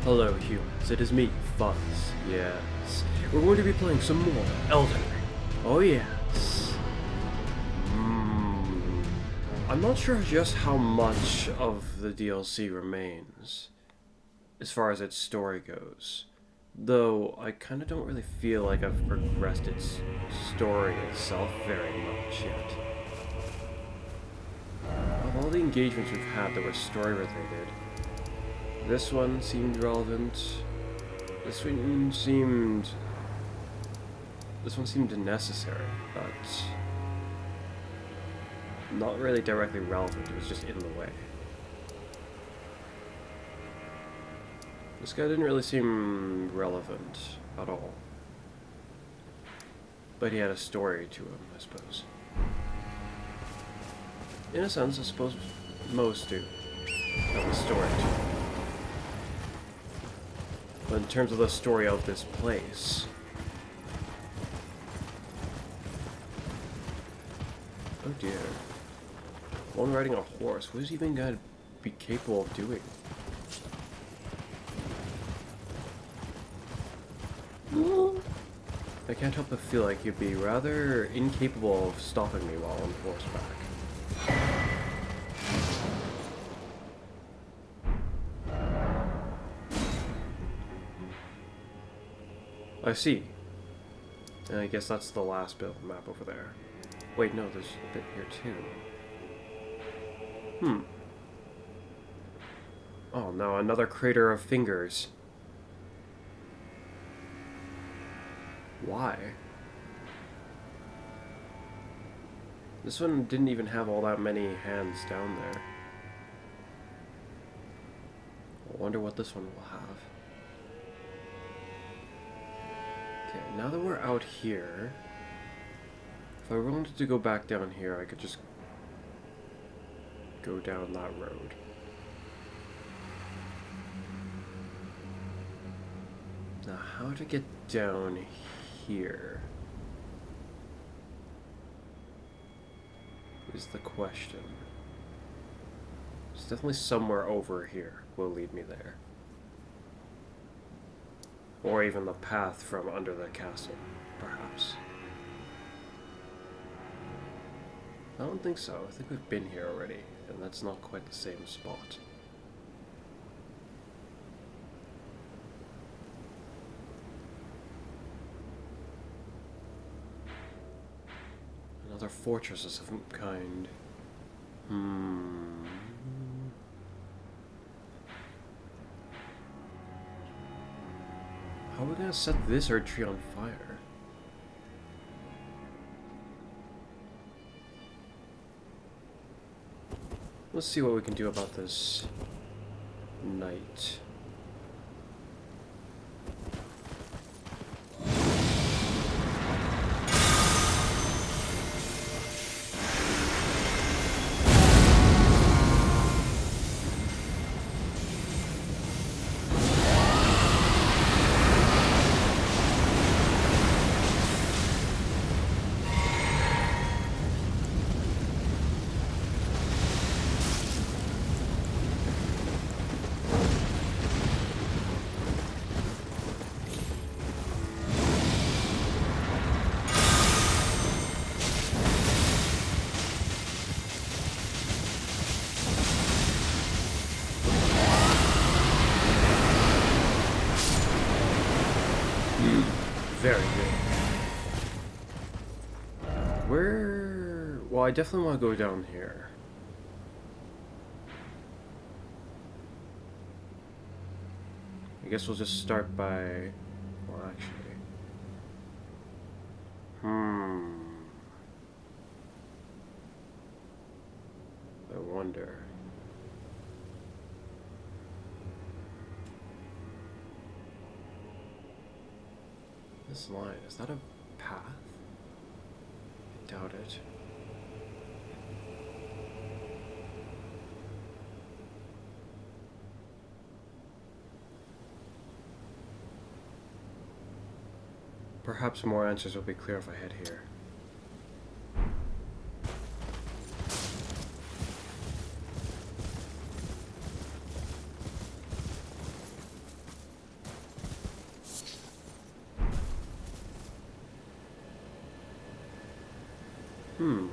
Hello humans, it is me, Fuzz. Yes, we're going to be playing some more Elden Ring. Oh yes. I'm not sure just how much of the DLC remains, as far as its story goes. Though, I kinda don't really feel like I've progressed its story itself very much yet. Of all the engagements we've had that were story related, this one seemed relevant. This one seemed necessary, but not really directly relevant. It was just in the way. This guy didn't really seem relevant at all. But he had a story to him, I suppose. In a sense, I suppose most do have a story to them. But in terms of the story of this place... Oh dear. One riding a horse, what is he even gonna be capable of doing? I can't help but feel like he'd be rather incapable of stopping me while on horseback. I see. And I guess that's the last bit of the map over there. Wait, no, there's a bit here too. Oh no, another crater of fingers. Why? This one didn't even have all that many hands down there. I wonder what this one will have. Okay, now that we're out here, if I wanted to go back down here, I could just go down that road. Now, how to get down here is the question. It's definitely somewhere over here will lead me there. Or even the path from under the castle, perhaps. I don't think so. I think we've been here already, and that's not quite the same spot. Another fortress of some kind. How are we gonna set this Earth tree on fire? Let's see what we can do about this knight. Very good. Where... Well, I definitely want to go down here. I guess we'll just start by... Well, actually... I wonder... This line, is that a path? I doubt it. Perhaps more answers will be clear if I head here. Hmm.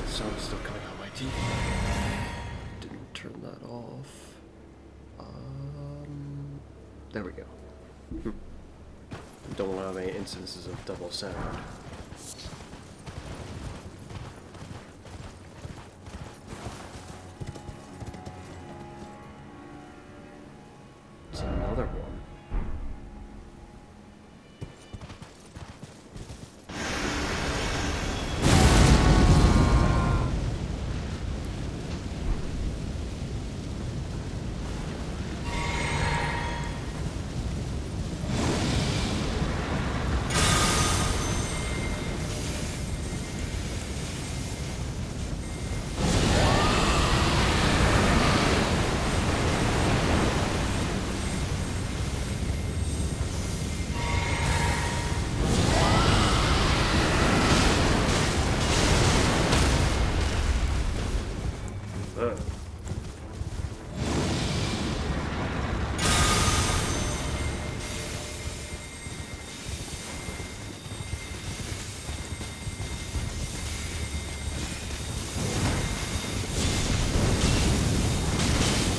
Sound's still coming out my TV. Didn't turn that off. There we go. Don't want to have any instances of double sound. It's another one.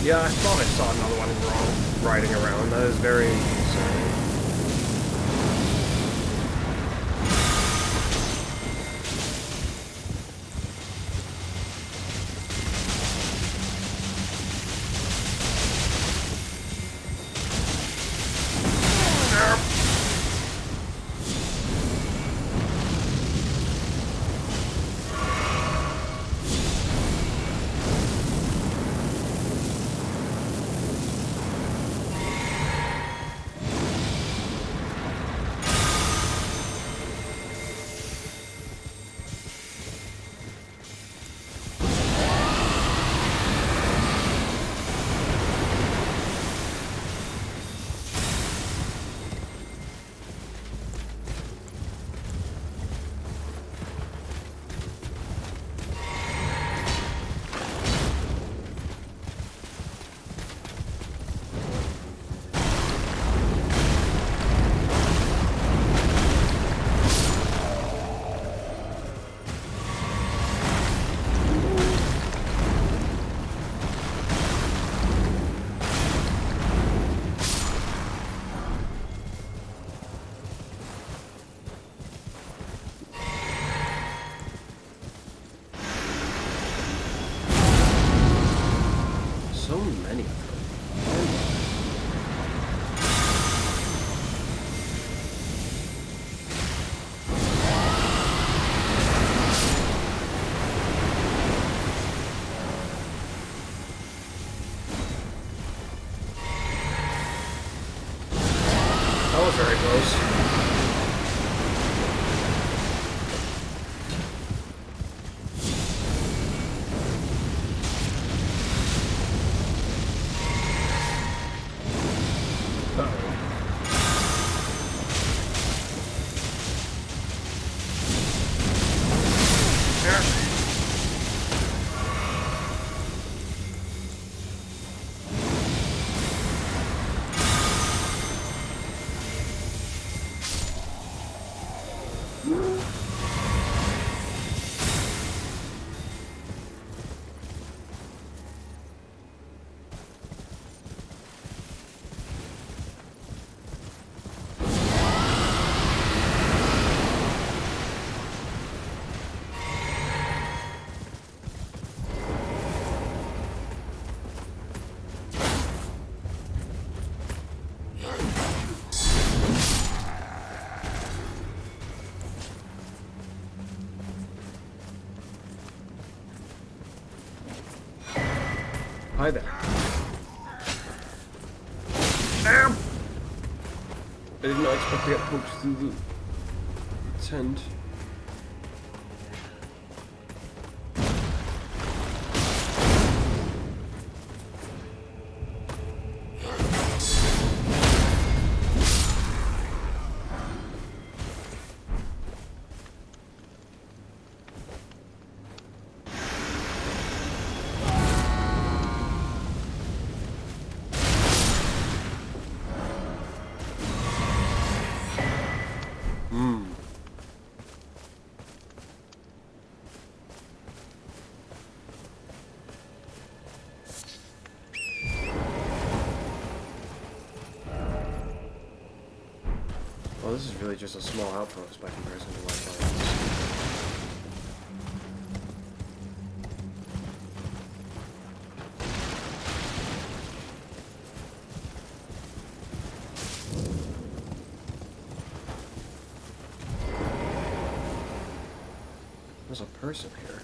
Yeah, I thought I saw another one wrong riding around. That is very concerning. So many of them. That was very close. Hi there. Damn! I did not expect to get poked through the tent. Oh, this is really just a small outpost by comparison to what I thought it was. There's a person here.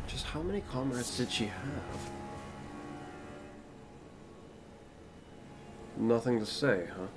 Just how many comrades did she have? Nothing to say, huh?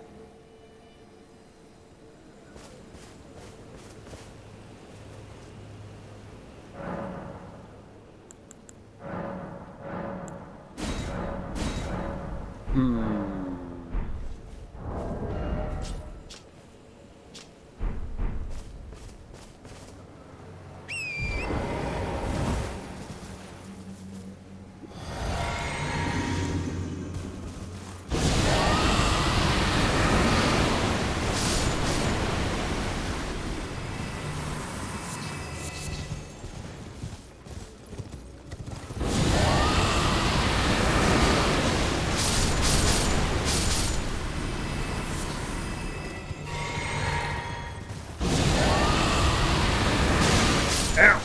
Ow!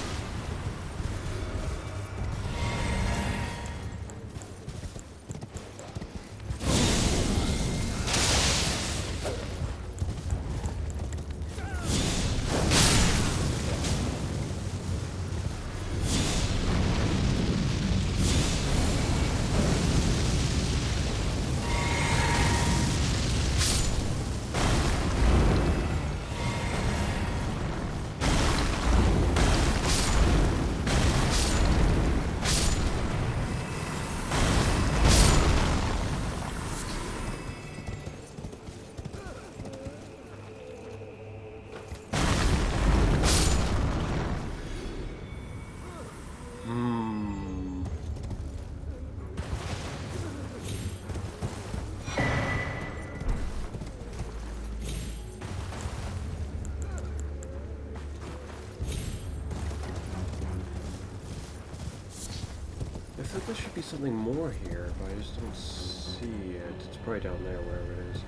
I think there should be something more here, but I just don't see it. It's probably down there, wherever it is.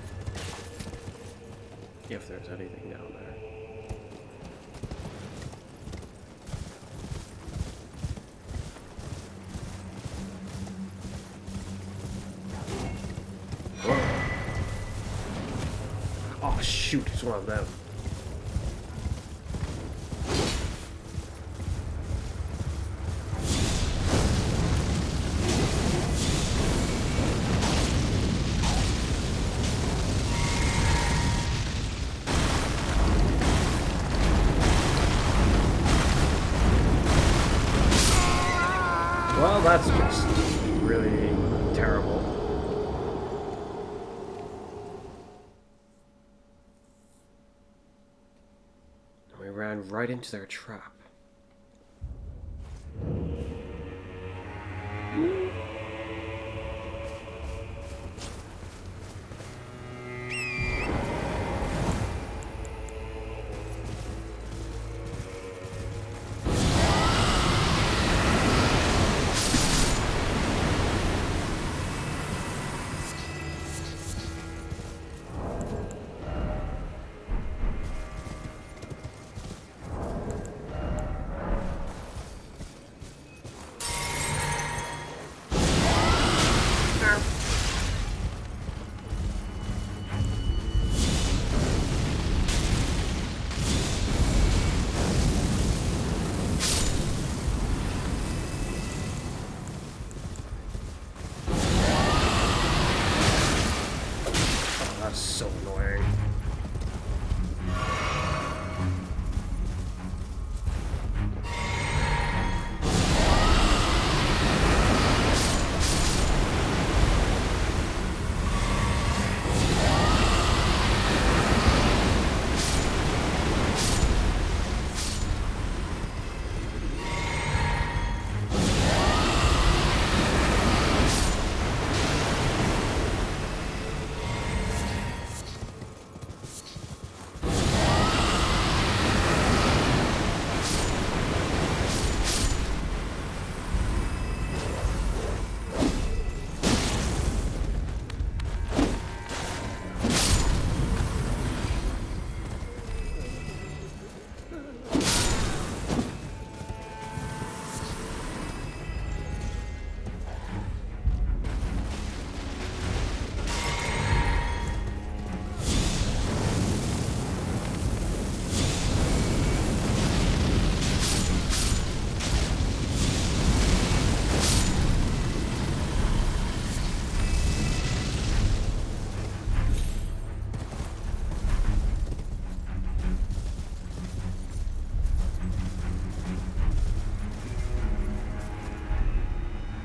If there's anything down there. Whoa. Oh shoot, it's one of them. Well, that's just really terrible. And we ran right into their trap.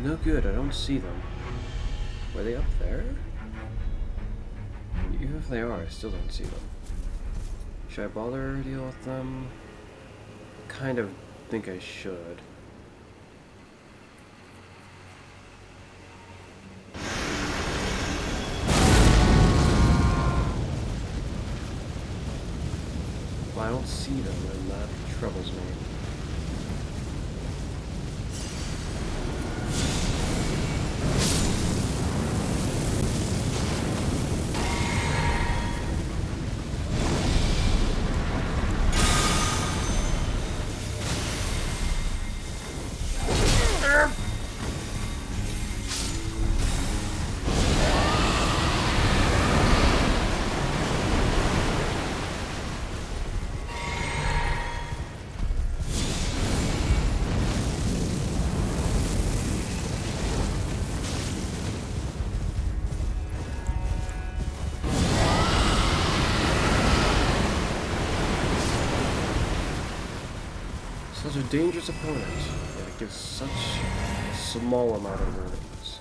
No good, I don't see them. Were they up there? Even if they are, I still don't see them. Should I bother deal with them? I kind of think I should. Well, I don't see them, and that troubles me. Such a dangerous opponent, yet it gives such a small amount of wounds.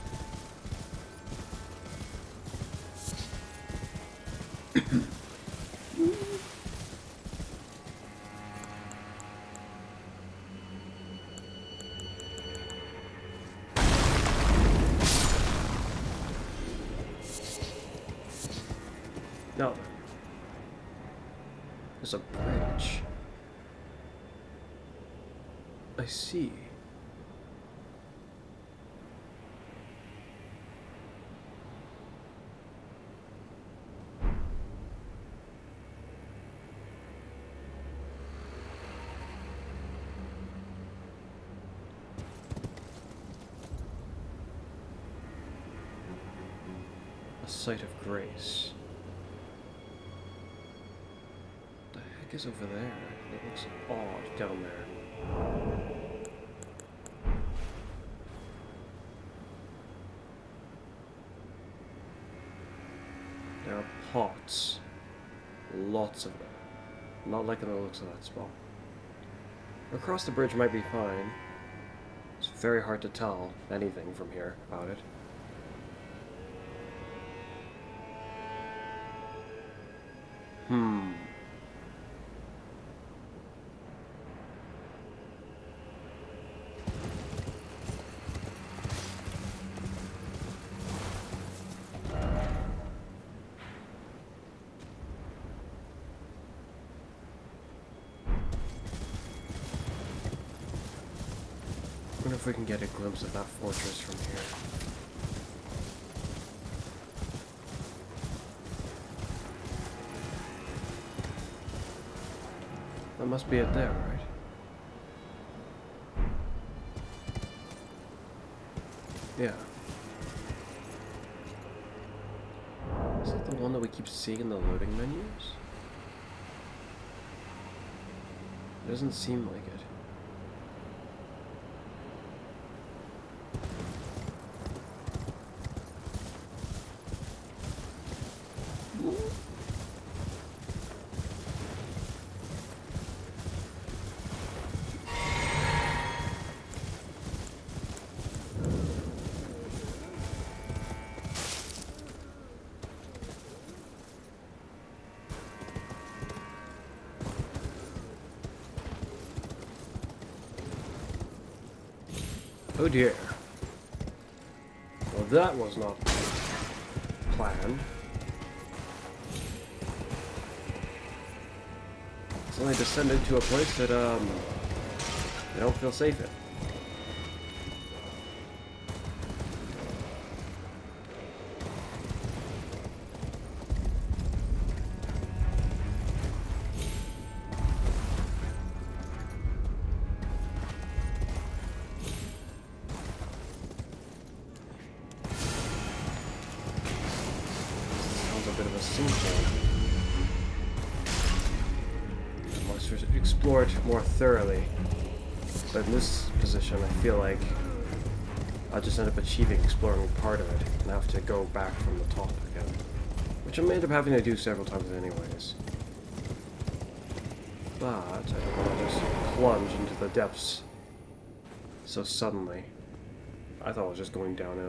Now then, there's a bridge. I see. A site of grace. What the heck is over there? It looks odd down there. There are pots. Lots of them. Not liking the looks of that spot. Across the bridge might be fine. It's very hard to tell anything from here about it. I wonder if we can get a glimpse of that fortress from here. That must be it there, right? Yeah. Is that the one that we keep seeing in the loading menus? It doesn't seem like it. Oh dear. Well, that was not planned. Suddenly descended to a place that, I don't feel safe in. Explore it more thoroughly, but in this position I feel like I'll just end up exploring part of it and have to go back from the top again, which I may end up having to do several times anyways. But I don't want to just plunge into the depths so suddenly. I thought I was just going down in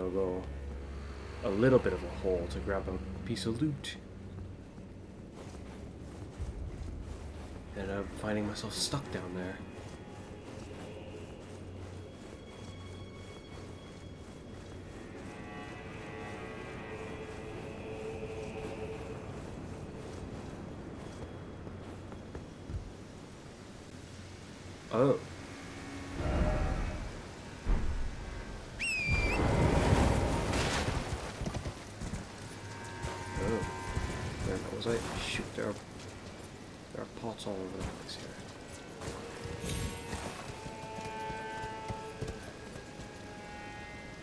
a little bit of a hole to grab a piece of loot. And I'm finding myself stuck down there. Oh. Oh. Where was I? Shoot, there are pots all over the place here.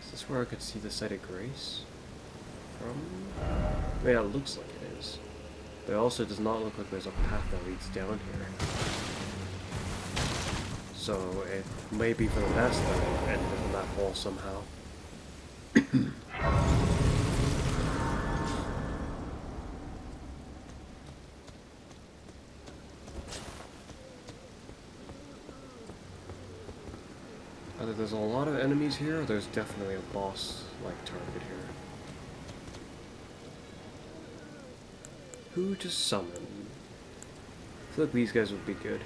Is this where I could see the site of grace from? Yeah, it looks like it is. But it also does not look like there's a path that leads down here. So it may be for the best that I ended up in that hole somehow. Either there's a lot of enemies here, or there's definitely a boss-like target here. Who to summon? I feel like these guys would be good.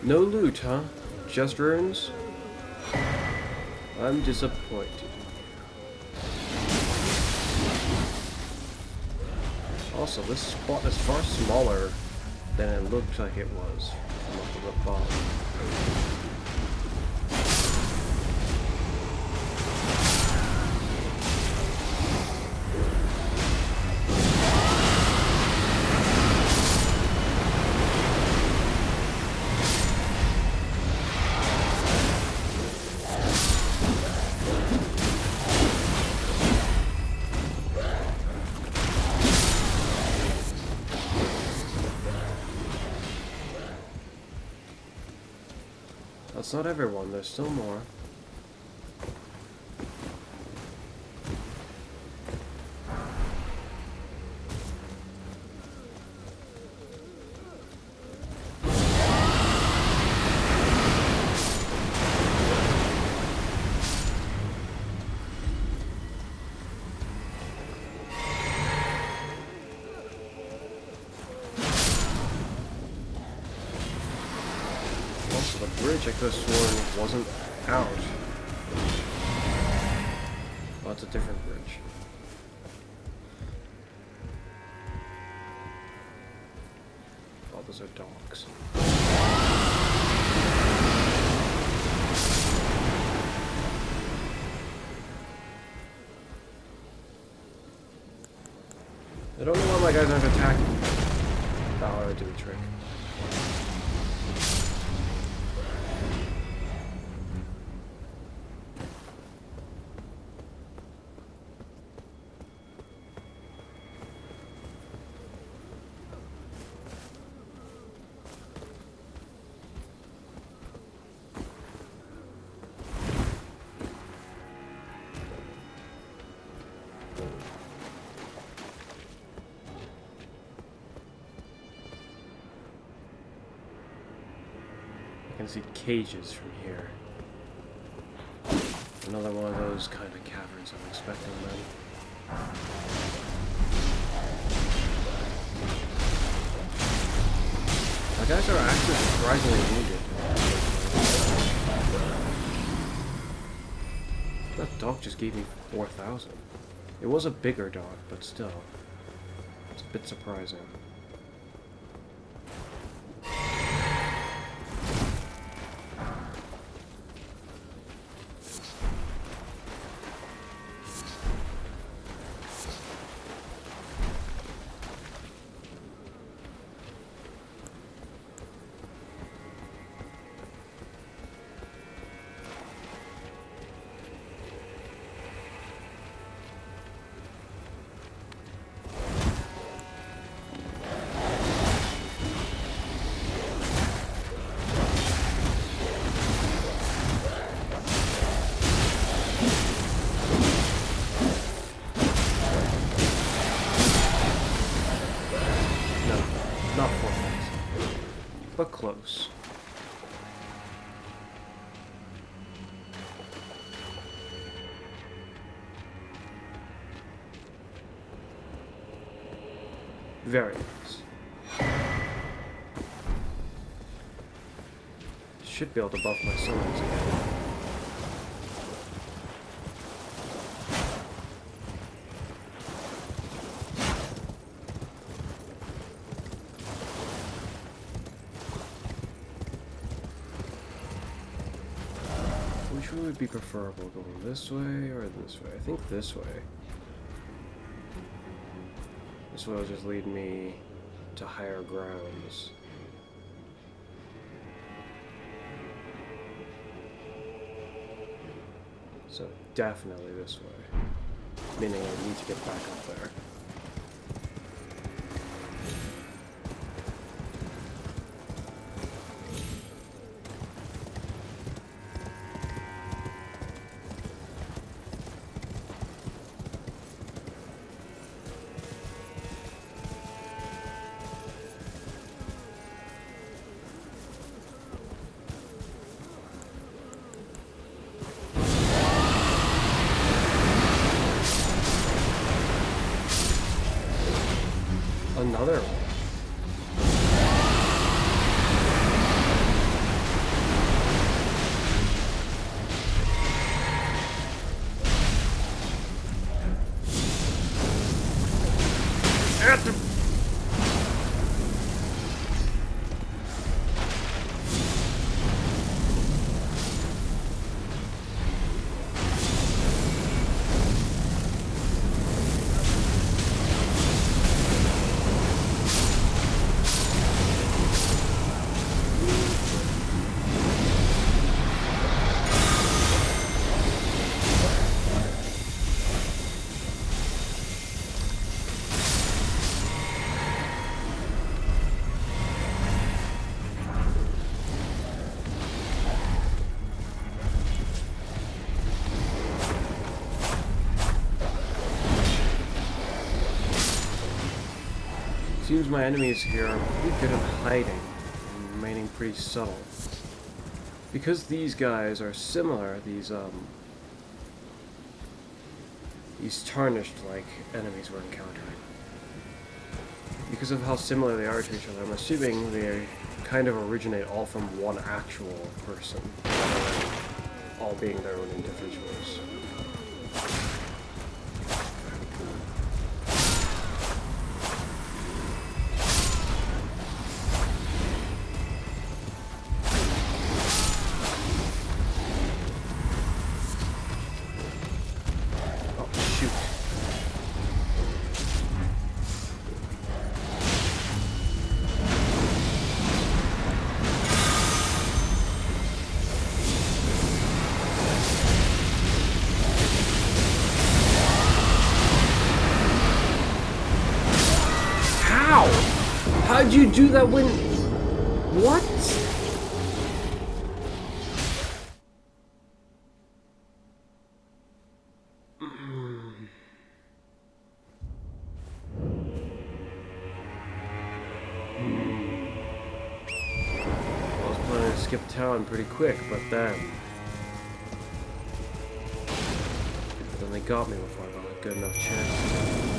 No loot, huh? Just ruins? I'm disappointed. Also, this spot is far smaller than it looked like it was from up at the bottom. That's not everyone, there's still more. The bridge I could have sworn wasn't out. Oh, it's a different bridge. Oh, those are docks. I don't know why my guys aren't attacking. Oh, I do the trick. I can see cages from here. Another one of those kind of caverns I'm expecting then. My guys are actually surprisingly wounded. That dog just gave me 4,000. It was a bigger dog, but still. It's a bit surprising. but close. Very nice. Should be able to buff my summons again. Which one would be preferable, going this way or this way? I think this way. This way will just lead me to higher grounds. So definitely this way. Meaning I need to get back up there. Another one. Seems my enemies here are pretty good at hiding and remaining pretty subtle. Because these guys are similar, these tarnished-like enemies we're encountering. Because of how similar they are to each other, I'm assuming they kind of originate all from one actual person, all being their own individuals. How'd you do that when... What? I was planning to skip town pretty quick, but then they got me before I got a good enough chance.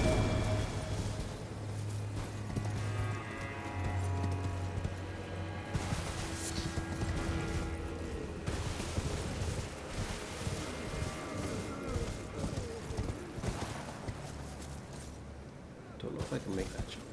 Don't know if I can make that jump.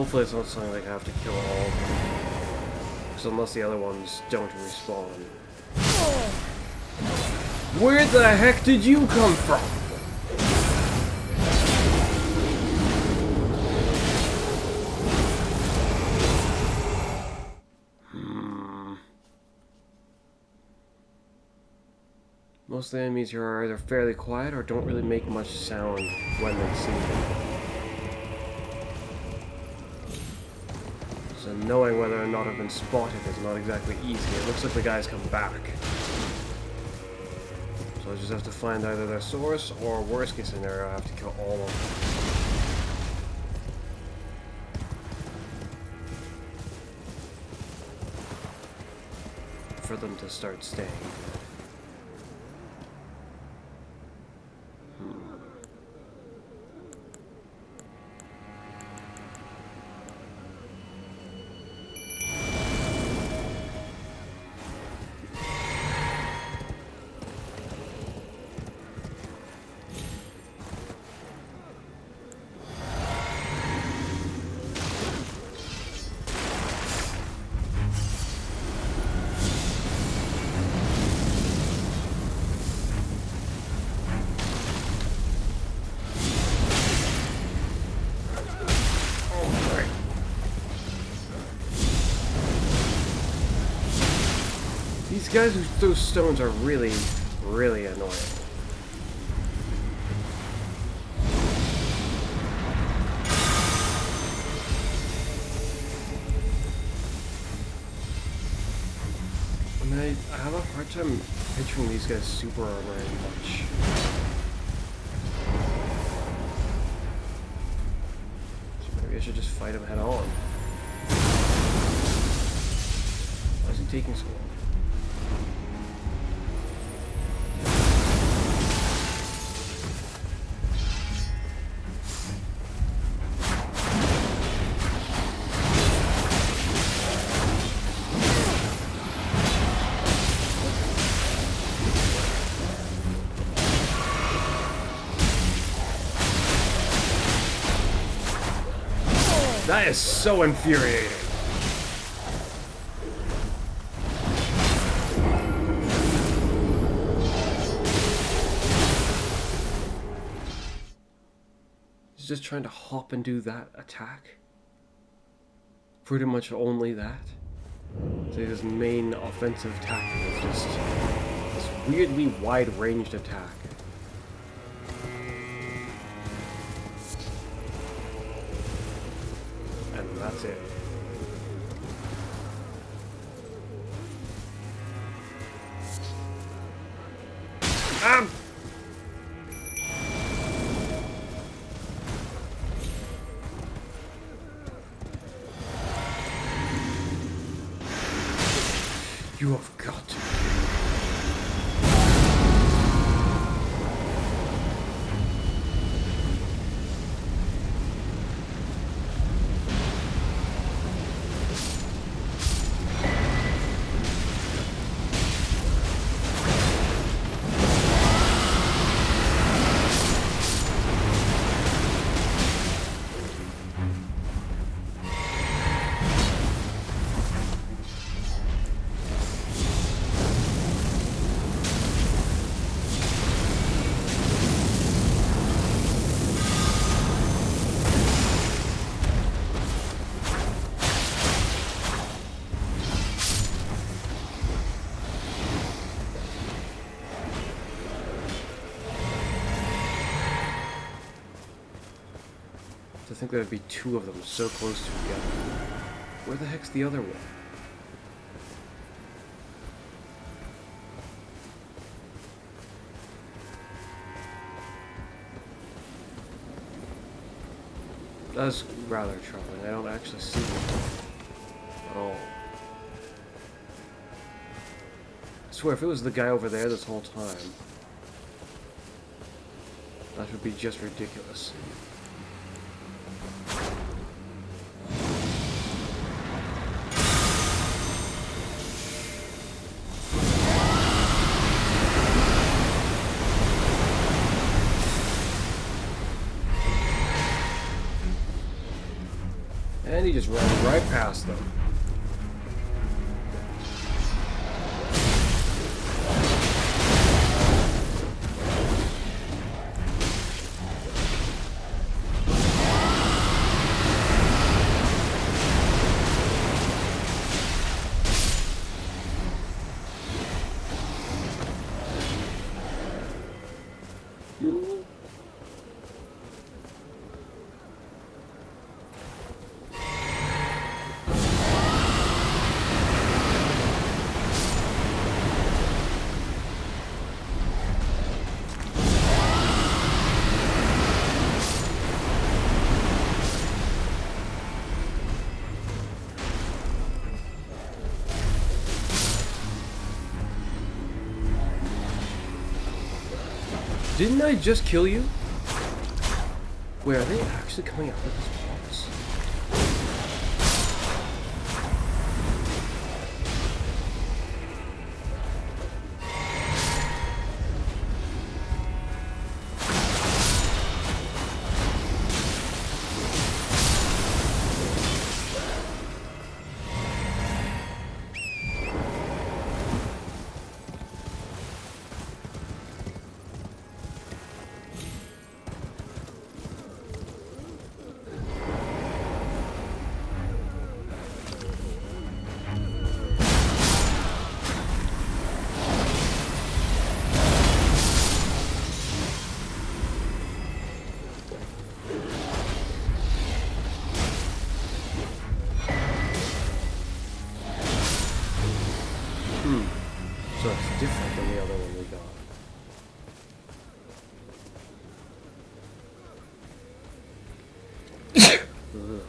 Hopefully it's not something like I have to kill all of them. Because unless the other ones don't respawn. Where the heck did you come from? Most of the enemies here are either fairly quiet or don't really make much sound when they see you. So knowing whether or not I've been spotted is not exactly easy. It looks like the guys come back. So I just have to find either their source, or worst case scenario, I have to kill all of them. For them to start staying. These guys who throw stones are really, really annoying. I mean, I have a hard time picturing these guys super armoring much. So maybe I should just fight him head on. Why is he taking so long? That is so infuriating. He's just trying to hop and do that attack. Pretty much only that. So his main offensive tactic is just this weirdly wide-ranged attack. That's it. You have got to. I think there'd be two of them so close together. Where the heck's the other one? That's rather troubling. I don't actually see them at all. I swear, if it was the guy over there this whole time, that would be just ridiculous. And he just ran right past them. Didn't I just kill you? Wait, are they actually coming out with these bombs? So it's different than the other one we got. Ugh.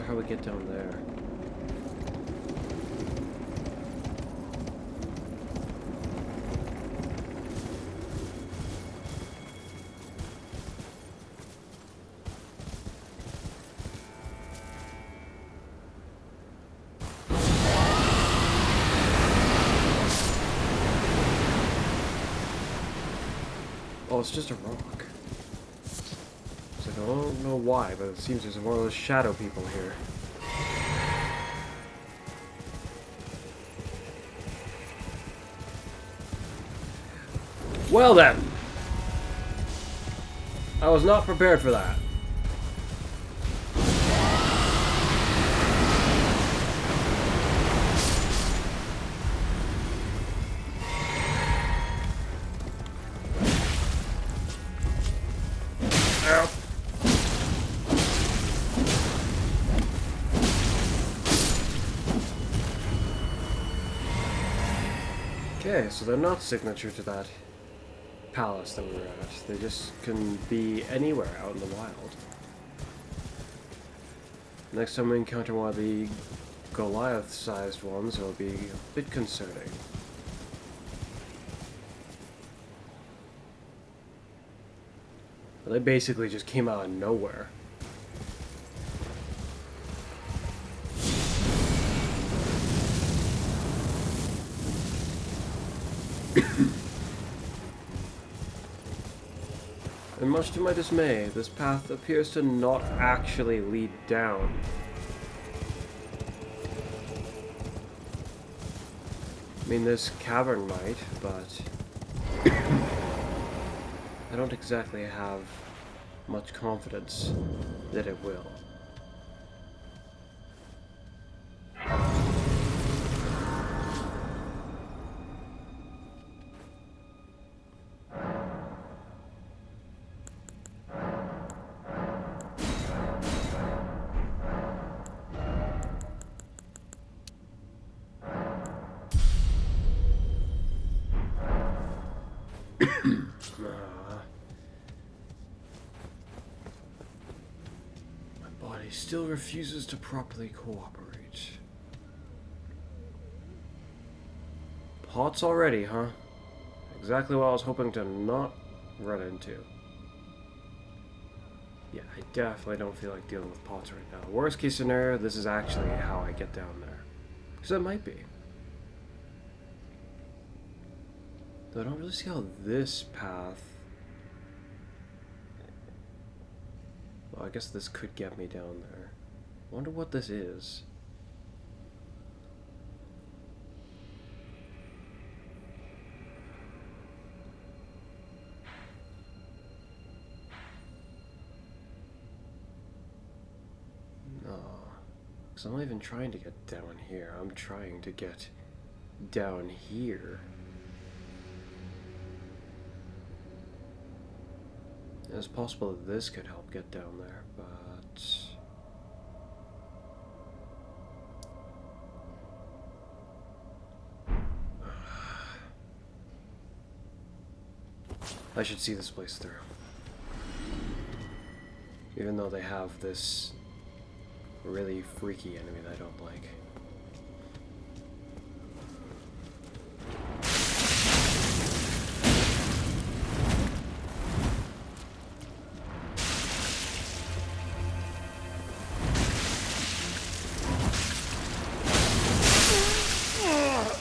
How we get down there? Oh, it's just a rock. It's like, I don't know why, but it seems there's one of those shadow people here. Well then! I was not prepared for that. Ow. Okay, so they're not signature to that palace that we were at. They just can be anywhere out in the wild. Next time we encounter one of the Goliath-sized ones, it'll be a bit concerning. they basically just came out of nowhere. And much to my dismay, this path appears to not actually lead down. I mean, this cavern might, but I don't exactly have much confidence that it will. My body still refuses to properly cooperate. Pots already, huh? Exactly what I was hoping to not run into. Yeah, I definitely don't feel like dealing with pots right now. Worst case scenario, this is actually how I get down there. Because it might be. Though I don't really see how this path... Well, I guess this could get me down there. I wonder what this is. No. Because I'm not even trying to get down here. I'm trying to get down here. It's possible that this could help get down there, but... I should see this place through. Even though they have this really freaky enemy that I don't like.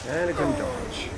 And it can dodge.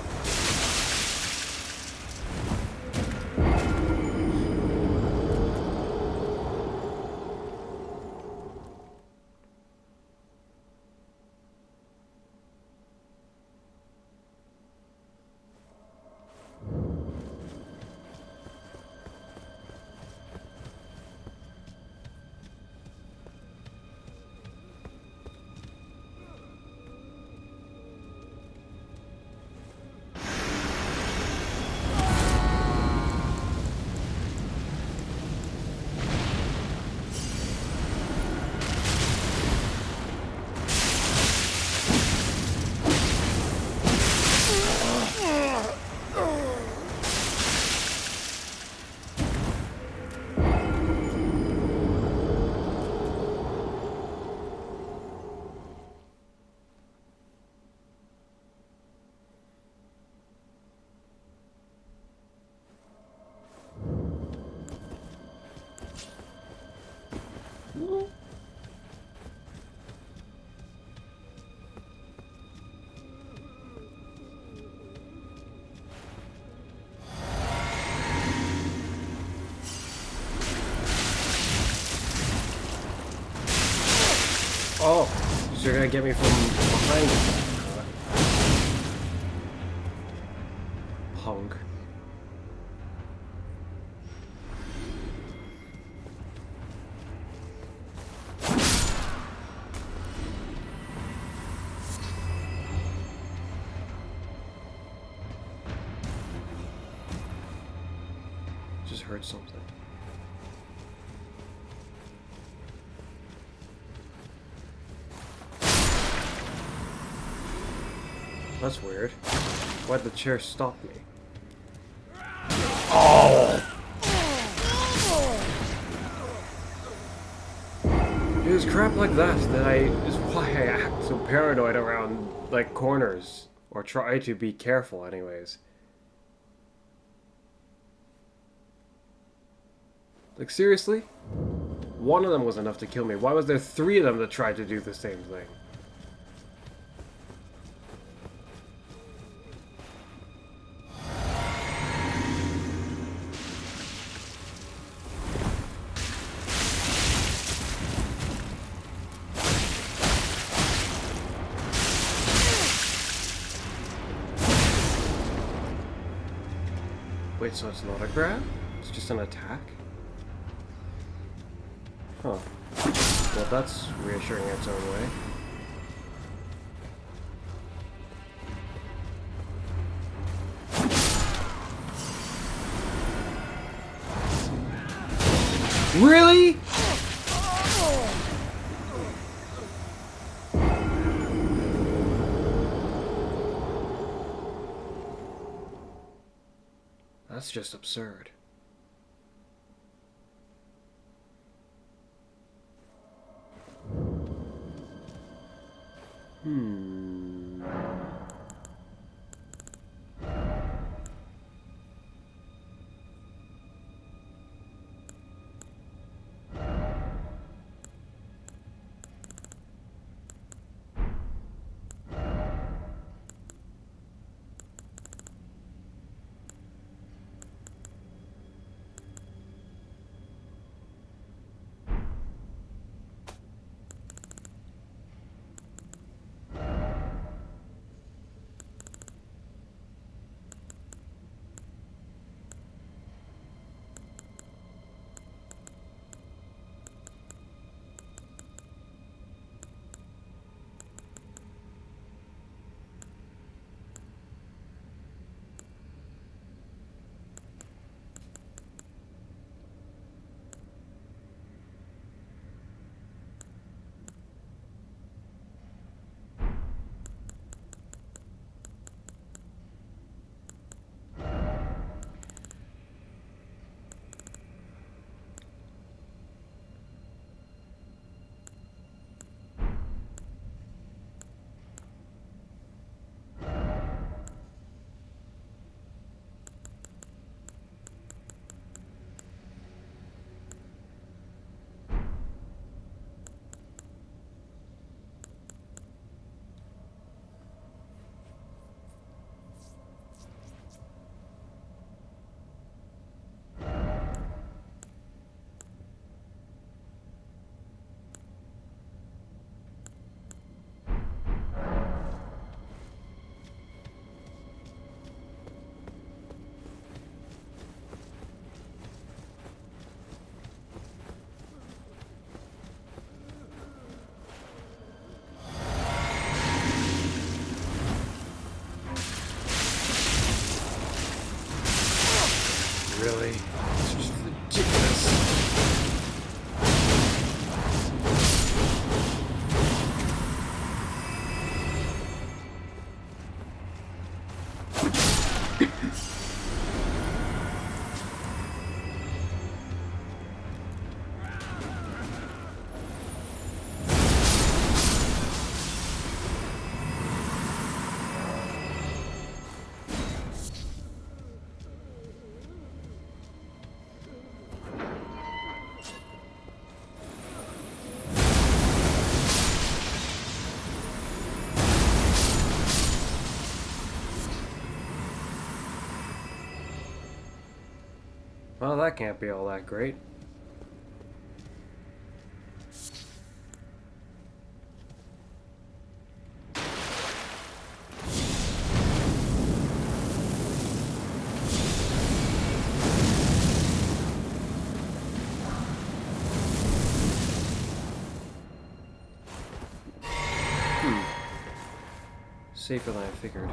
Oh, so you're gonna get me from behind. Punk. Just heard something. That's weird. Why'd the chair stop me? Oh! It was crap like that is why I act so paranoid around, like, corners. Or try to be careful, anyways. Like, seriously? One of them was enough to kill me. Why was there 3 of them that tried to do the same thing? Wait, so it's not a grab? It's just an attack? Huh. Well, that's reassuring in its own way. Really? That's just absurd. Really? It's just ridiculous. Well, that can't be all that great. Safer than I figured.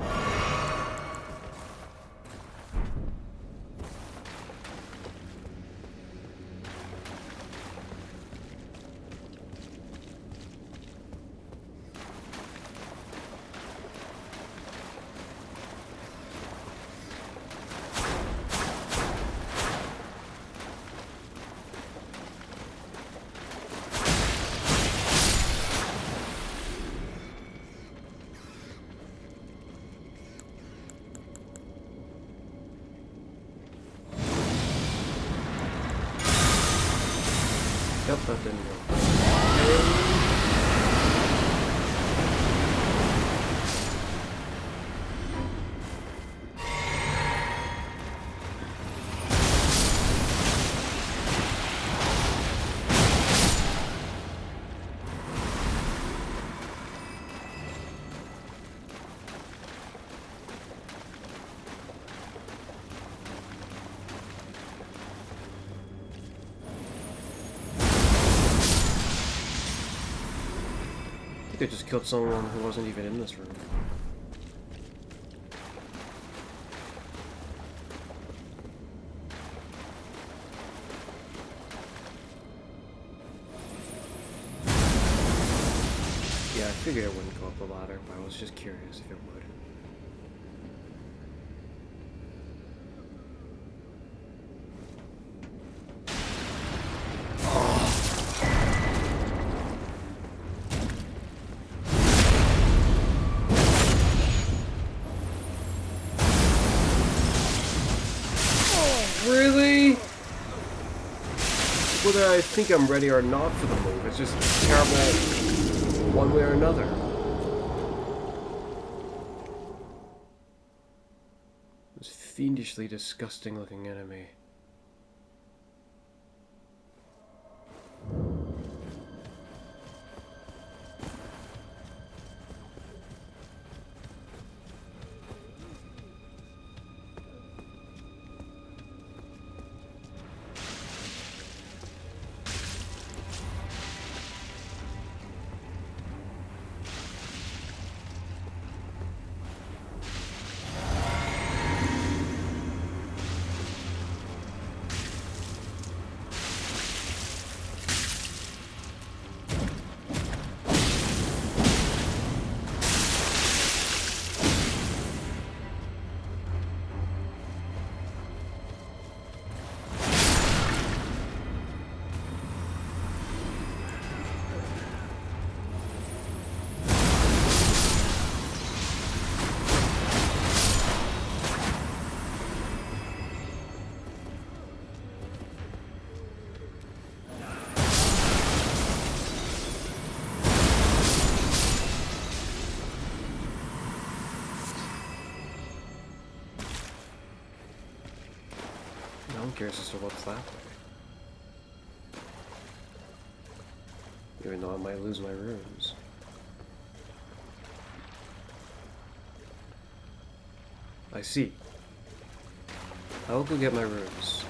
that didn't go. I just killed someone who wasn't even in this room. Yeah, I figured it wouldn't go up the ladder, but I was just curious if it would. Really? Whether I think I'm ready or not for the move, it's just terrible one way or another. This fiendishly disgusting looking enemy. I'm curious as to what's that way. Even though I might lose my runes. I see. I will go get my runes.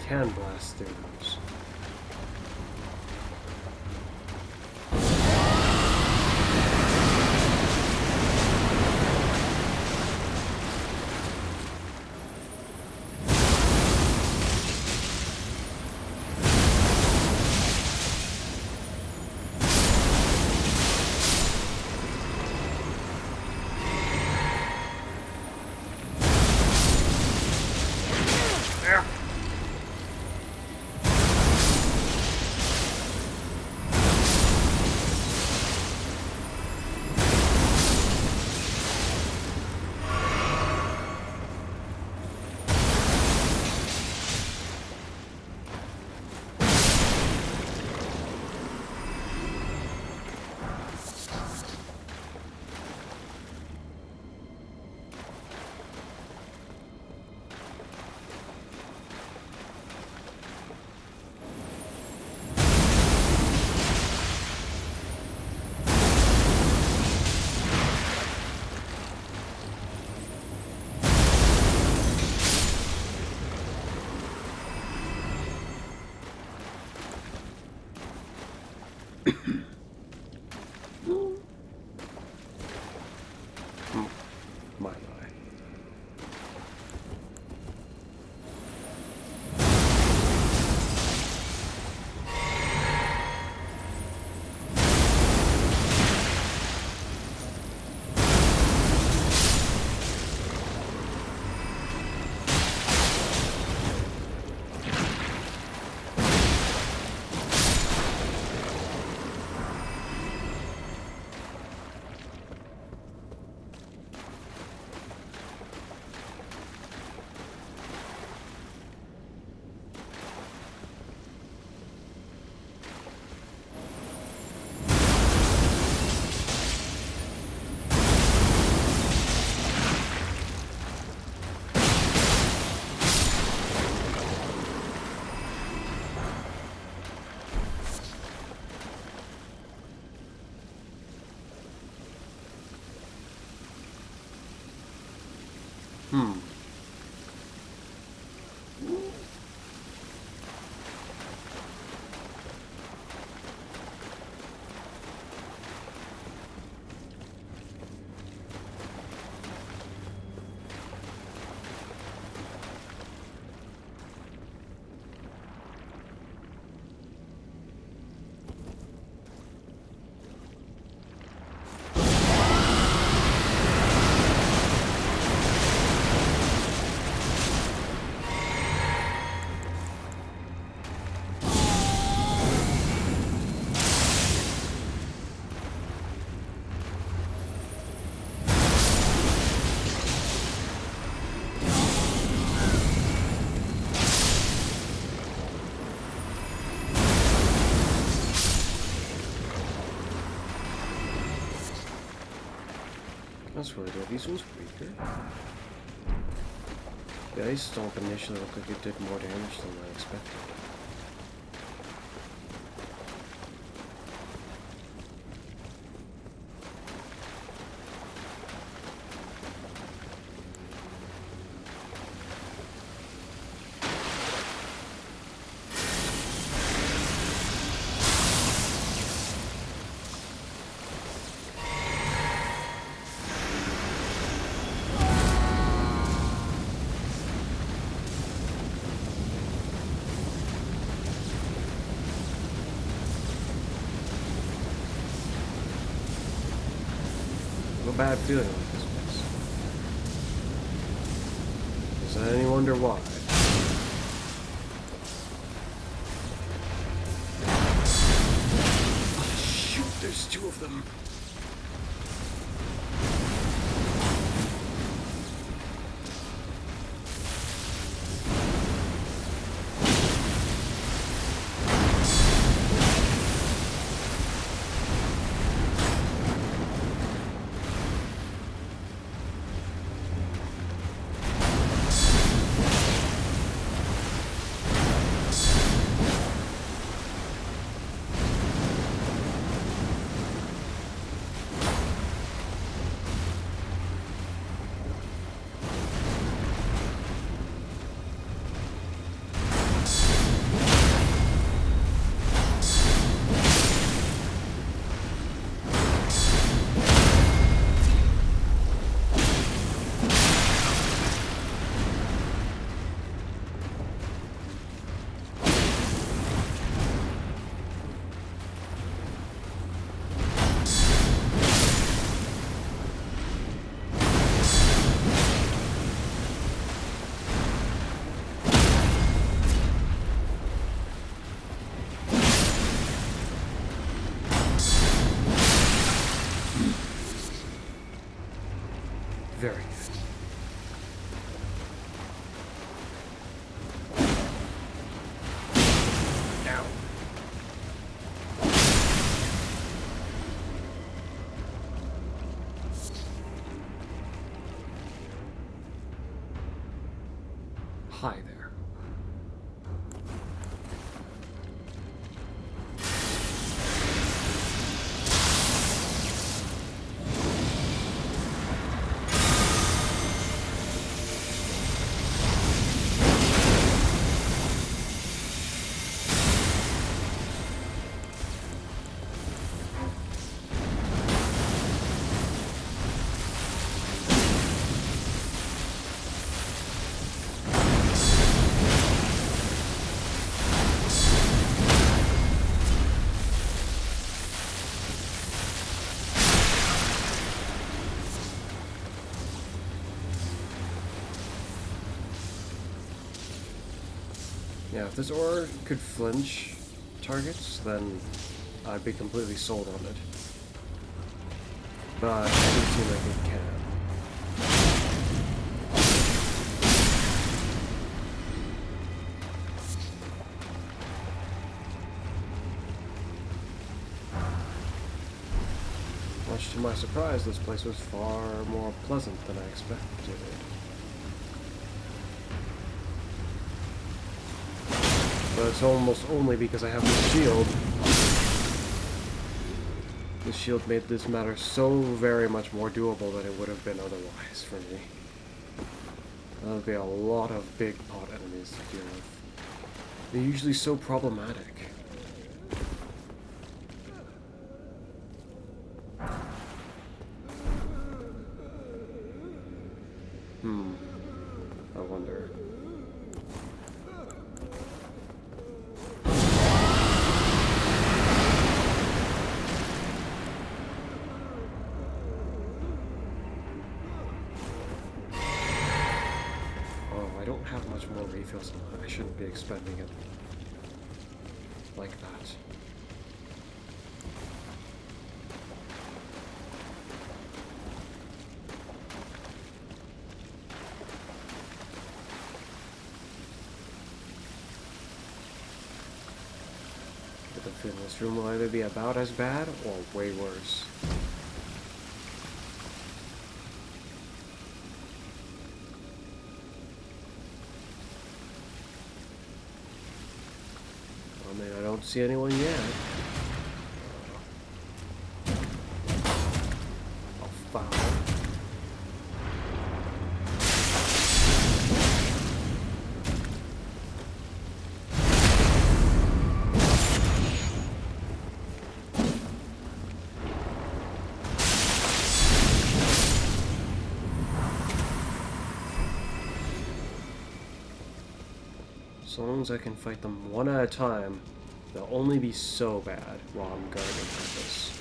can blast through those. My. That's weird. These ones weaker. The ice stomp initially looked like it did more damage than I expected. Bad feeling with this place. Does any wonder why? Oh, shoot, there's two of them. Hi there. Yeah, if this aura could flinch targets, then I'd be completely sold on it. But it doesn't seem like it can. Much to my surprise, this place was far more pleasant than I expected. But it's almost only because I have this shield. This shield made this matter so very much more doable than it would have been otherwise for me. That would be a lot of big pot enemies to deal with. They're usually so problematic. I wonder. I don't have much more refills. I shouldn't be expending it like that. But the feeling this room will either be about as bad or way worse. I mean, I don't see anyone yet. Oh, foul. As long as I can fight them one at a time, they'll only be so bad while I'm guarding like this.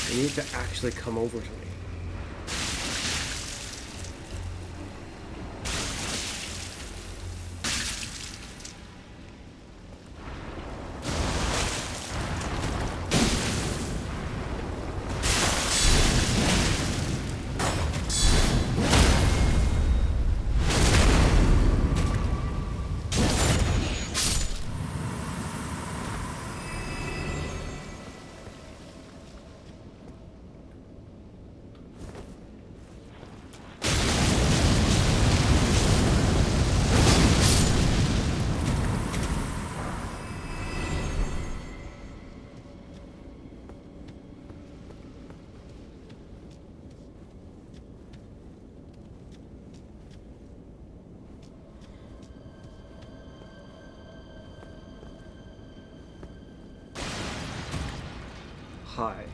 They need to actually come over to me. Hi.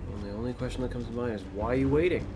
Well, the only question that comes to mind is, why are you waiting?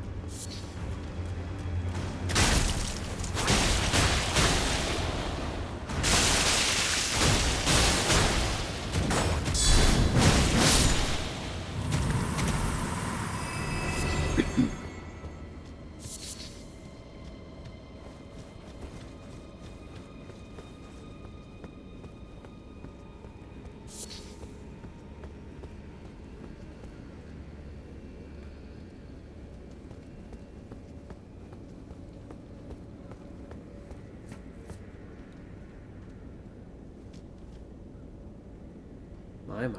My, my.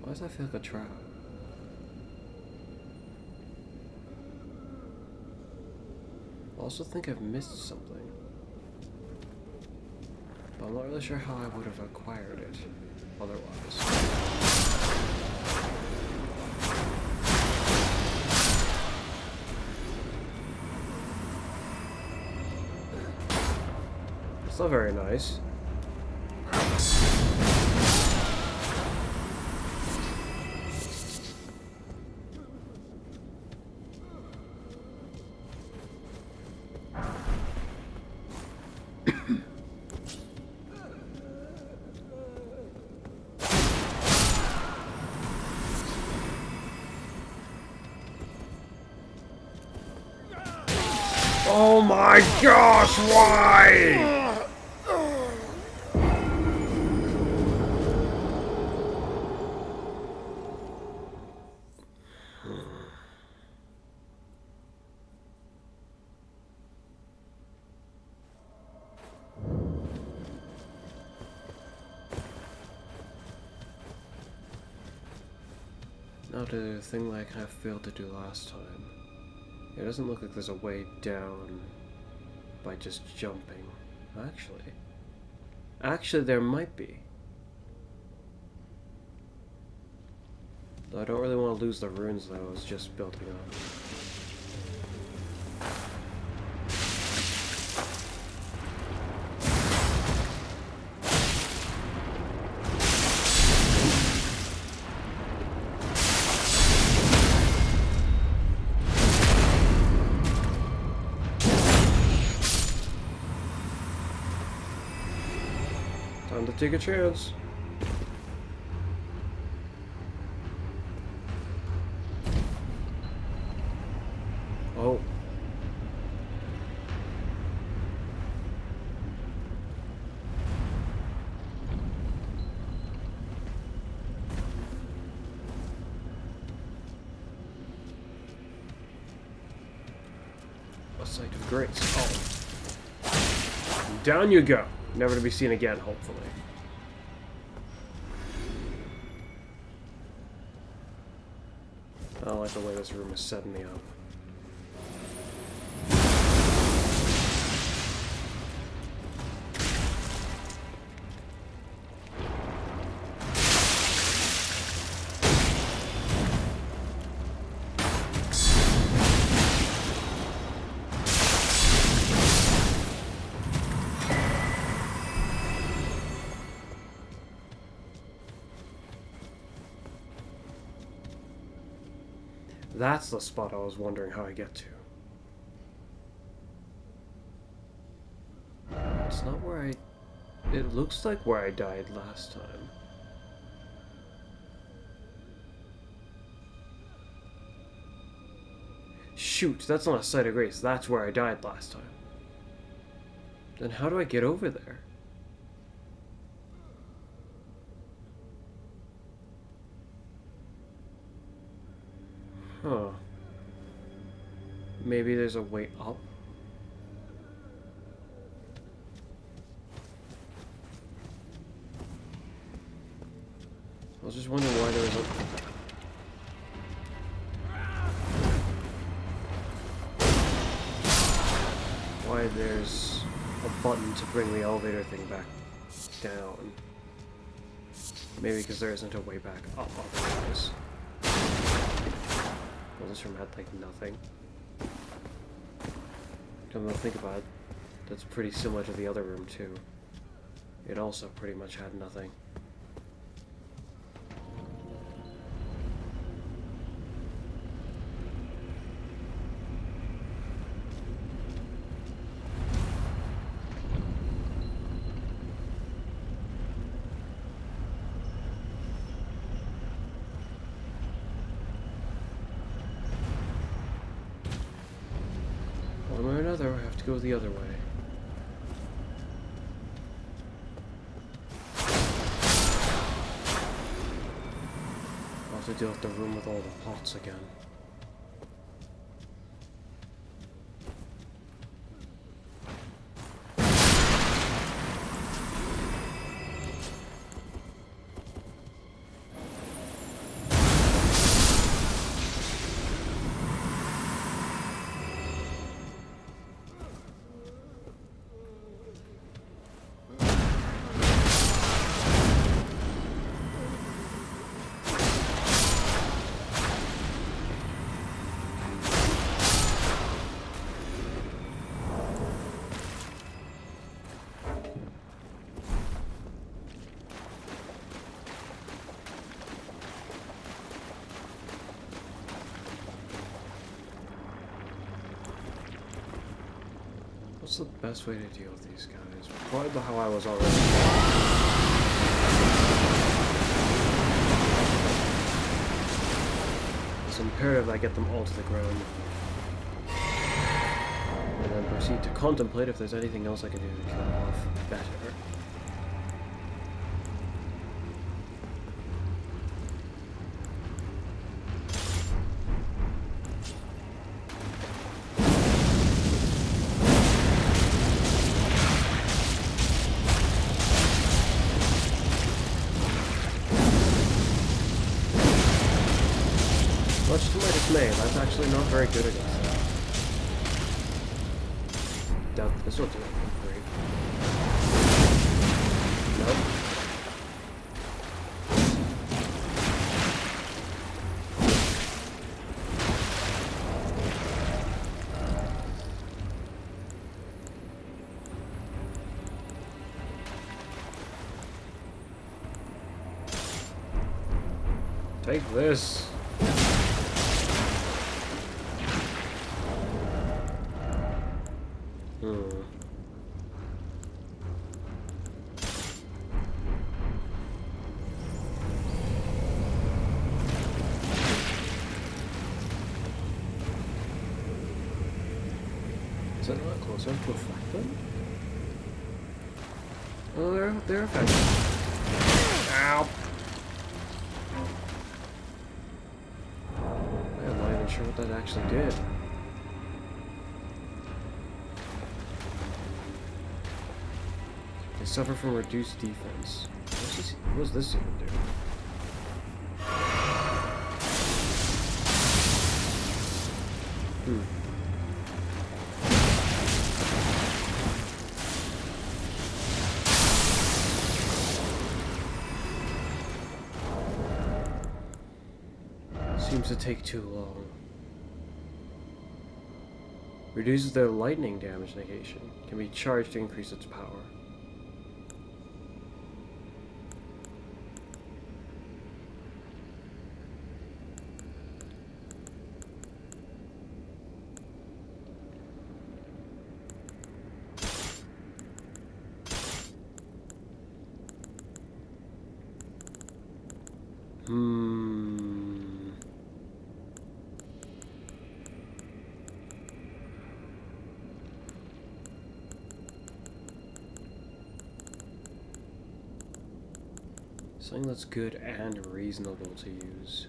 Why does that feel like a trap? I also think I've missed something. But I'm not really sure how I would have acquired it otherwise. It's not very nice. Oh my gosh, why? Now to do the thing like I failed to do last time. It doesn't look like there's a way down by just jumping. Actually there might be. Though I don't really want to lose the runes that I was just building up. Time to take a chance. Oh. A sight of grace. Oh. Down you go. Never to be seen again, hopefully. I don't like the way this room is setting me up. That's the spot I was wondering how I get to. It's not where I... It looks like where I died last time. Shoot, that's not a sight of grace. That's where I died last time. Then how do I get over there? Huh. Maybe there's a way up? I was just wondering why there was a... Why there's a button to bring the elevator thing back down. Maybe because there isn't a way back up otherwise. Well, this room had, like, nothing. Come to think about it, that's pretty similar to the other room, too. It also pretty much had nothing. One way or another, I have to go the other way. I'll have to deal with the room with all the pots again. What's the best way to deal with these guys? Probably how I was already. It's imperative I get them all to the ground. And then proceed to contemplate if there's anything else I can do to kill them off better. Much to my dismay, that's actually not very good against that. Doubt this will do anything great. Nope. Take this. Is that not close enough to affect them? Oh, they're effective. Ow! I'm not even sure what that actually did. They suffer from reduced defense. What does this even do? Seems to take too long. Reduces their lightning damage negation. Can be charged to increase its power. Something that's good and reasonable to use.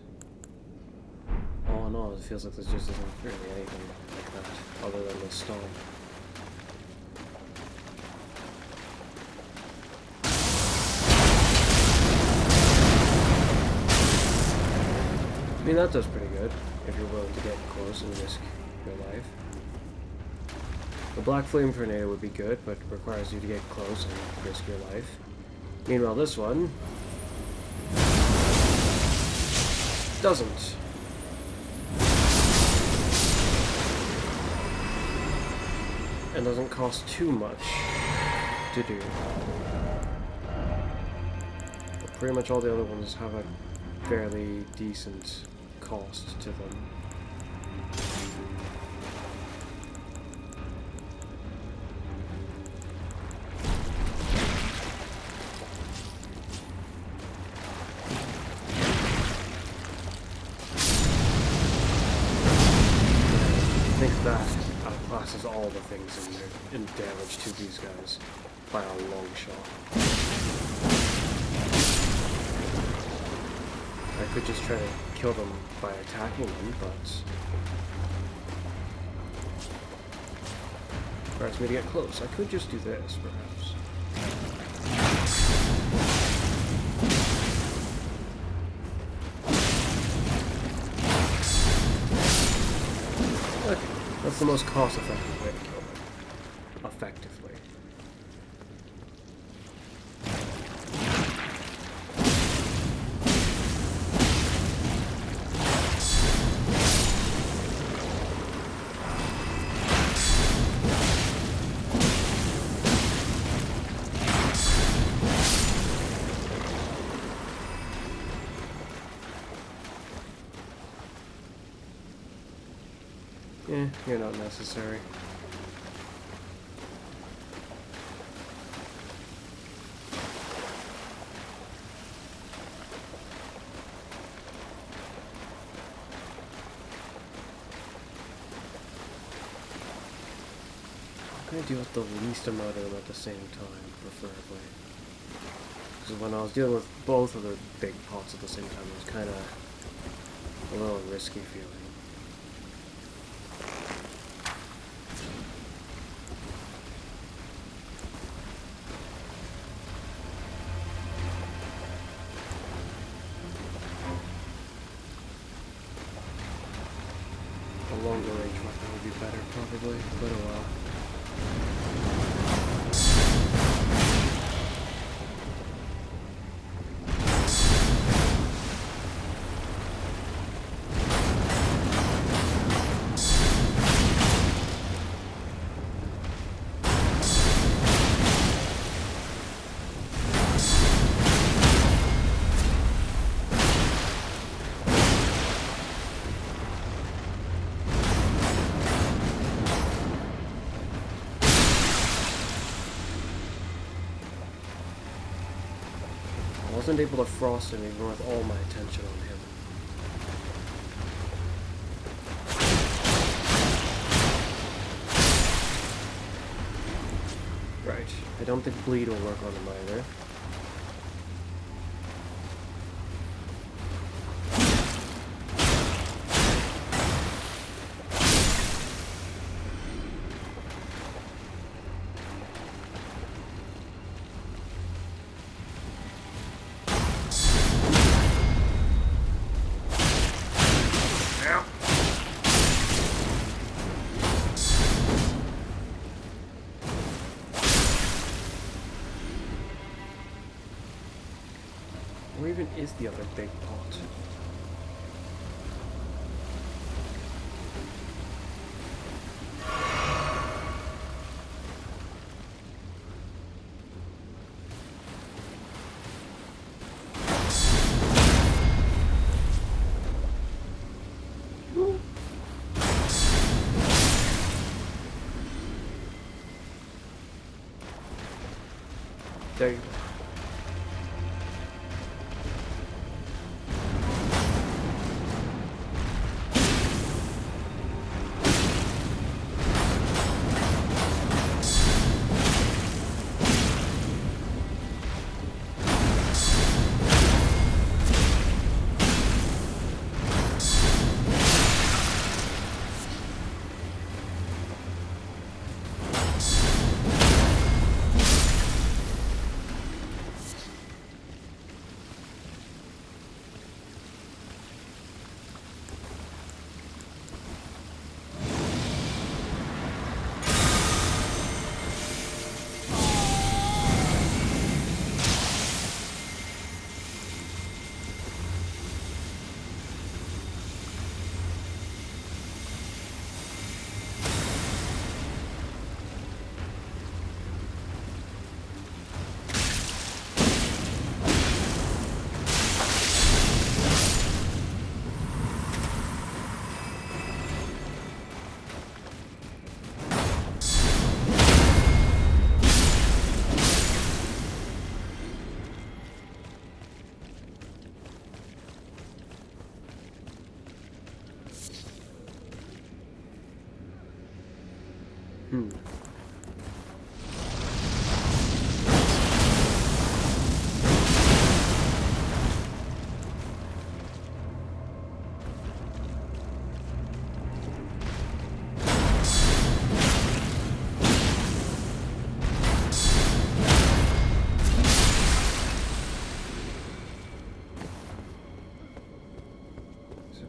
All in all, it feels like there just isn't really anything like that other than the stomp. I mean, that does pretty good if you're willing to get close and risk your life. The Black Flame Tornado would be good, but requires you to get close and risk your life. Meanwhile, this one doesn't. And doesn't cost too much to do. But pretty much all the other ones have a fairly decent cost to them. I think that outclasses all the things in damage to these guys by a long shot. I could just try to kill them by attacking them, but requires me to get close. I could just do this, perhaps. Okay, that's the most cost-effective way to kill them. Effectively. You're not necessary. trying to deal with the least amount of them at the same time, preferably. Because when I was dealing with both of the big pots at the same time, it was kind of a little risky feeling. A longer range weapon would be better, probably, but oh well. I wasn't able to frost him even with all my attention on him. Right. I don't think bleed will work on him either. Where even is the other big pot? There you go.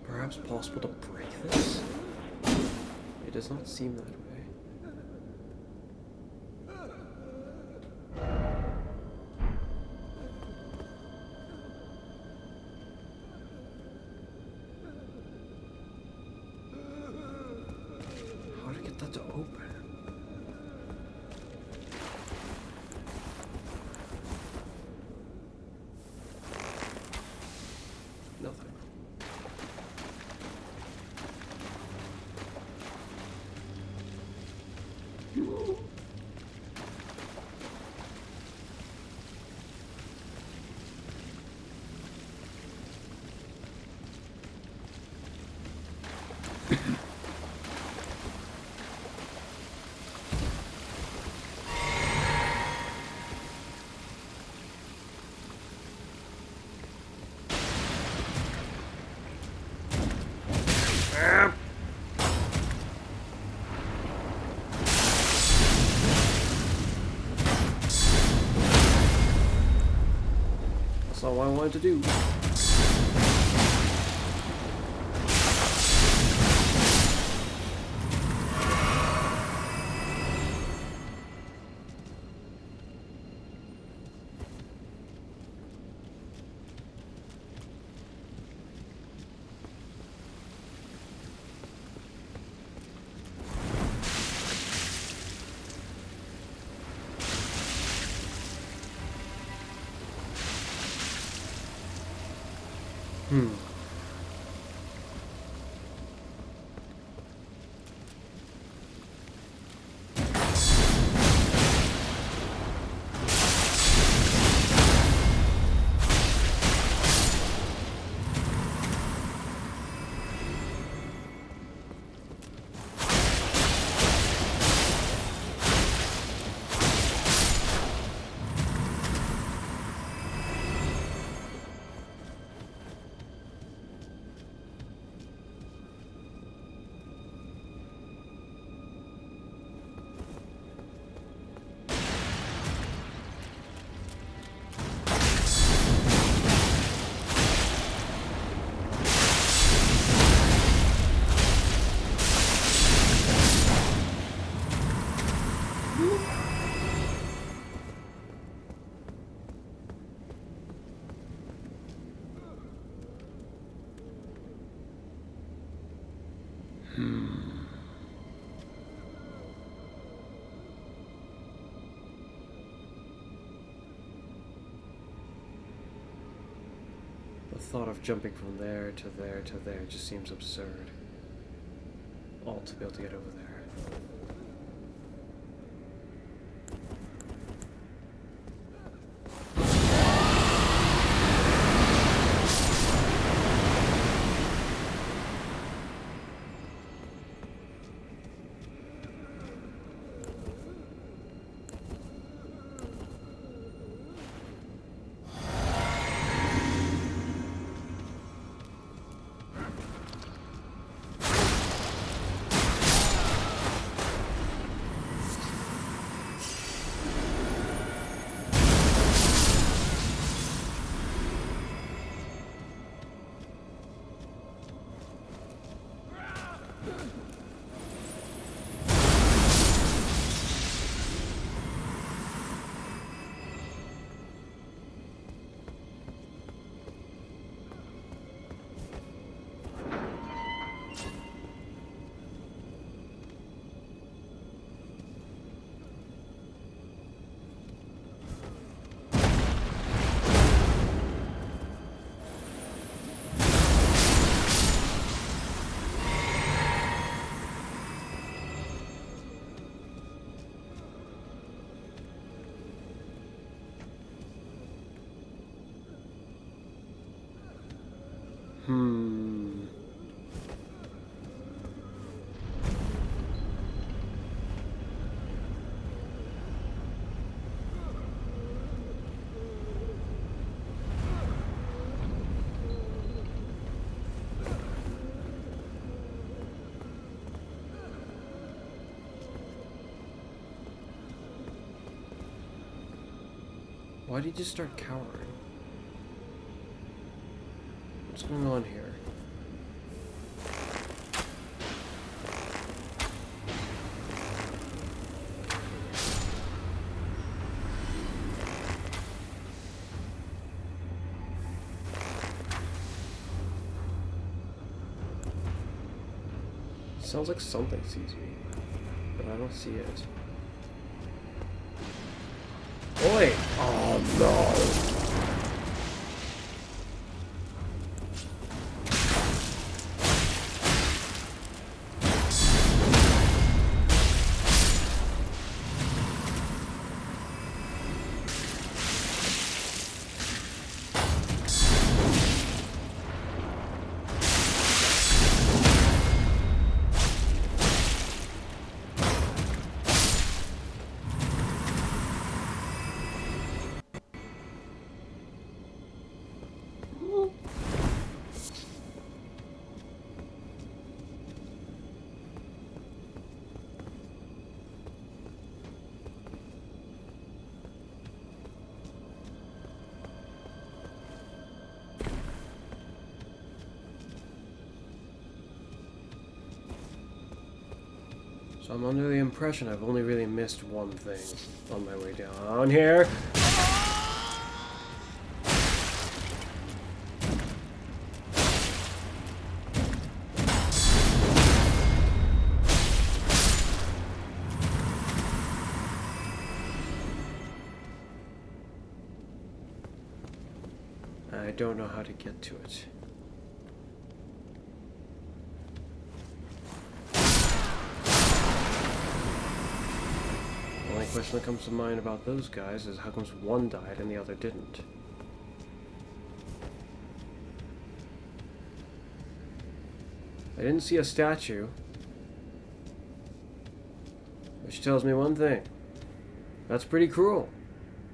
Perhaps possible to break this? It does not seem that way. How to get that to open? Nothing. not what I wanted to do. The thought of jumping from there to there to there just seems absurd. All to be able to get over there. Why did you start cowering? What's going on here? Sounds like something sees me, but I don't see it. Oi! Oh no! So I'm under the impression I've only really missed one thing on my way down here. I don't know how to get to it. The only question that comes to mind about those guys is how comes one died and the other didn't? I didn't see a statue, which tells me one thing. That's pretty cruel.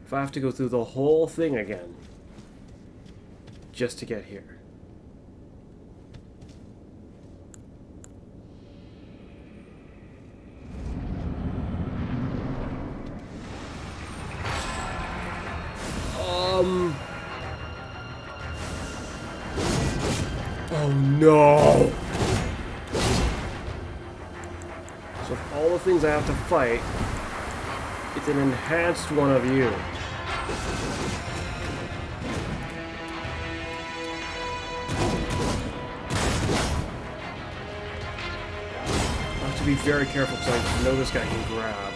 If I have to go through the whole thing again just to get here. Oh no! So of all the things I have to fight, it's an enhanced one of you. I have to be very careful because I know this guy can grab.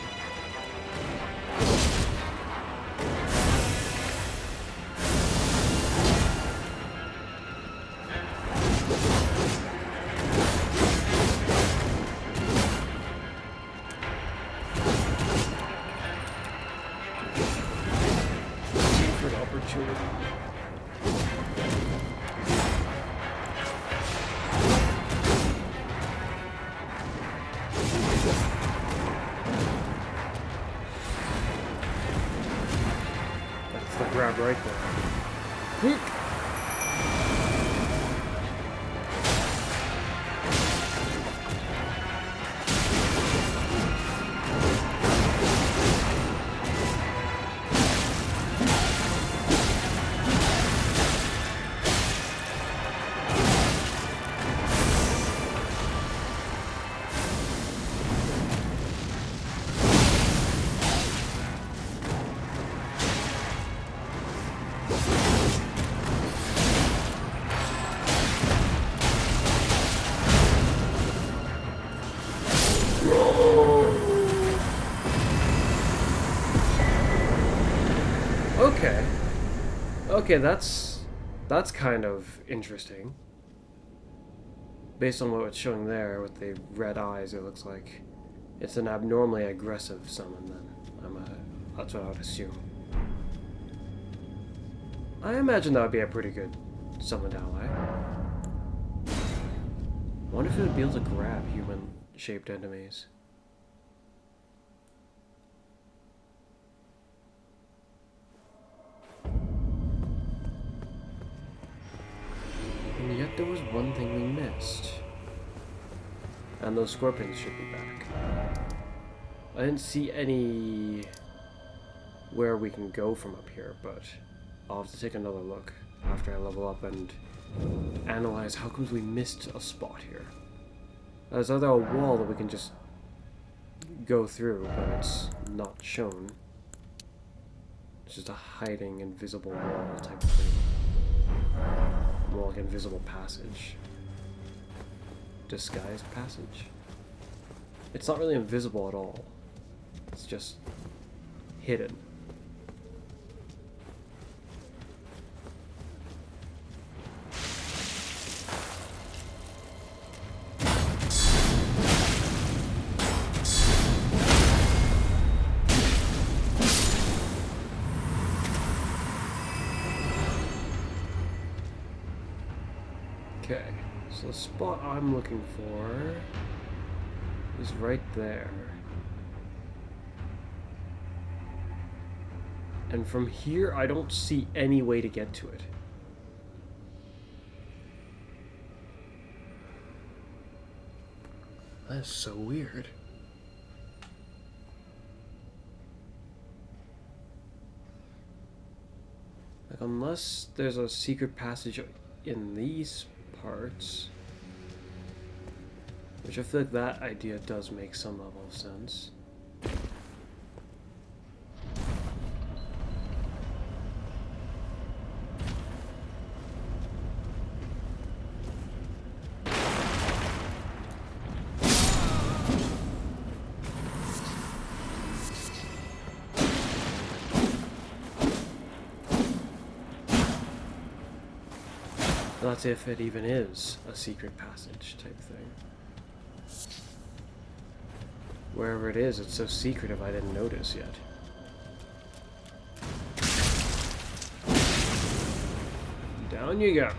That's the grab right there. Whoop. Okay. Okay, that's kind of interesting. Based on what it's showing there with the red eyes, it looks like it's an abnormally aggressive summon then. That's what I would assume. I imagine that would be a pretty good summoned ally. I wonder if it would be able to grab human-shaped enemies. And yet there was one thing we missed. And those scorpions should be back. I didn't see any where we can go from up here, but I'll have to take another look after I level up and analyze how comes we missed a spot here. There's either a wall that we can just go through, but it's not shown. It's just a hiding invisible wall type of thing. More like invisible passage. Disguised passage. It's not really invisible at all. It's just hidden. Okay, so the spot I'm looking for is right there. And from here, I don't see any way to get to it. That is so weird. Like, unless there's a secret passage in these parts, which Which I feel like that idea does make some level of sense. That's if it even is a secret passage type thing. Wherever it is, it's so secretive I didn't notice yet. Down you go.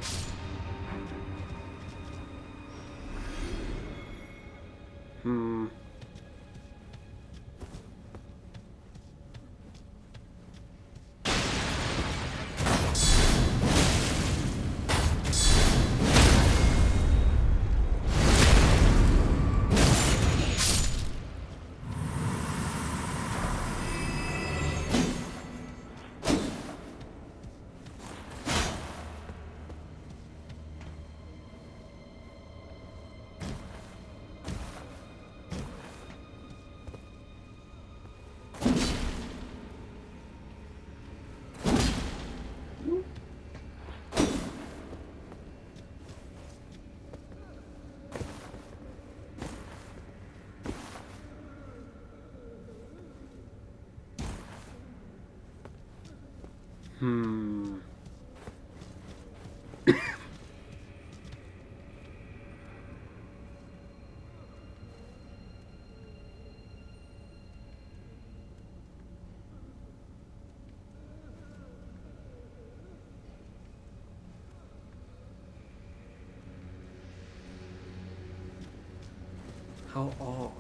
How odd.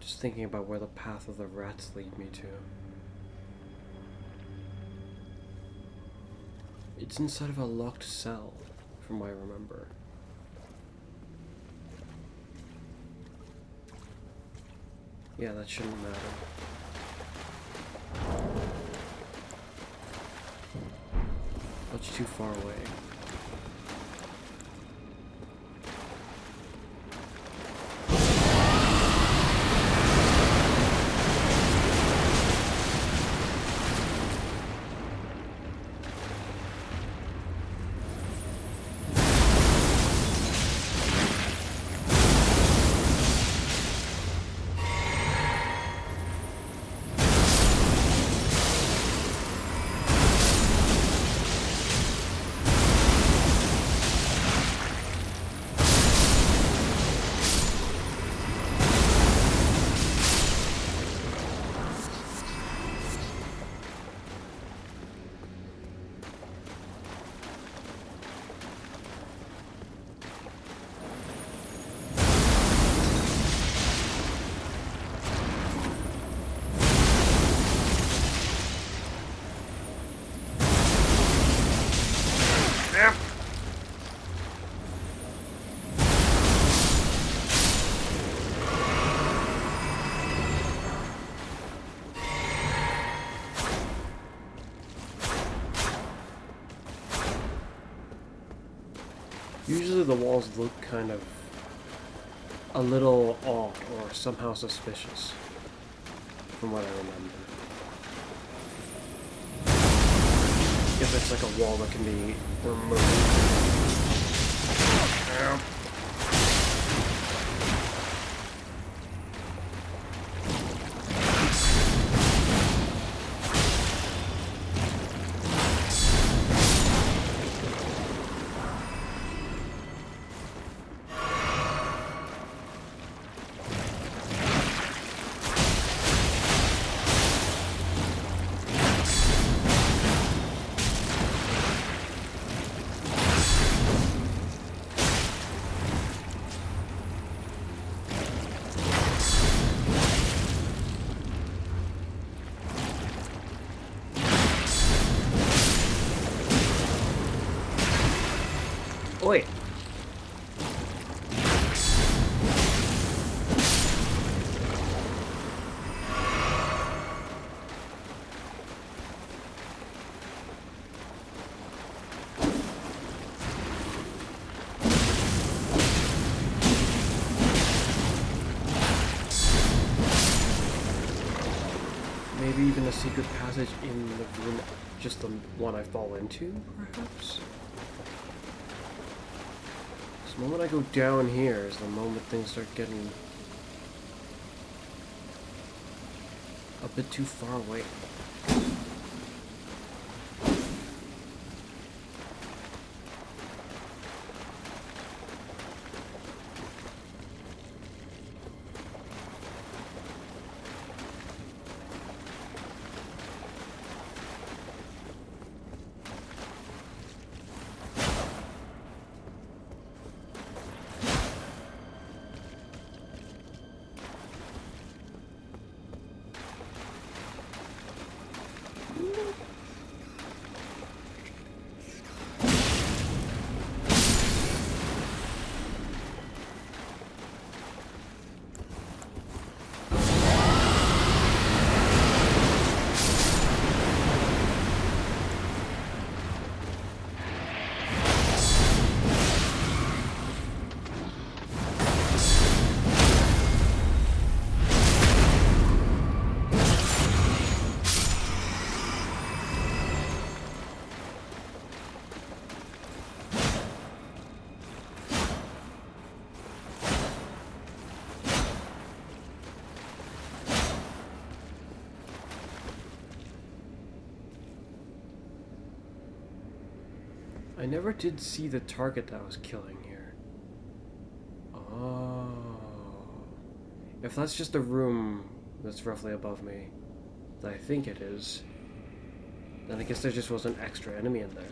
Just thinking about where the path of the rats lead me to. It's inside of a locked cell, from what I remember. Yeah, that shouldn't matter. Much too far away. Usually the walls look kind of a little off or somehow suspicious, from what I remember. If it's like a wall that can be removed. maybe even a secret passage in the room, just the one I fall into, perhaps? The moment I go down here is the moment things start getting a bit too far away. I never did see the target that I was killing here. Oh. If that's just a room that's roughly above me, that I think it is, then I guess there just was an extra enemy in there.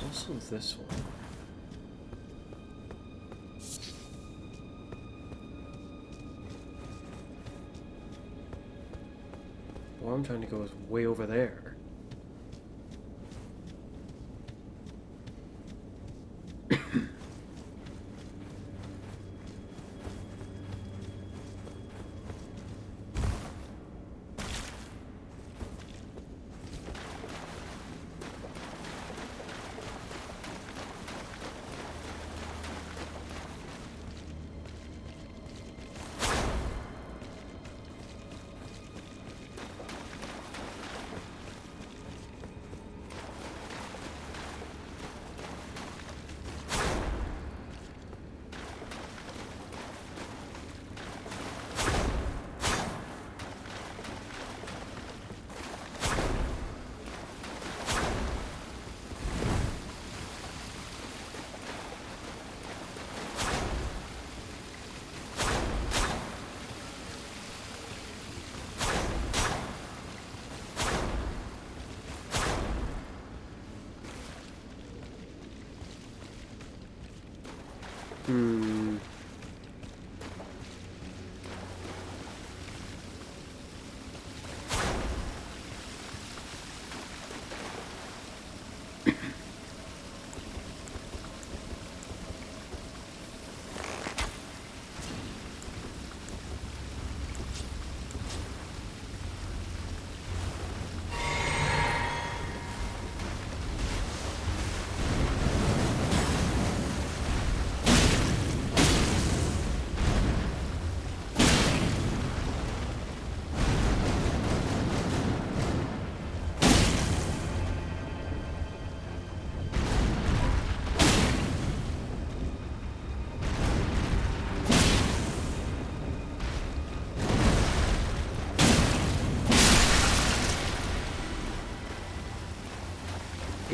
Also this one. Where I'm trying to go is way over there.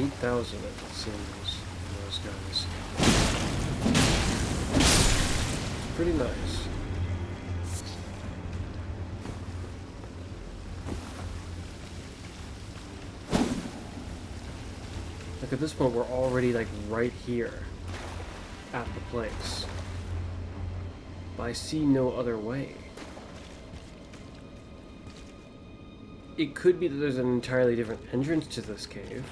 $8,000 it seems, those guys. pretty nice. Like at this point, we're already like right here at the place. But I see no other way. It could be that there's an entirely different entrance to this cave.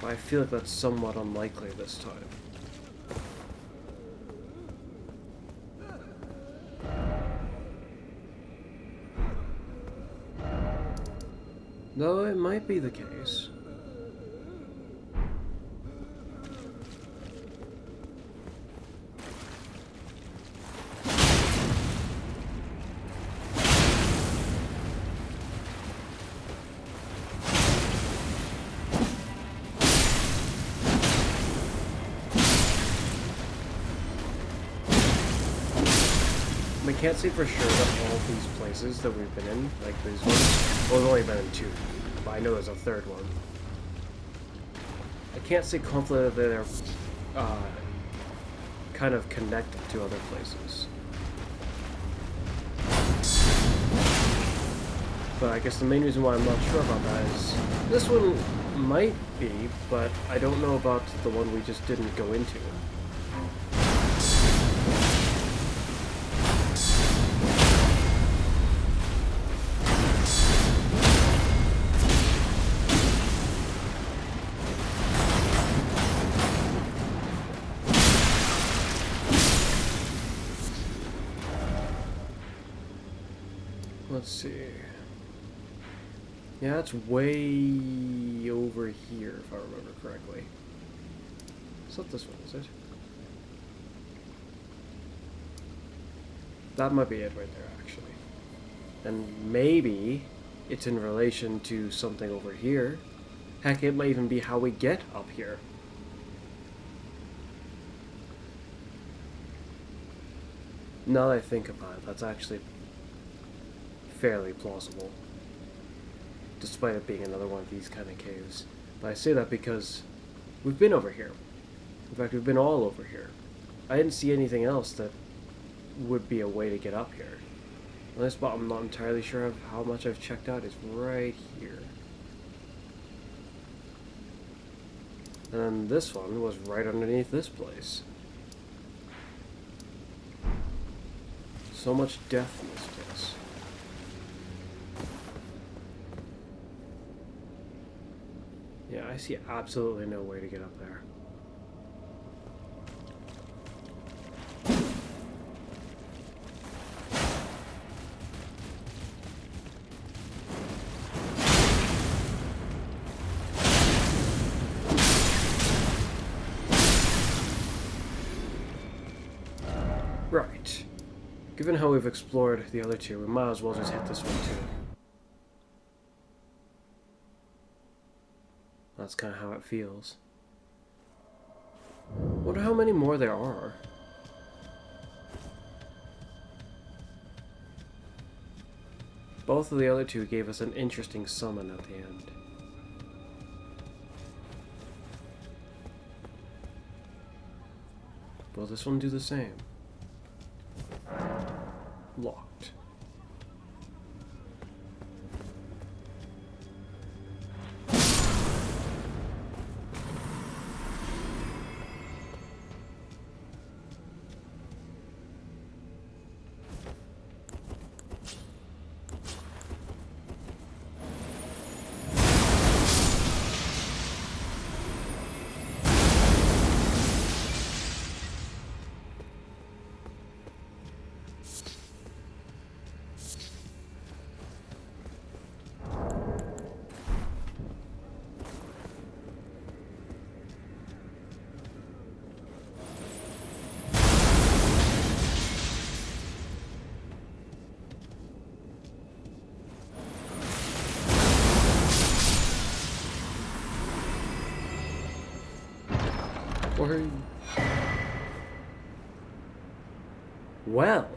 But I feel like that's somewhat unlikely this time. Though it might be the case. We can't say for sure that all of these places that we've been in, like these ones, well, we've only been in 2, but I know there's a 3rd one. I can't say confidently that they're kind of connected to other places. But I guess the main reason why I'm not sure about that is this one might be, but I don't know about the one we just didn't go into. Let's see. Yeah, it's way over here, if I remember correctly. It's not this one, is it? That might be it right there, actually. And maybe it's in relation to something over here. Heck, it might even be how we get up here. Now that I think about it, that's actually fairly plausible, despite it being another one of these kind of caves. But I say that because we've been over here. In fact, we've been all over here. I didn't see anything else that would be a way to get up here. And this spot I'm not entirely sure of how much I've checked out is right here. And then this one was right underneath this place. So much death in this place. Yeah, I see absolutely no way to get up there. Right. Given how we've explored the other 2, we might as well just hit this one too. That's kind of how it feels. Wonder how many more there are. Both of the other 2 gave us an interesting summon at the end. Will this one do the same? Locked. Well,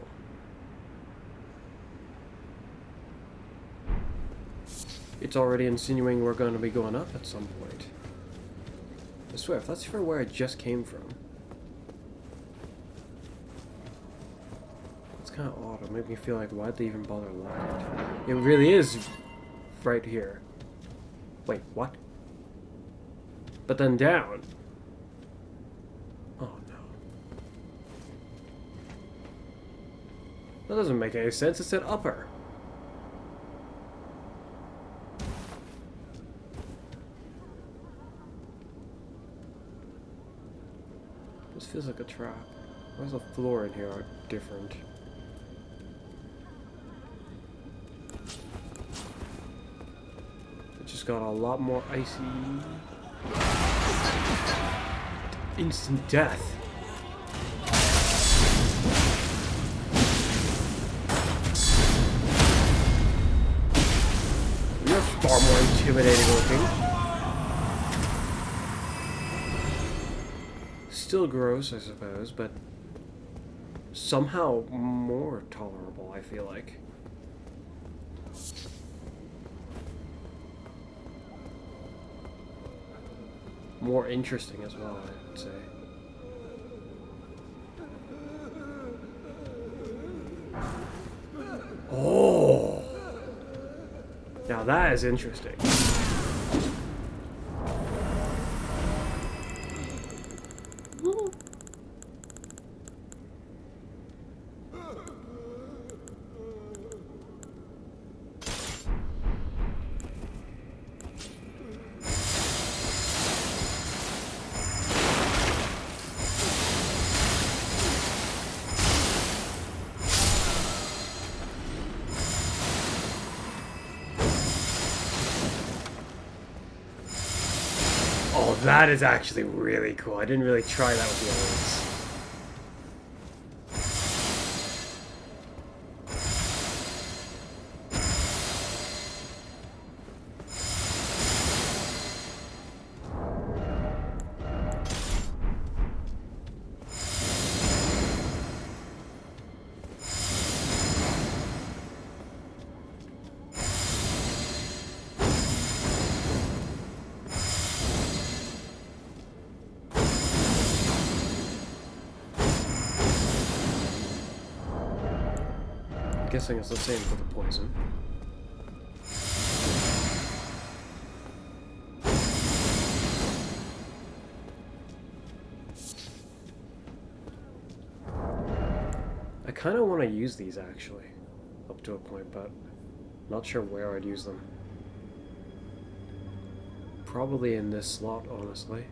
it's already insinuating we're going to be going up at some point. I swear, if that's where I just came from. It's kind of odd. It'll make me feel like, why'd they even bother locking it? It really is right here. Wait, what? But then down. Oh no. That doesn't make any sense. It said upper. This feels like a trap. Why is the floor in here different? It just got a lot more icy. Instant death. You're far more intimidating looking. Still gross, I suppose, but somehow more tolerable, I feel like. More interesting as well, I would say. Oh! Now that is interesting. Oh, that is actually really cool. I didn't really try that with the others. Guessing it's the same for the poison. I kind of want to use these actually, up to a point, but not sure where I'd use them. Probably in this slot, honestly.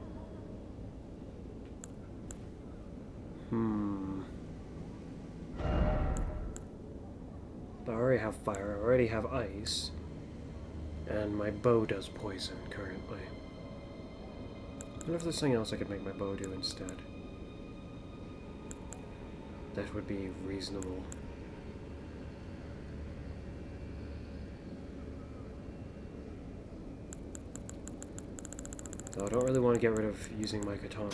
I already have fire, I already have ice, and my bow does poison currently. I wonder if there's something else I could make my bow do instead. That would be reasonable. Though I don't really want to get rid of using my katana.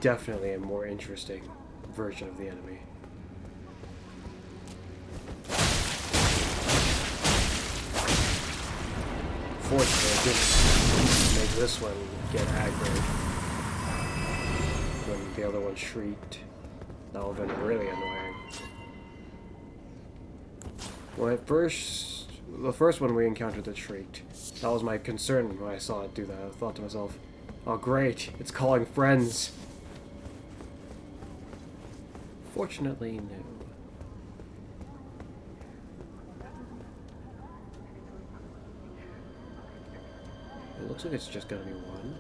Definitely a more interesting version of the enemy. Fortunately, I didn't make this one get aggroed when the other one shrieked. That would have been really annoying. When the first one we encountered that shrieked, that was my concern when I saw it do that. I thought to myself, oh great, it's calling friends. Fortunately, no. It looks like it's just gonna be one.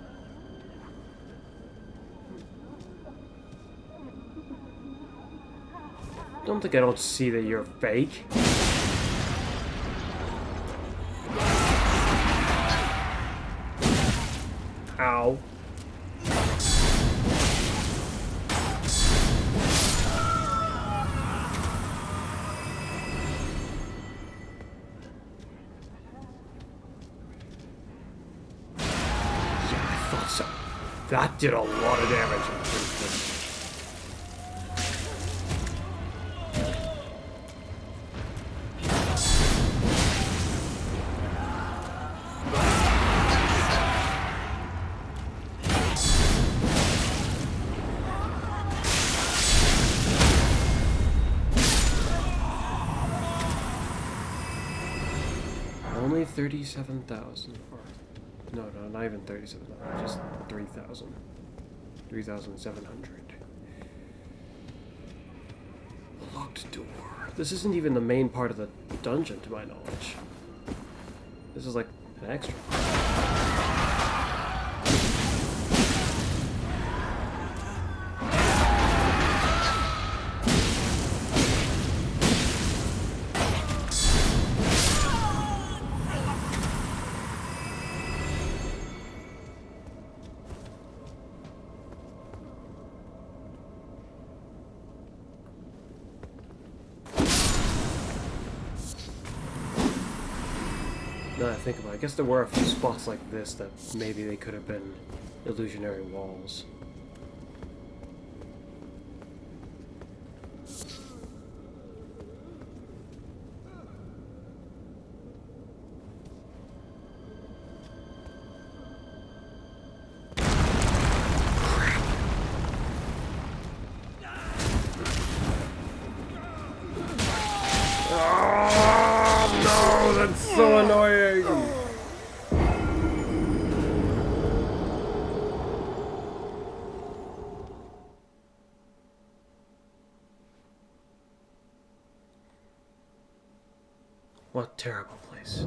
Don't think I don't see that you're fake. Ow. That did a lot of damage. Only 37,000. No, not even 37,000. Just 3,000. 3,700. Locked door. This isn't even the main part of the dungeon, to my knowledge. This is like an extra. Now that I think about it, I guess there were a few spots like this that maybe they could have been illusionary walls. So annoying! What a terrible place.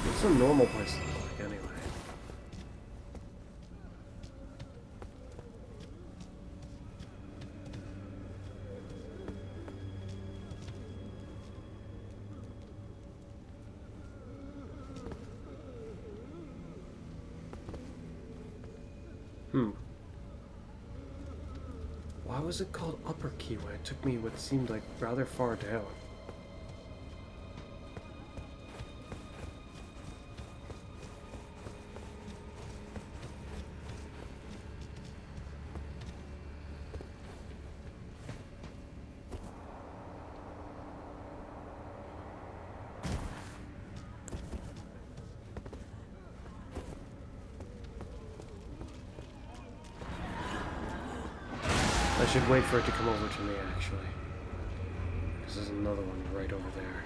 What's a normal place look like anyway? Why was it called Upper Key when it took me what seemed like rather far down? I should wait for it to come over to me, actually. Because there's another one right over there.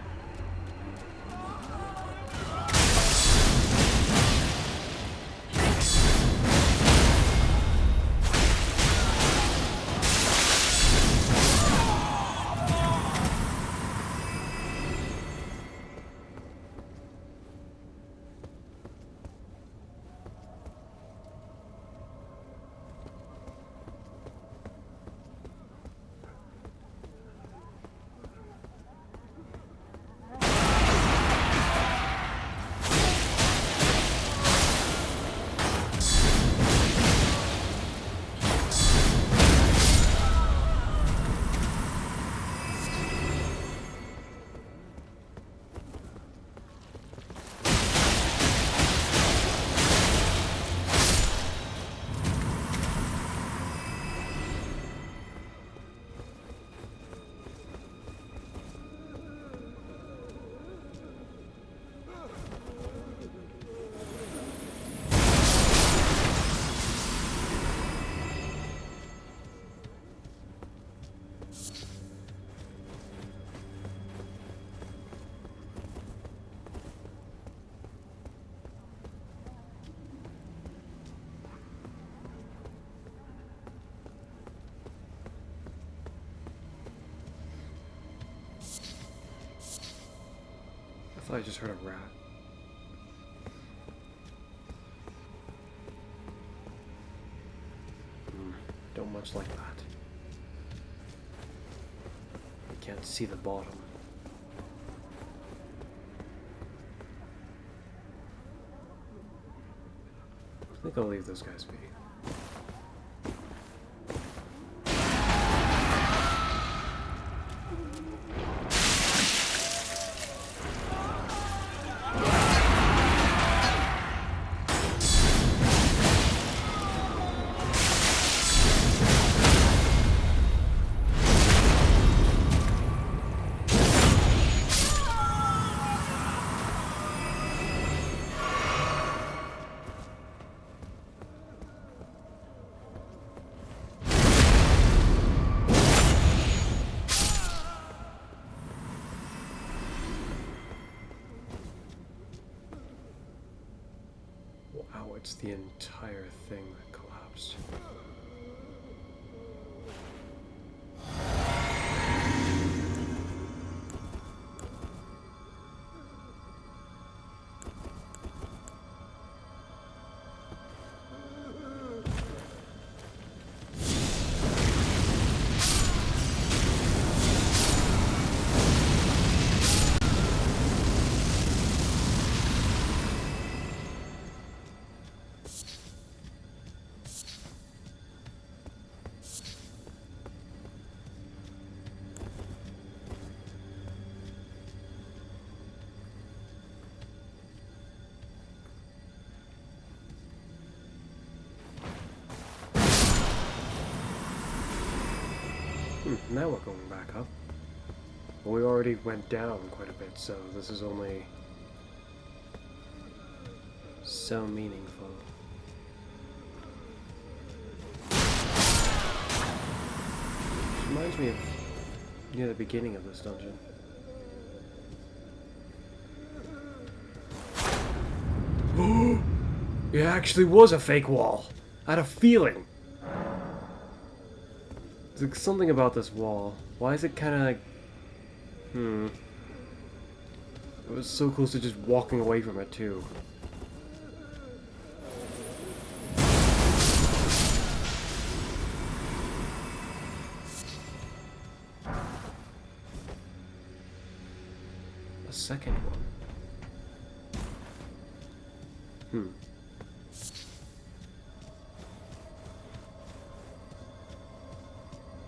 I thought I just heard a rat. Don't much like that. You can't see the bottom. I think I'll leave those guys be. Oh, it's the entire thing that collapsed. Now we're going back up. Well, we already went down quite a bit, so this is only so meaningful. Which reminds me of near the beginning of this dungeon. It actually was a fake wall. I had a feeling. There's like something about this wall. Why is it kind of like... It was so close to just walking away from it, too. A second one.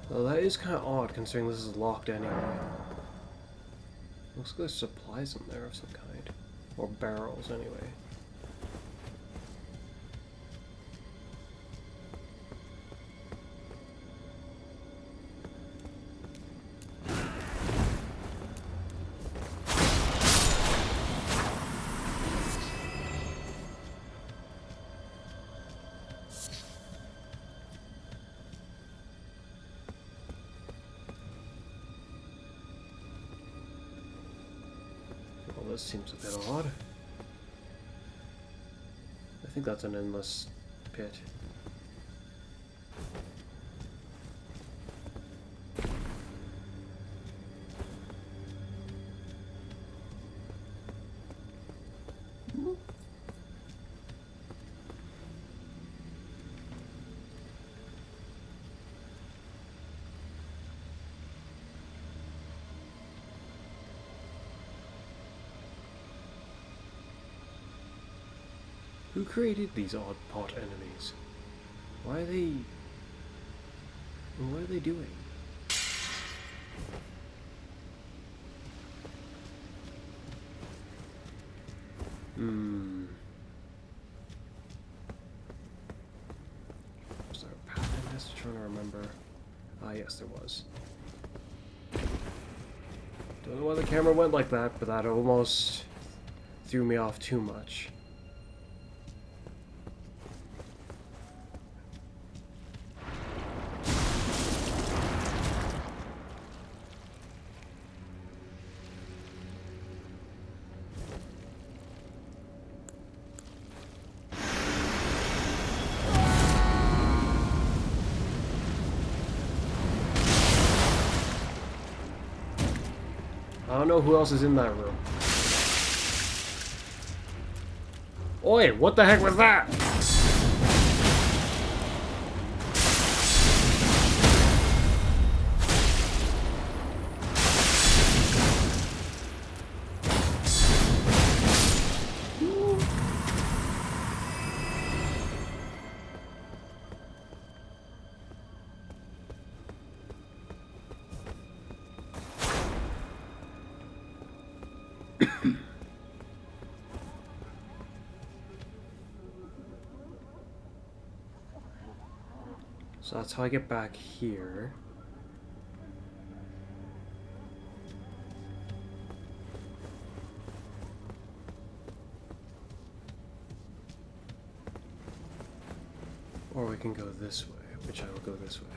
Well, that is kind of odd, considering this is locked anyway. Looks like there's supplies in there of some kind. Or barrels, anyway. This seems a bit odd. I think that's an endless pit. Who created these odd pot enemies? Why are they... What are they doing? Was there a path in this? I'm trying to remember. Ah, yes, there was. Don't know why the camera went like that, but that almost threw me off too much. I don't know who else is in that room. Oi, what the heck was that? So that's how I get back here. Or we can go this way, which I will go this way.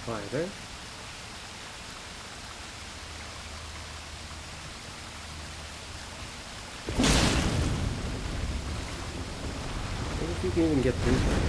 Either. I wonder if you can even get through there.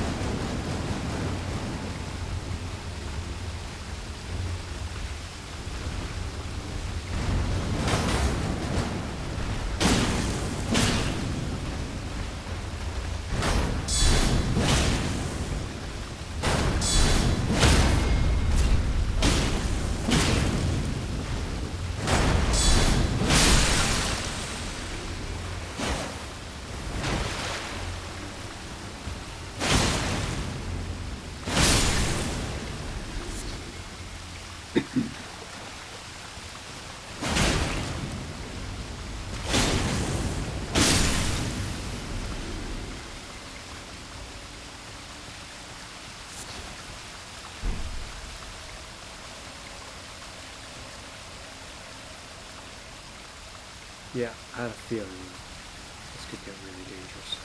Yeah, I had a feeling this could get really dangerous.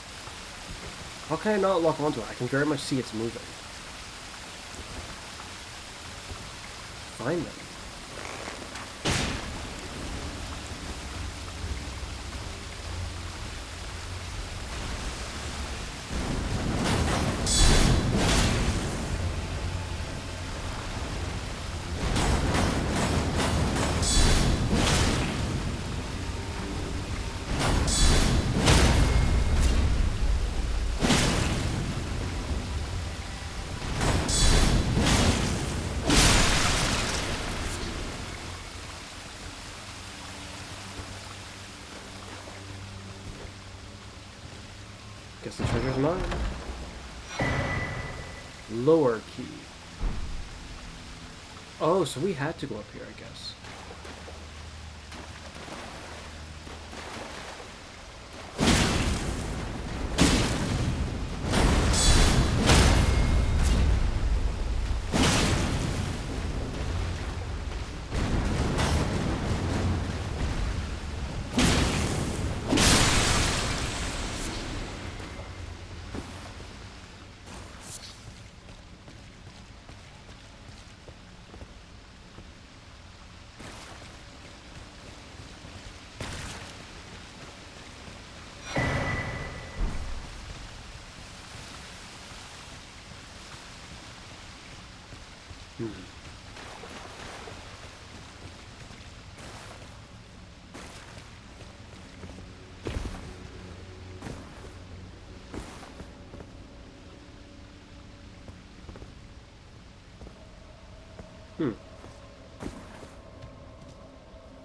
How can I not lock onto it? I can very much see it's moving. Find them. Guess the treasure's mine. Lower key. Oh, so we had to go up here, I guess.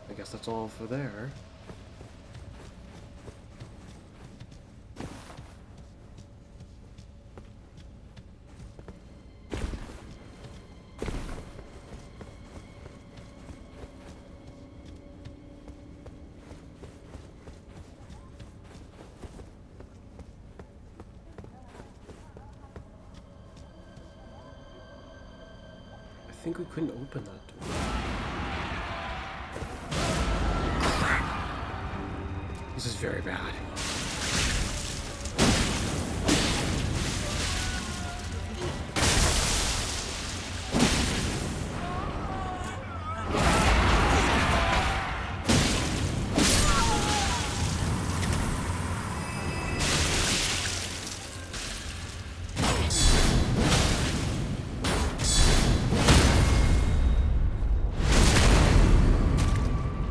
I guess that's all for there. think we couldn't open that door. This is very bad.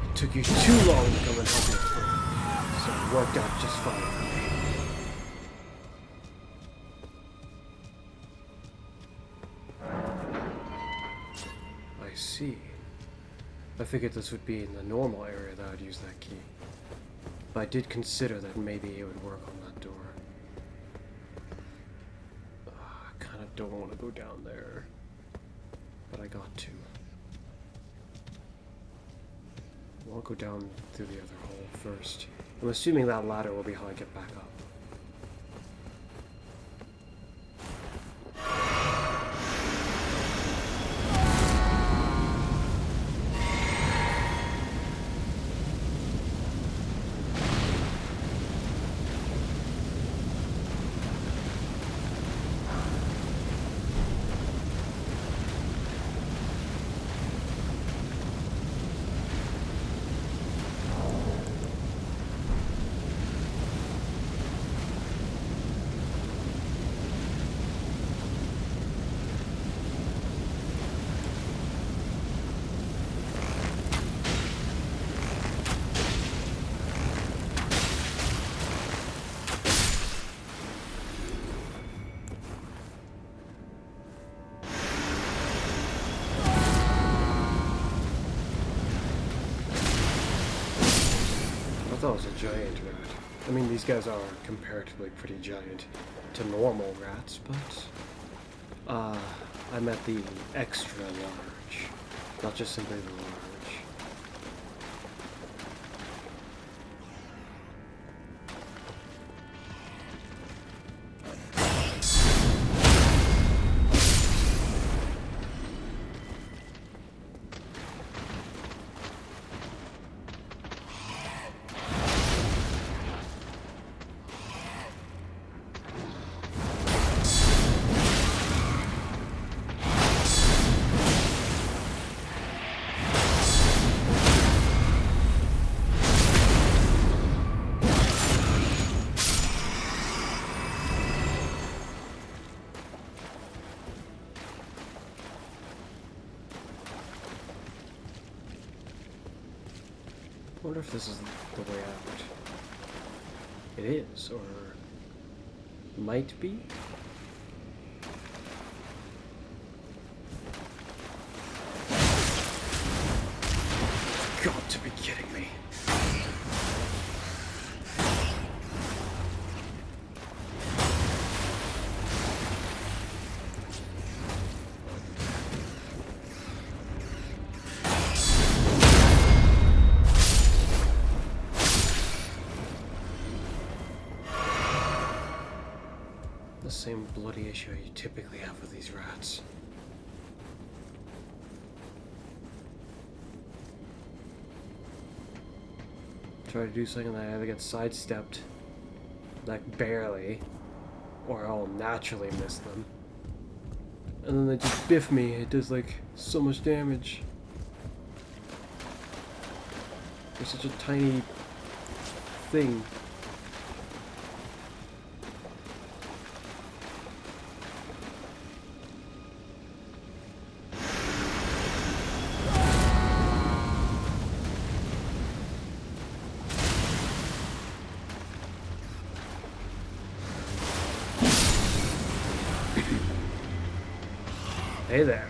It took you too long to come and help me, so it worked out just fine for me. I see. I figured this would be in the normal area that I'd use that key. But I did consider that maybe it would work on that door. I kinda don't want to go down there. But I got to. I'll go down through the other hole first. I'm assuming that ladder will be how I get back up. I thought it was a giant rat. I mean, these guys are comparatively pretty giant to normal rats, but I meant the extra large, not just simply the large. I wonder if this is the way out. It is, or might be? Got to be kidding me. The same bloody issue you typically have with these rats. Try to do something that I either get sidestepped, like barely, or I'll naturally miss them. And then they just biff me, it does like so much damage. They're such a tiny thing. Hey there.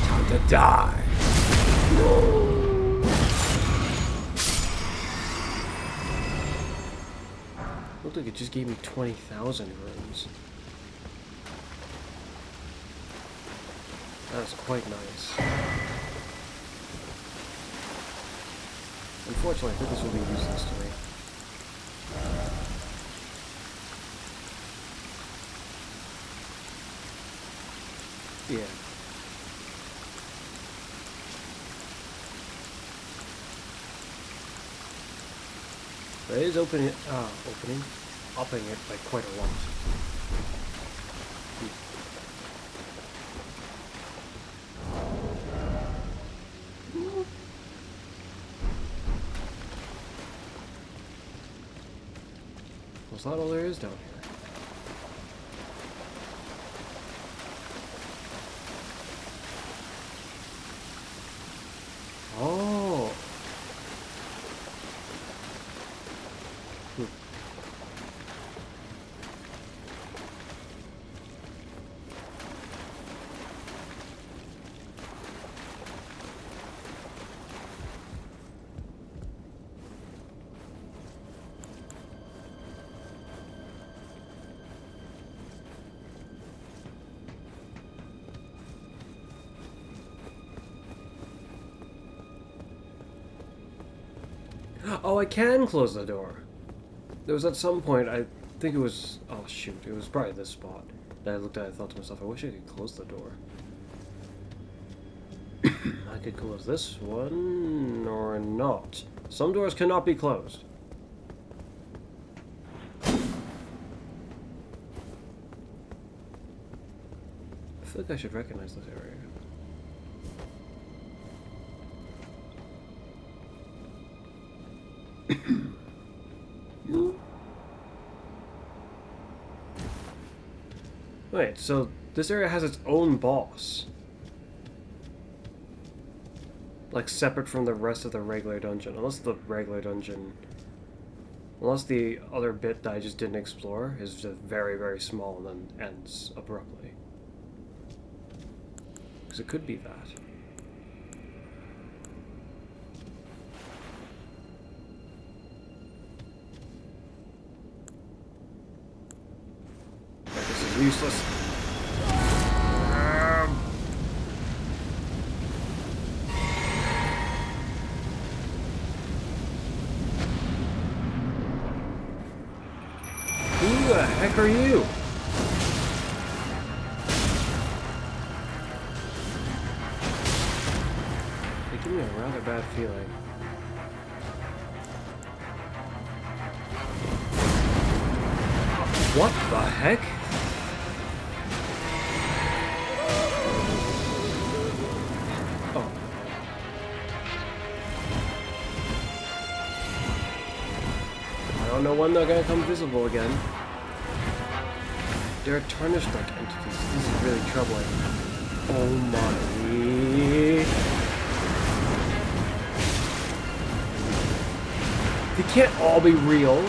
Time to die. Looked like it just gave me 20,000 runes. That was quite nice. Unfortunately, I think this will be useless to me. Yeah. But it is upping it by quite a lot. Well, it's not all there is down here. Oh. Oh, I can close the door. There was at some point, I think it was, oh shoot, it was probably this spot that I looked at and thought to myself, I wish I could close the door. I could close this one, or not. Some doors cannot be closed. I feel like I should recognize this area. Wait, so this area has its own boss. Like, separate from the rest of the regular dungeon. Unless the regular dungeon... Unless the other bit that I just didn't explore is just very, very small and then ends abruptly. Because it could be that. This is useless. Who the heck are you? They give me a rather bad feeling. What the heck? Oh. I don't know when they're gonna come visible again. They're tarnished-like entities. This is really troubling. Oh my. They can't all be real.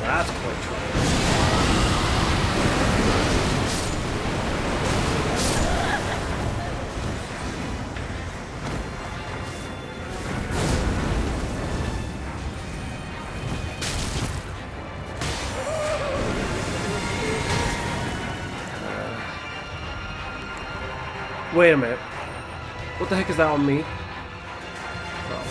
That's quite troubling. Wait a minute. What the heck is that on me? Oh.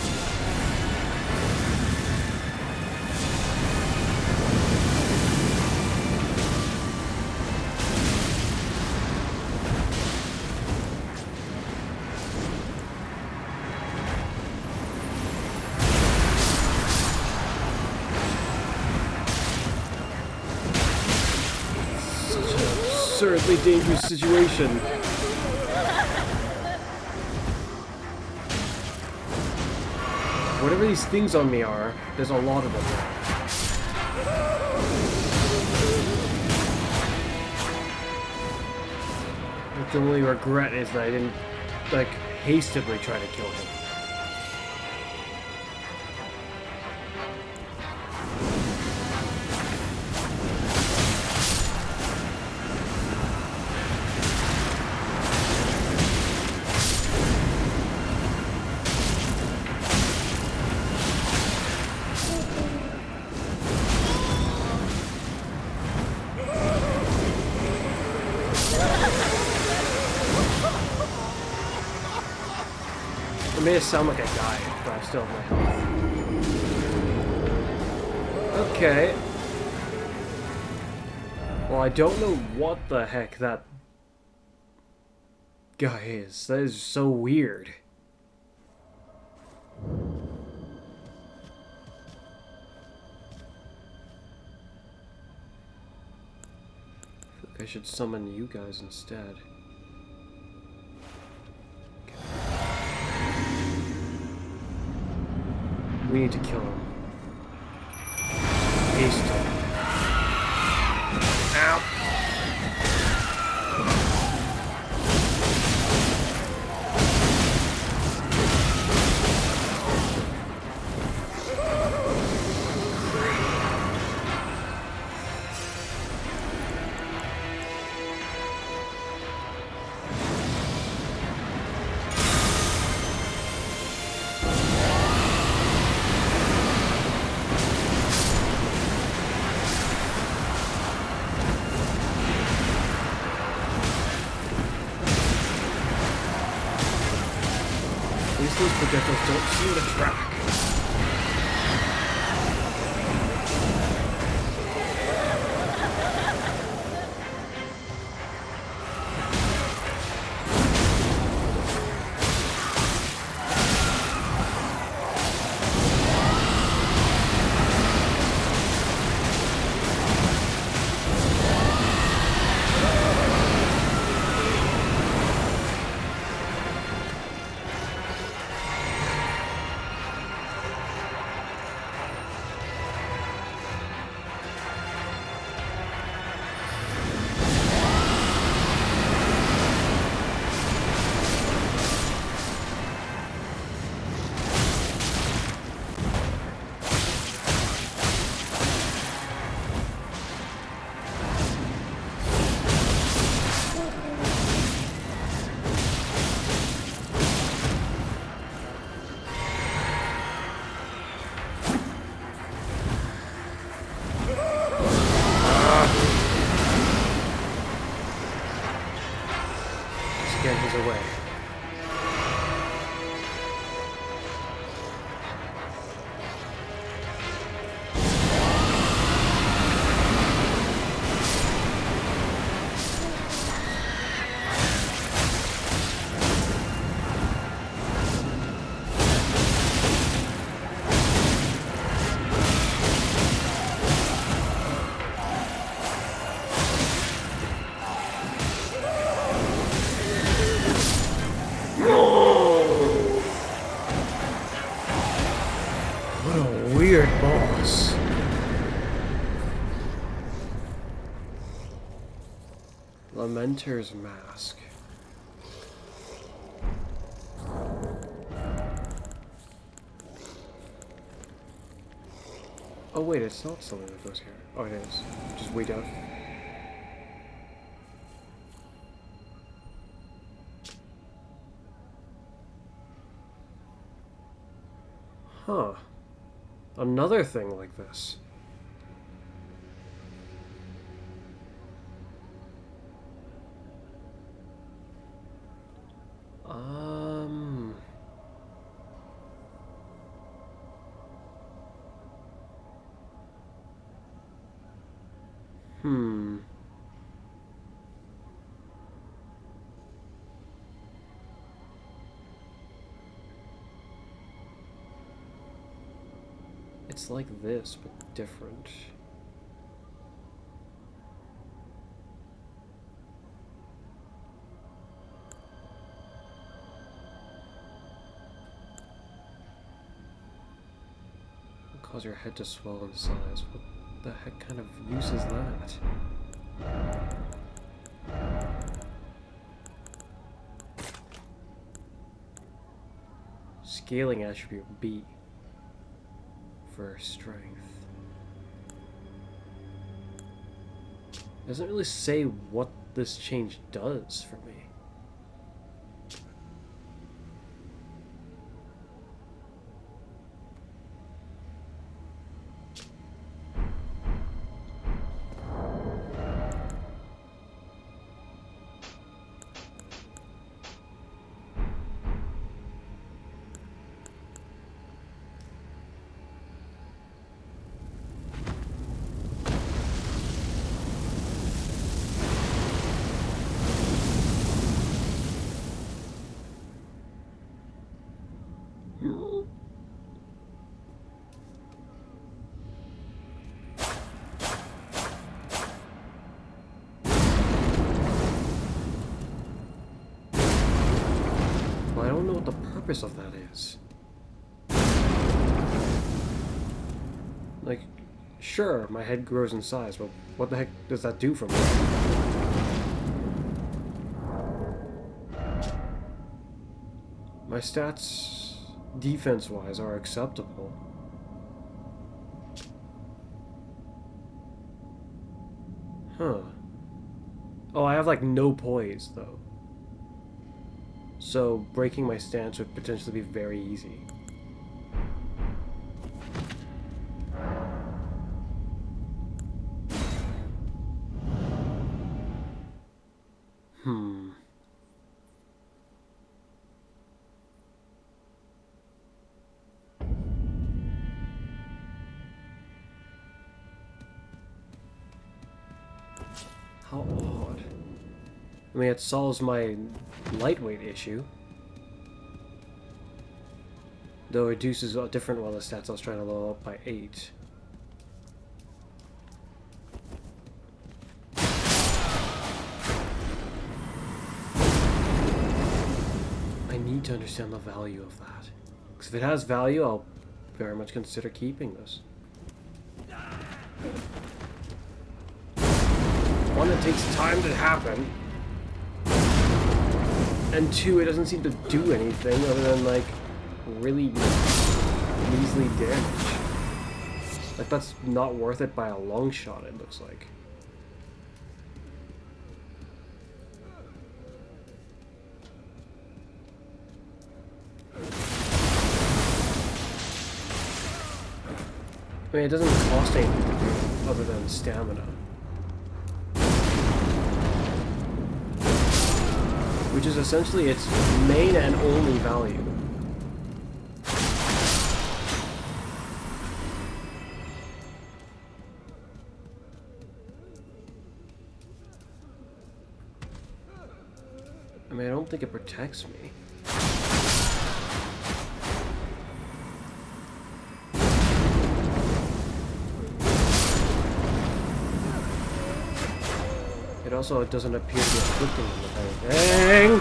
Such an absurdly dangerous situation. Whatever these things on me are, there's a lot of them. Like, the only regret is that I didn't, like, hastily try to kill him. made it sound like I died, but I still have my health. Okay. Well, I don't know what the heck that guy is. That is so weird. I feel like I should summon you guys instead. Okay. We need to kill him. Haste him. Ow! These projectiles don't seem to track. He's away. Weird boss. Lamenter's Mask. Oh wait, it's not something that goes here. Oh, it is. Just way down. Huh. Another thing like this. It's like this, but different. It'll cause your head to swell in size. What the heck kind of use is that? Scaling attribute B. For strength. Doesn't really say what this change does for me. purpose of that is. Like, sure, my head grows in size, but what the heck does that do for me? My stats, defense-wise, are acceptable. Huh. Oh, I have, like, no poise, though. So, breaking my stance would potentially be very easy. How odd. I mean, it solves my lightweight issue. Though it reduces a different one of the stats I was trying to level up by 8. I need to understand the value of that. Because if it has value, I'll very much consider keeping this. One, it takes time to happen. And two, it doesn't seem to do anything other than, like, really measly damage. Like, that's not worth it by a long shot, it looks like. I mean, it doesn't cost anything to do other than stamina. Which is essentially its main and only value. I mean, I don't think it protects me. It also doesn't appear to be afflicting me with anything.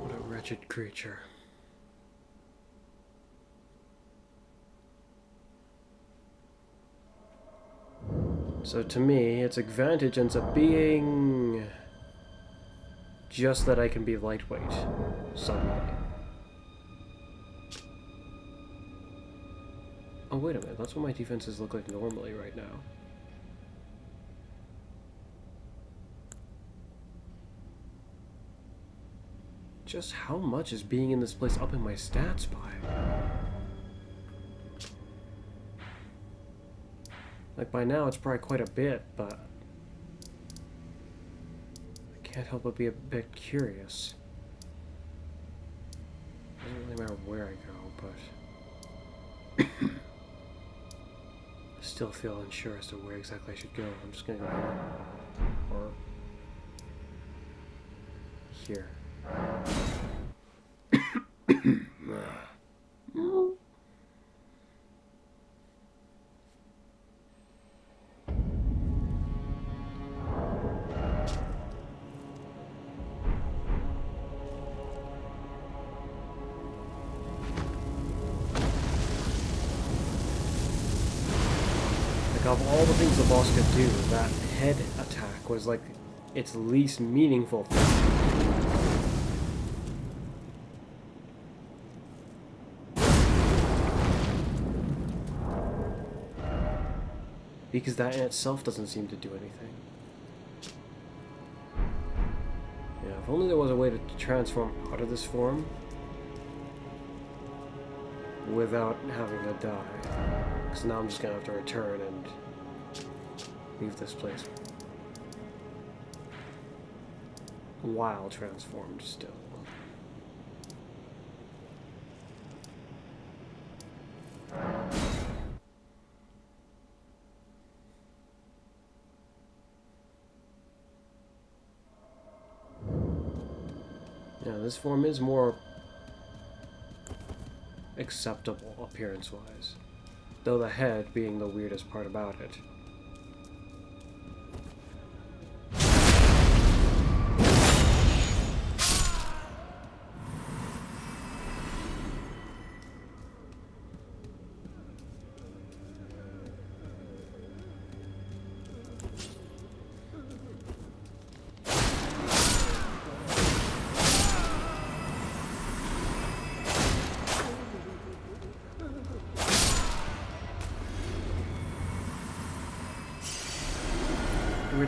What a wretched creature. So to me, its advantage ends up being just that I can be lightweight suddenly. Oh, wait a minute. That's what my defenses look like normally right now. Just how much is being in this place upping my stats by? Like, by now it's probably quite a bit, but I can't help but be a bit curious. Doesn't really matter where I go, but I still feel unsure as to where exactly I should go. I'm just gonna go here. Or here. Of all the things the boss could do, that head attack was like its least meaningful thing. Because that in itself doesn't seem to do anything. Yeah, if only there was a way to transform out of this form without having to die. Because now I'm just going to have to return and leave this place while transformed still. Yeah, this form is more acceptable appearance-wise. Though the head being the weirdest part about it.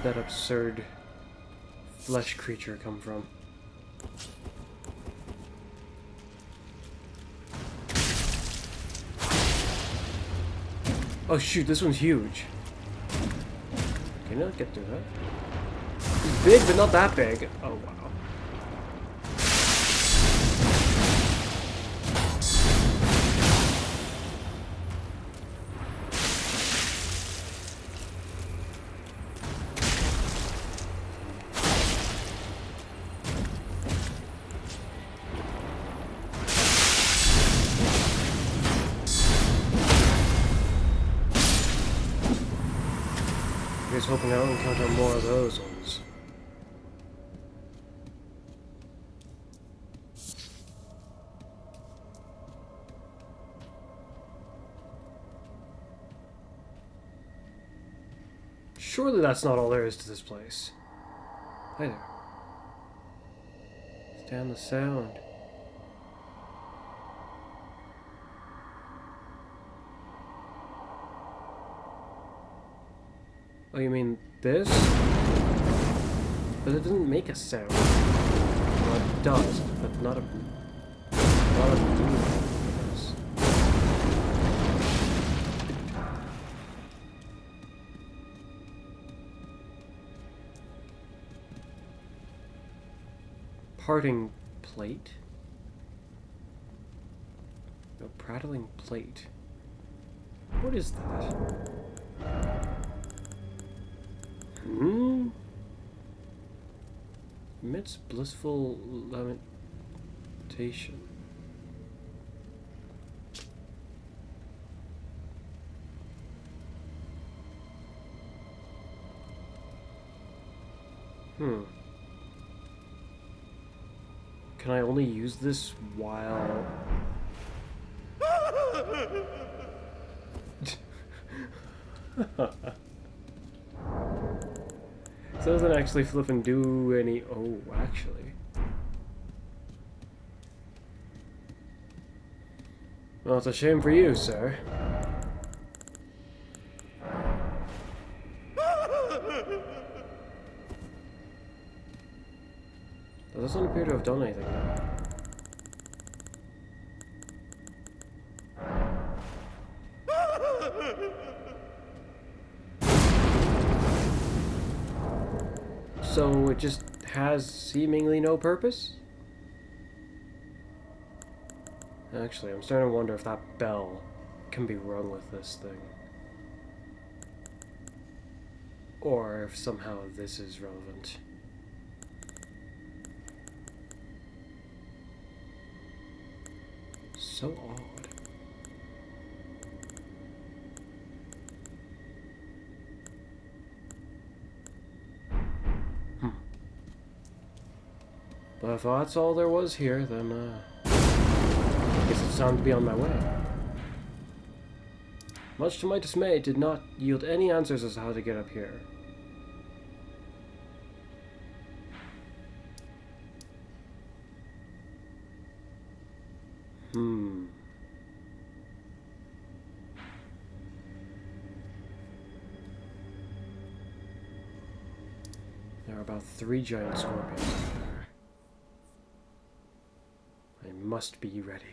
where'd that absurd flesh creature come from? Oh shoot, this one's huge. Can you not get through that? It's big, but not that big. Oh wow. Here's hoping I don't encounter more of those ones. Surely that's not all there is to this place. Hi there. Stand the sound. Oh, you mean this? But it doesn't make a sound. Well, it does, but not a demon, I guess. Parting plate? No, prattling plate. What is that? Amidst blissful lamentation. Can I only use this while... So it doesn't actually flip and do any... Oh, actually. Well, it's a shame for you, sir. That doesn't appear to have done anything, though. So it just has seemingly no purpose? Actually, I'm starting to wonder if that bell can be rung with this thing. Or if somehow this is relevant. So odd. But if that's all there was here, then, I guess it's time to be on my way. Much to my dismay, it did not yield any answers as to how to get up here. There are about 3 giant scorpions out there. I must be ready.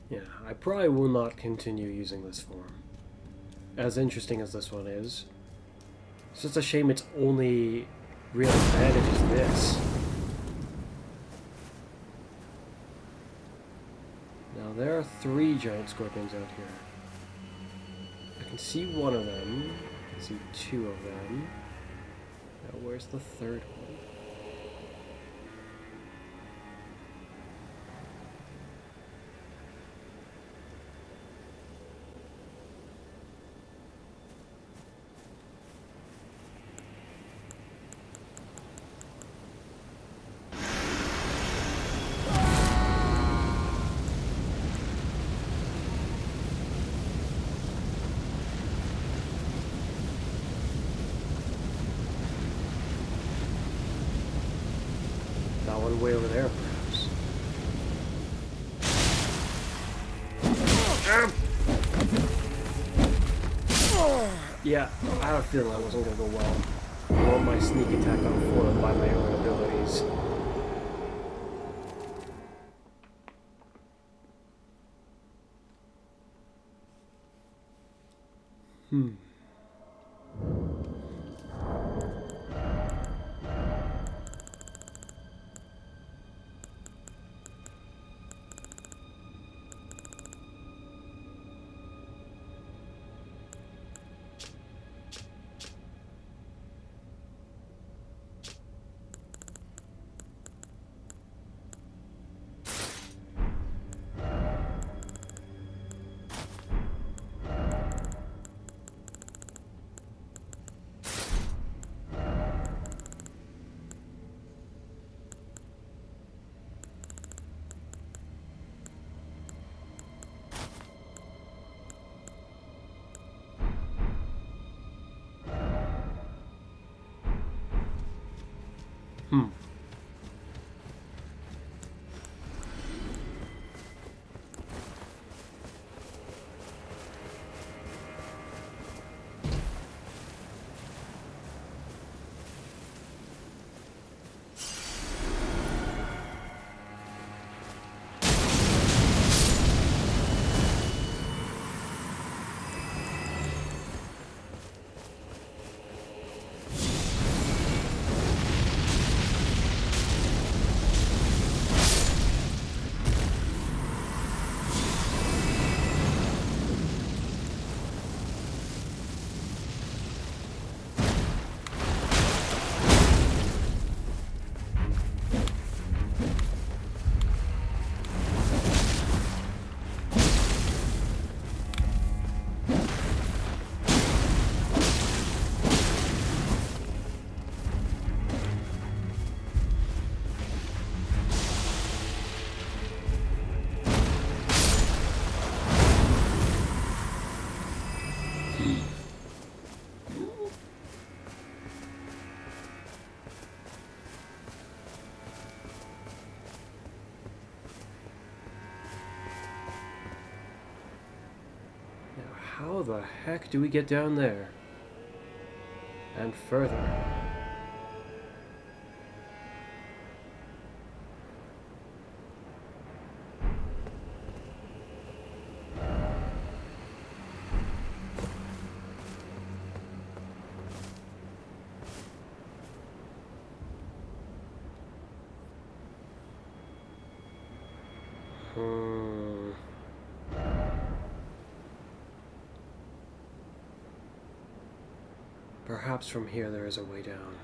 Yeah, I probably will not continue using this form. As interesting as this one is. It's just a shame its only real advantage is this. Now there are 3 giant scorpions out here. I can see one of them. I can see 2 of them. Now where's the 3rd one? Got one way over there, perhaps. Yeah, I had a feeling that wasn't gonna go well. I want my sneak attack unfoiled by my own abilities. How the heck do we get down there? And further? Perhaps from here there is a way down.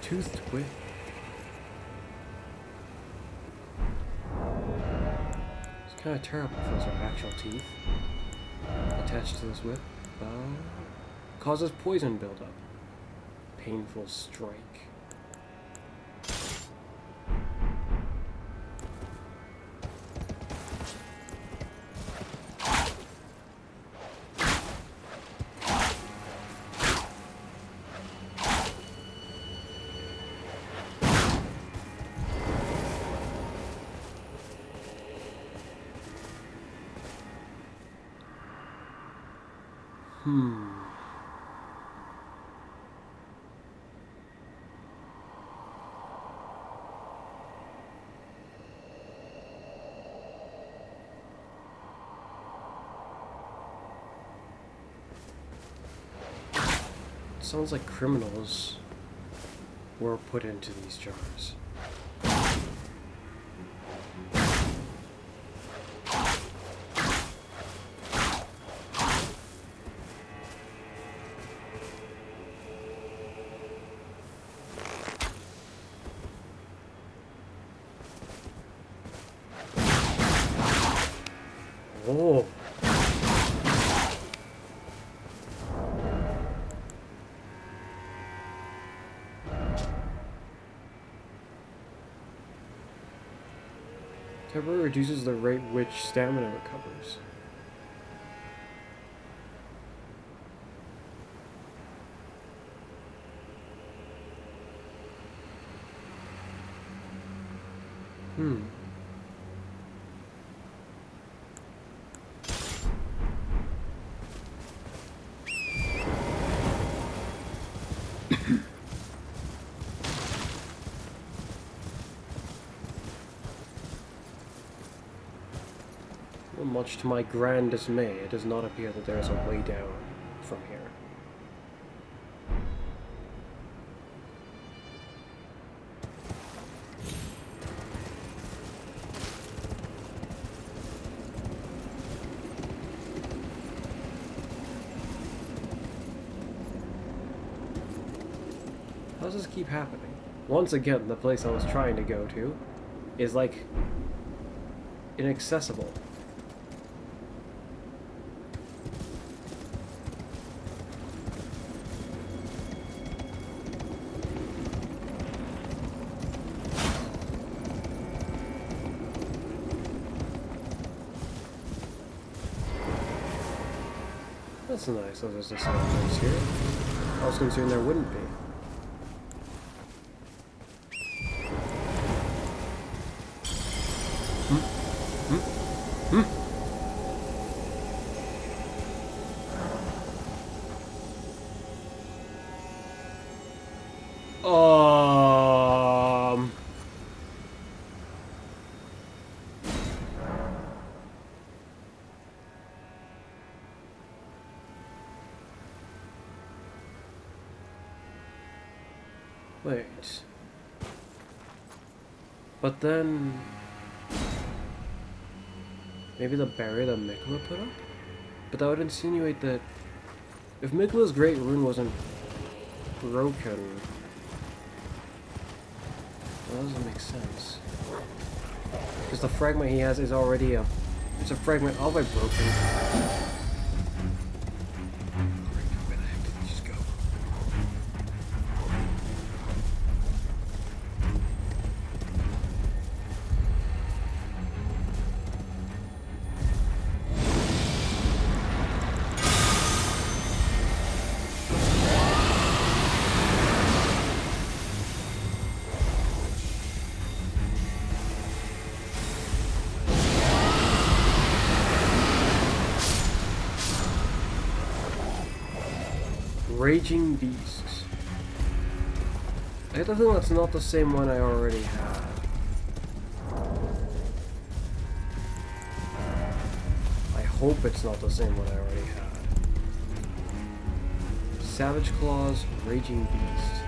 Toothed whip. It's kind of terrible if those are actual teeth attached to this whip. Causes poison buildup. Painful strike. Sounds like criminals were put into these jars. Oh. Temporarily reduces the rate which stamina recovers. Well, much to my grand dismay, it does not appear that there is a way down from here. How does this keep happening? Once again, the place I was trying to go to is like inaccessible. That's nice. Oh, there's a safe place here. I was concerned there wouldn't be. Wait. But then... maybe the barrier that Mikla put up? But that would insinuate that if Mikla's Great Rune wasn't broken... that doesn't make sense. Because the fragment he has is already a... it's a fragment of a broken... Raging Beasts. I have to think that's not the same one I already had. I hope it's not the same one I already had. Savage Claws, Raging Beast.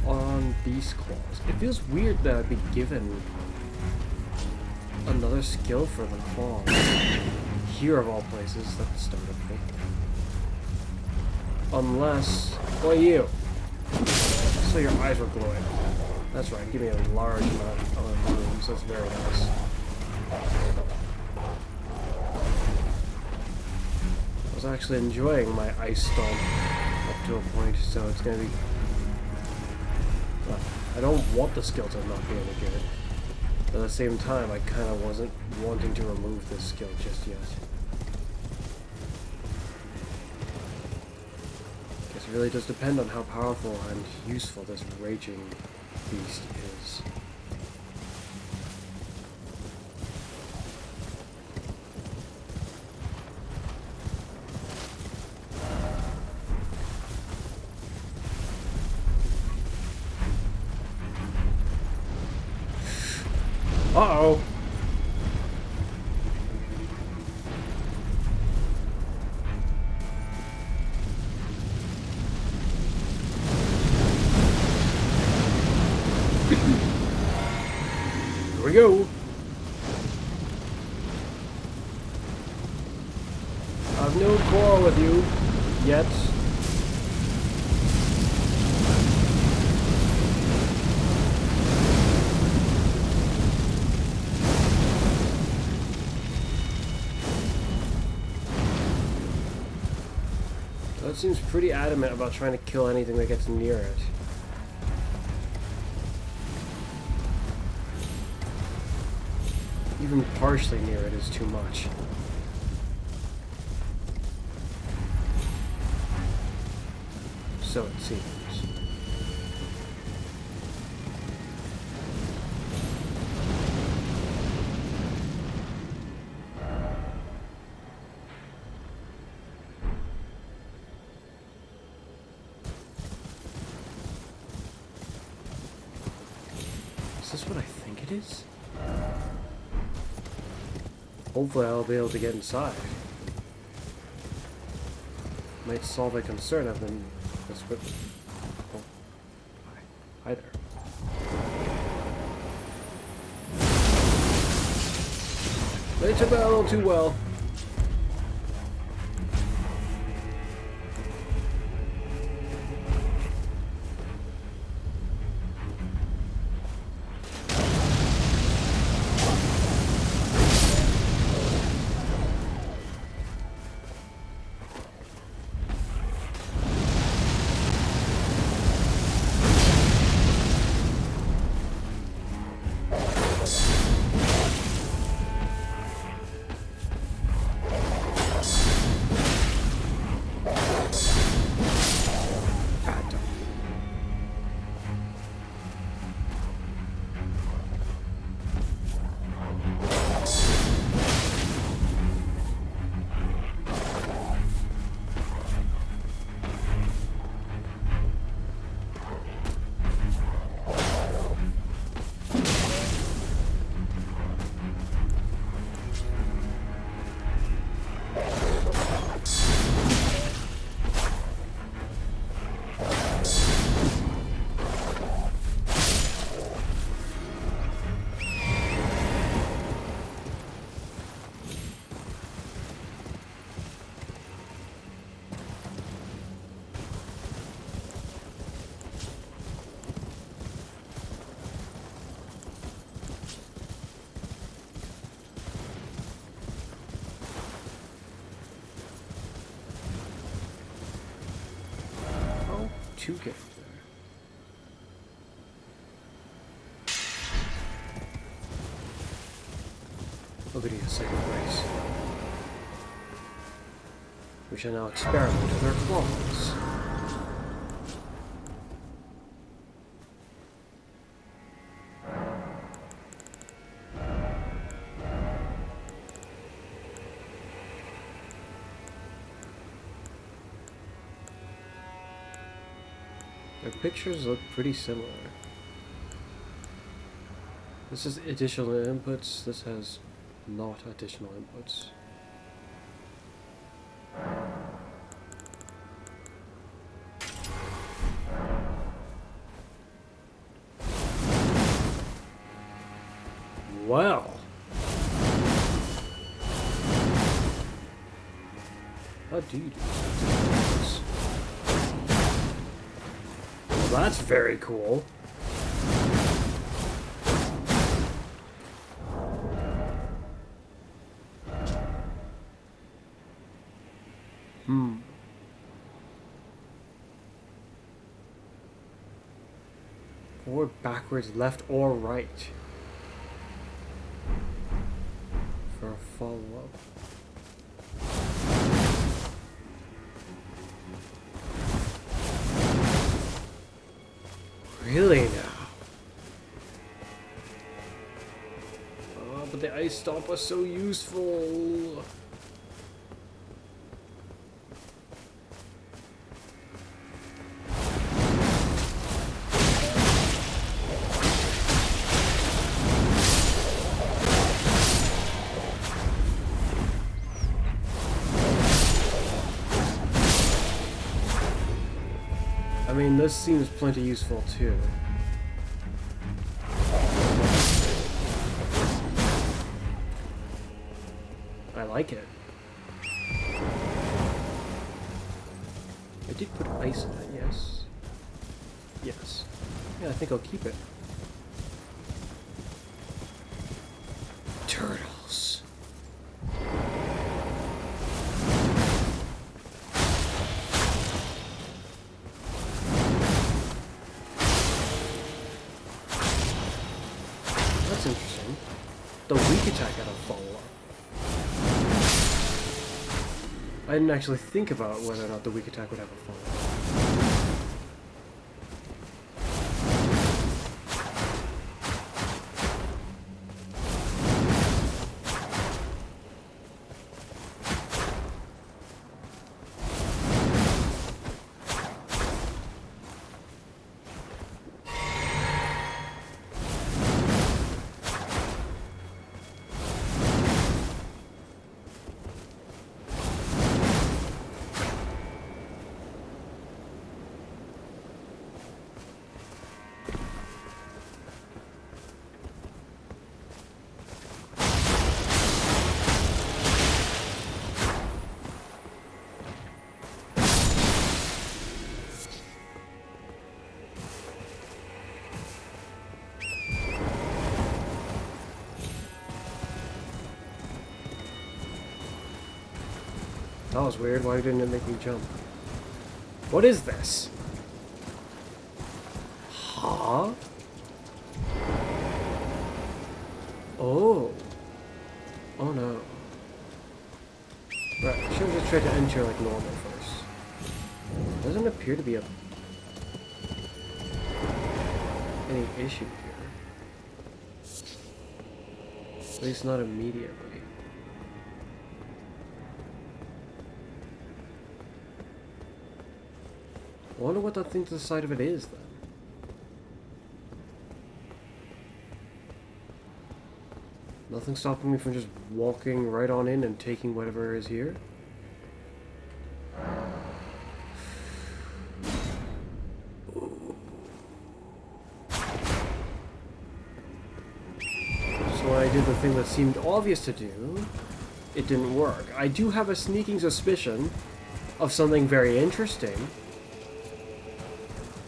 On Beast Claws. It feels weird that I'd be given another skill for the claws. Here of all places, that started me. Unless... what are you? So your eyes were glowing. That's right, give me a large amount of rooms. That's very nice. I was actually enjoying my ice stomp up to a point, so it's gonna be... I don't want the skill to not be any good. But at the same time, I kinda wasn't wanting to remove this skill just yet. It really does depend on how powerful and useful this Raging Beast is. Uh-oh! go. I've no quarrel with you yet. That seems pretty adamant about trying to kill anything that gets near it. Even partially near it is too much. So it seems. Is this what I think it is? Hopefully I'll be able to get inside. Might solve a concern I've been... Oh. Hi there. They took that a little too well. Two get there. Opening a second place. We shall now experiment with our claws. Their pictures look pretty similar. This is additional inputs. This has not additional inputs. Well. How do you do this? Well, that's very cool. Forward, backwards, left, or right. For a follow-up. Really now? Oh, but the ice stomp was so useful. I mean, this seems plenty useful too. like it. I did put ice in it, yes. Yes. Yeah, I think I'll keep it. Turtles. That's interesting. The weak attack had a follow-up. I didn't actually think about whether or not the weak attack would have a follow-up. That was weird. Why didn't it make me jump? What is this? Huh? Oh. Oh no. Right, I should have just tried to enter like normal first. Doesn't appear to be any issue here. At least not immediately. I wonder what that thing to the side of it is, then. Nothing stopping me from just walking right on in and taking whatever is here? So when I did the thing that seemed obvious to do, it didn't work. I do have a sneaking suspicion of something very interesting.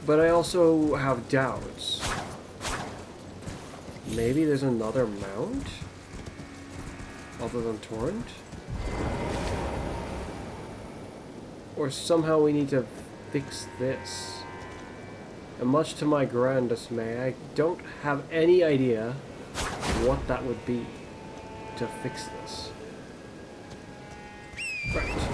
But I also have doubts. Maybe there's another mount? Other than Torrent? Or somehow we need to fix this. And much to my grand dismay, I don't have any idea what that would be to fix this. Right.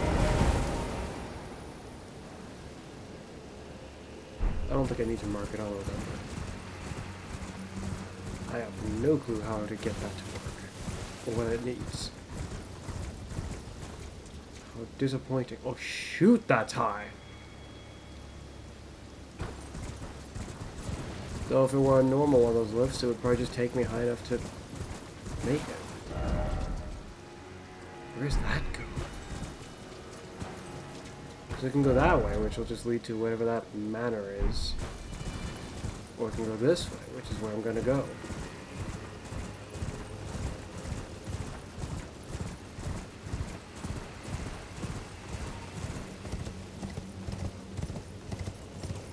I don't think I need to mark it all over. I have no clue how to get that to work, or what it needs. How disappointing. Oh shoot, that's high! So if it were a normal one of those lifts, it would probably just take me high enough to make it. Where's that go? So it can go that way, which will just lead to whatever that manor is. Or it can go this way, which is where I'm gonna go.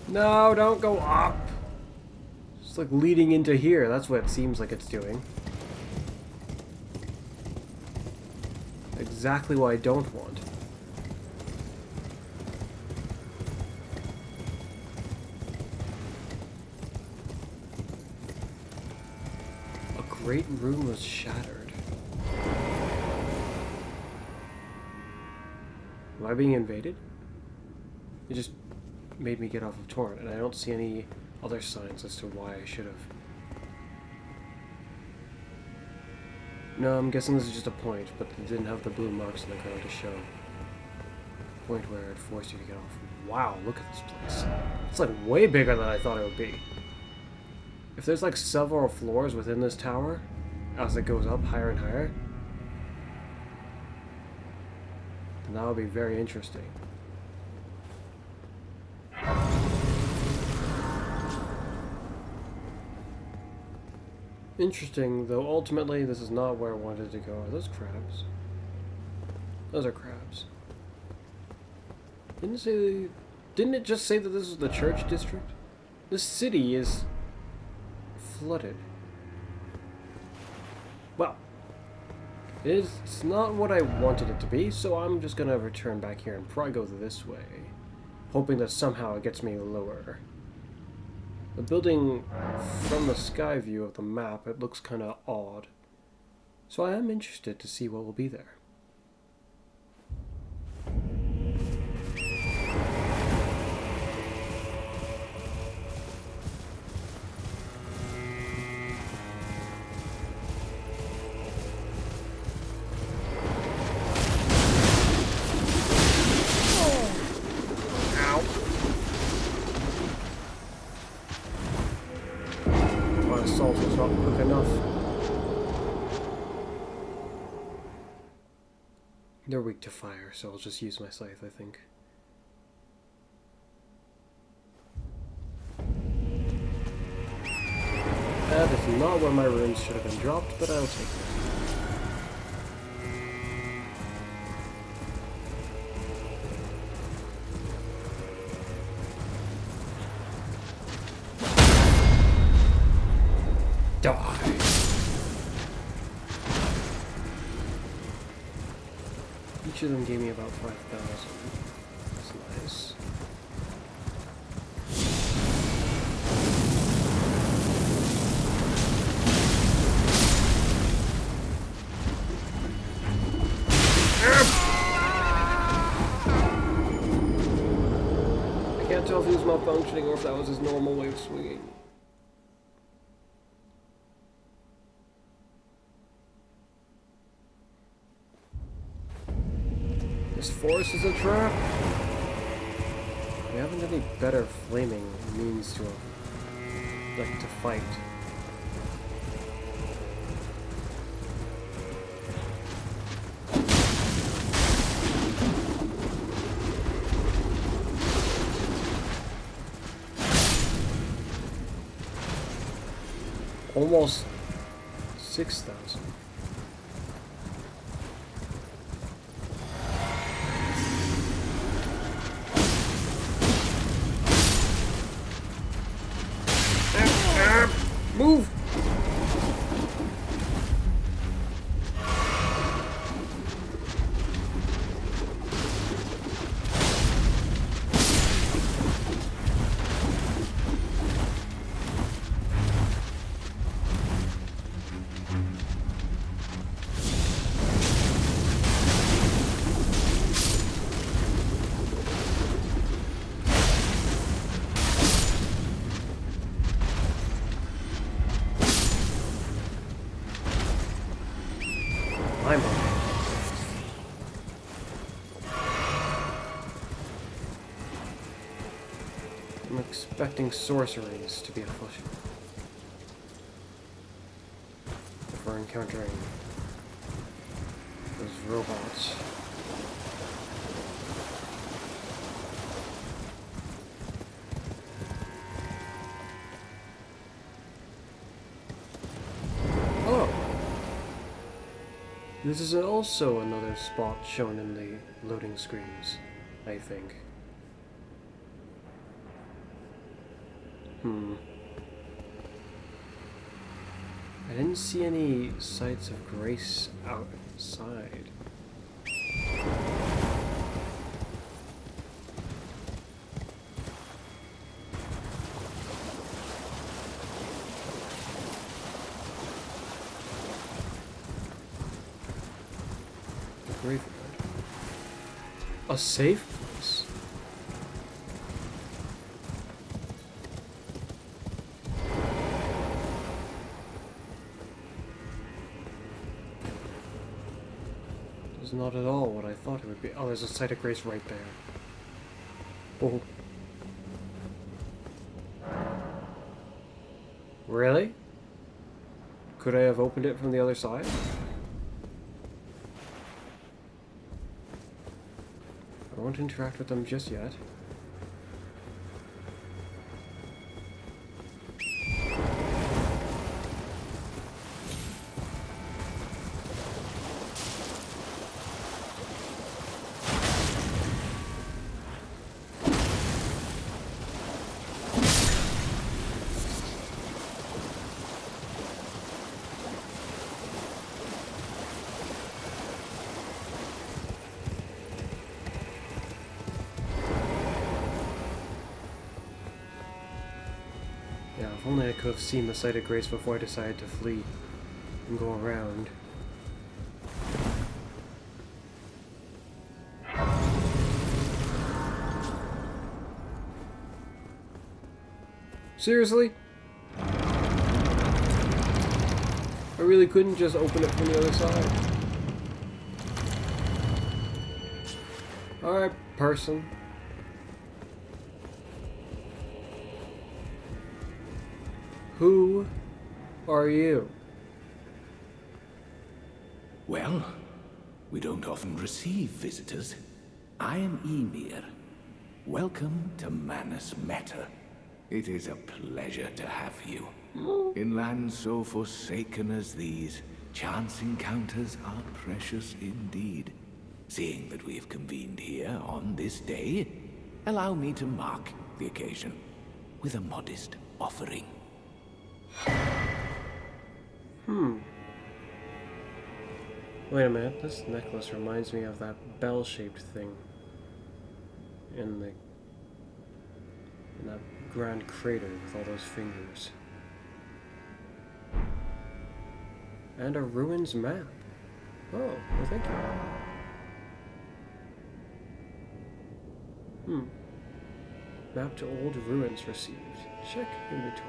No, don't go up! It's like leading into here, that's what it seems like it's doing. Exactly what I don't want. Great room was shattered. Am I being invaded? It just made me get off of Torrent, and I don't see any other signs as to why I should have. No, I'm guessing this is just a point, but it didn't have the blue marks in the ground to show. Point where it forced you to get off. Wow, look at this place. It's like way bigger than I thought it would be. If there's like several floors within this tower, as it goes up higher and higher, then that would be very interesting. Interesting, though ultimately this is not where I wanted to go. Are those crabs? Those are crabs. Didn't it just say that this is the church district? This city is flooded. Well, it's not what I wanted it to be, so I'm just gonna return back here and probably go this way, hoping that somehow it gets me lower. The building from the sky view of the map, it looks kind of odd. So I am interested to see what will be there. Assault was not quick enough. They're weak to fire, so I'll just use my scythe, I think. That is not where my runes should have been dropped, but I'll take it. Die. Each of them gave me about 5,000. That's nice. I can't tell if he was malfunctioning or if that was his normal way of swinging. This forest is a trap. We haven't any better flaming means to fight. Almost 6,000. Move! I'm on. I'm expecting sorceries to be afoot if we're encountering those robots. This is also another spot shown in the loading screens, I think. I didn't see any sights of grace outside. Graveyard. A safe place. It's not at all what I thought it would be. Oh, there's a site of grace right there. Oh. Really? Could I have opened it from the other side? I won't interact with them just yet. Yeah, if only I could have seen the site of grace before I decided to flee and go around. Seriously? I really couldn't just open it from the other side. Alright, person. Who are you? Well, we don't often receive visitors. I am Ymir. Welcome to Manus Meta. It is a pleasure to have you. In lands so forsaken as these, chance encounters are precious indeed. Seeing that we have convened here on this day, allow me to mark the occasion with a modest offering. Wait a minute, this necklace reminds me of that bell-shaped thing in that grand crater with all those fingers. And a ruins map. Oh, well thank you. Map to old ruins received. Check inventory.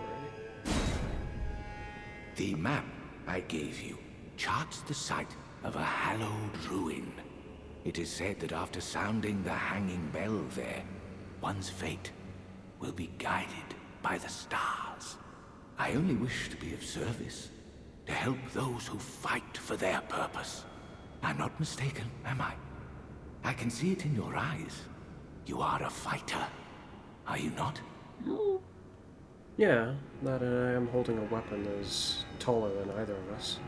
The map I gave you charts the site of a hallowed ruin. It is said that after sounding the hanging bell there, one's fate will be guided by the stars. I only wish to be of service, to help those who fight for their purpose. I'm not mistaken, am I? I can see it in your eyes. You are a fighter, are you not? Yeah, that and I am holding a weapon that is taller than either of us.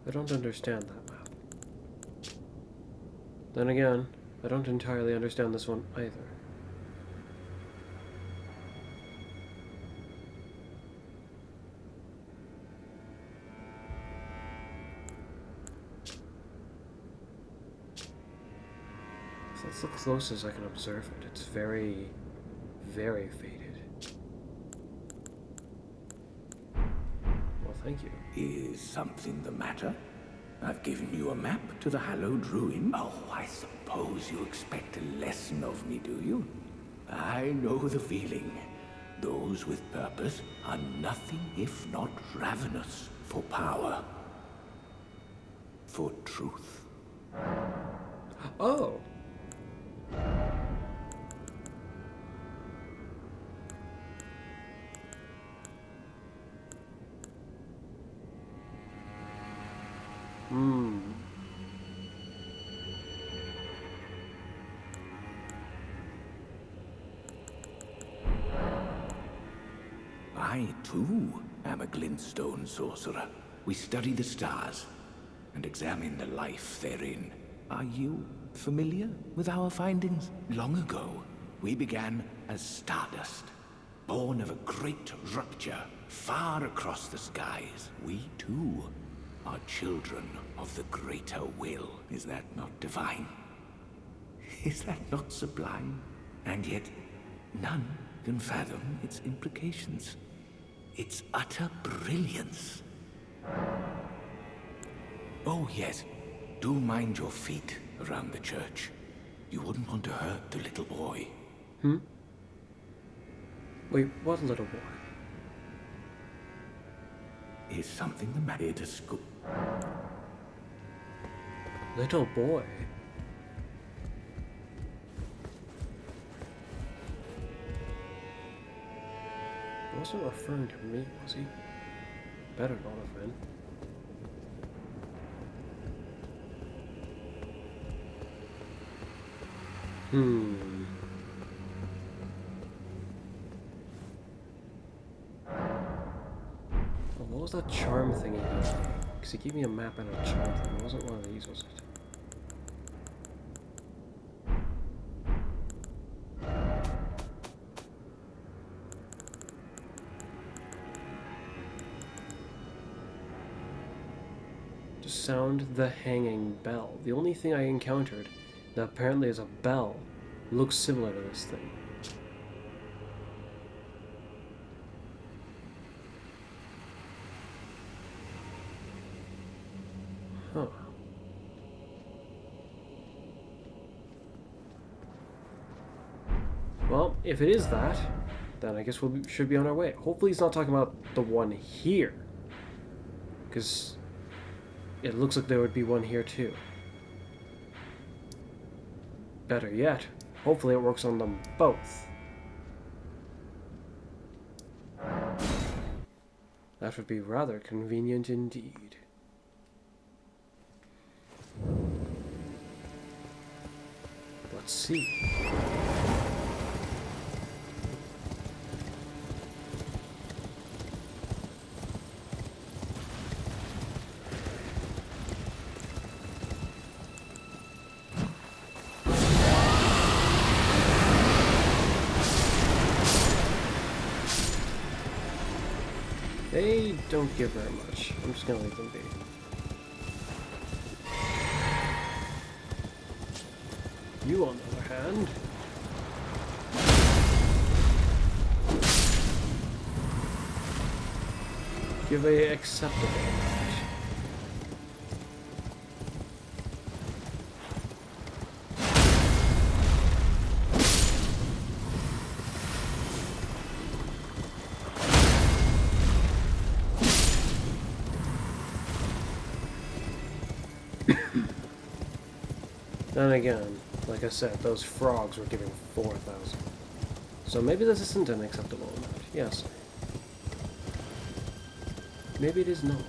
I don't understand that map. Then again, I don't entirely understand this one either. That's the closest I can observe it. It's very, very faded. Well, thank you. Is something the matter? I've given you a map to the hallowed ruin. Oh, I suppose you expect a lesson of me, do you? I know the feeling. Those with purpose are nothing if not ravenous for power. For truth. Oh! I, too, am a glintstone sorcerer. We study the stars and examine the life therein. Are you familiar with our findings? Long ago, we began as stardust, born of a great rupture far across the skies. We, too, are children of the greater will. Is that not divine? Is that not sublime? And yet, none can fathom its implications. Its utter brilliance. Oh, yes. Do mind your feet around the church. You wouldn't want to hurt the little boy. Wait, what little boy? Is something the matter to school? Little boy? He wasn't referring to me, was he? Better not have been. Oh, what was that charm thing he gave me? Because he gave me a map and a charm thing. It wasn't one of these, was it? To sound the hanging bell. The only thing I encountered that apparently is a bell looks similar to this thing. Huh. Well, if it is that, then I guess should be on our way. Hopefully he's not talking about the one here. Because it looks like there would be one here too. Better yet, hopefully it works on them both. That would be rather convenient indeed. Let's see. They don't give very much. I'm just gonna leave them be. You, on the other hand... give a acceptable amount. Then again, like I said, those frogs were giving 4,000. So maybe this isn't an acceptable amount. Yes. Maybe it is not.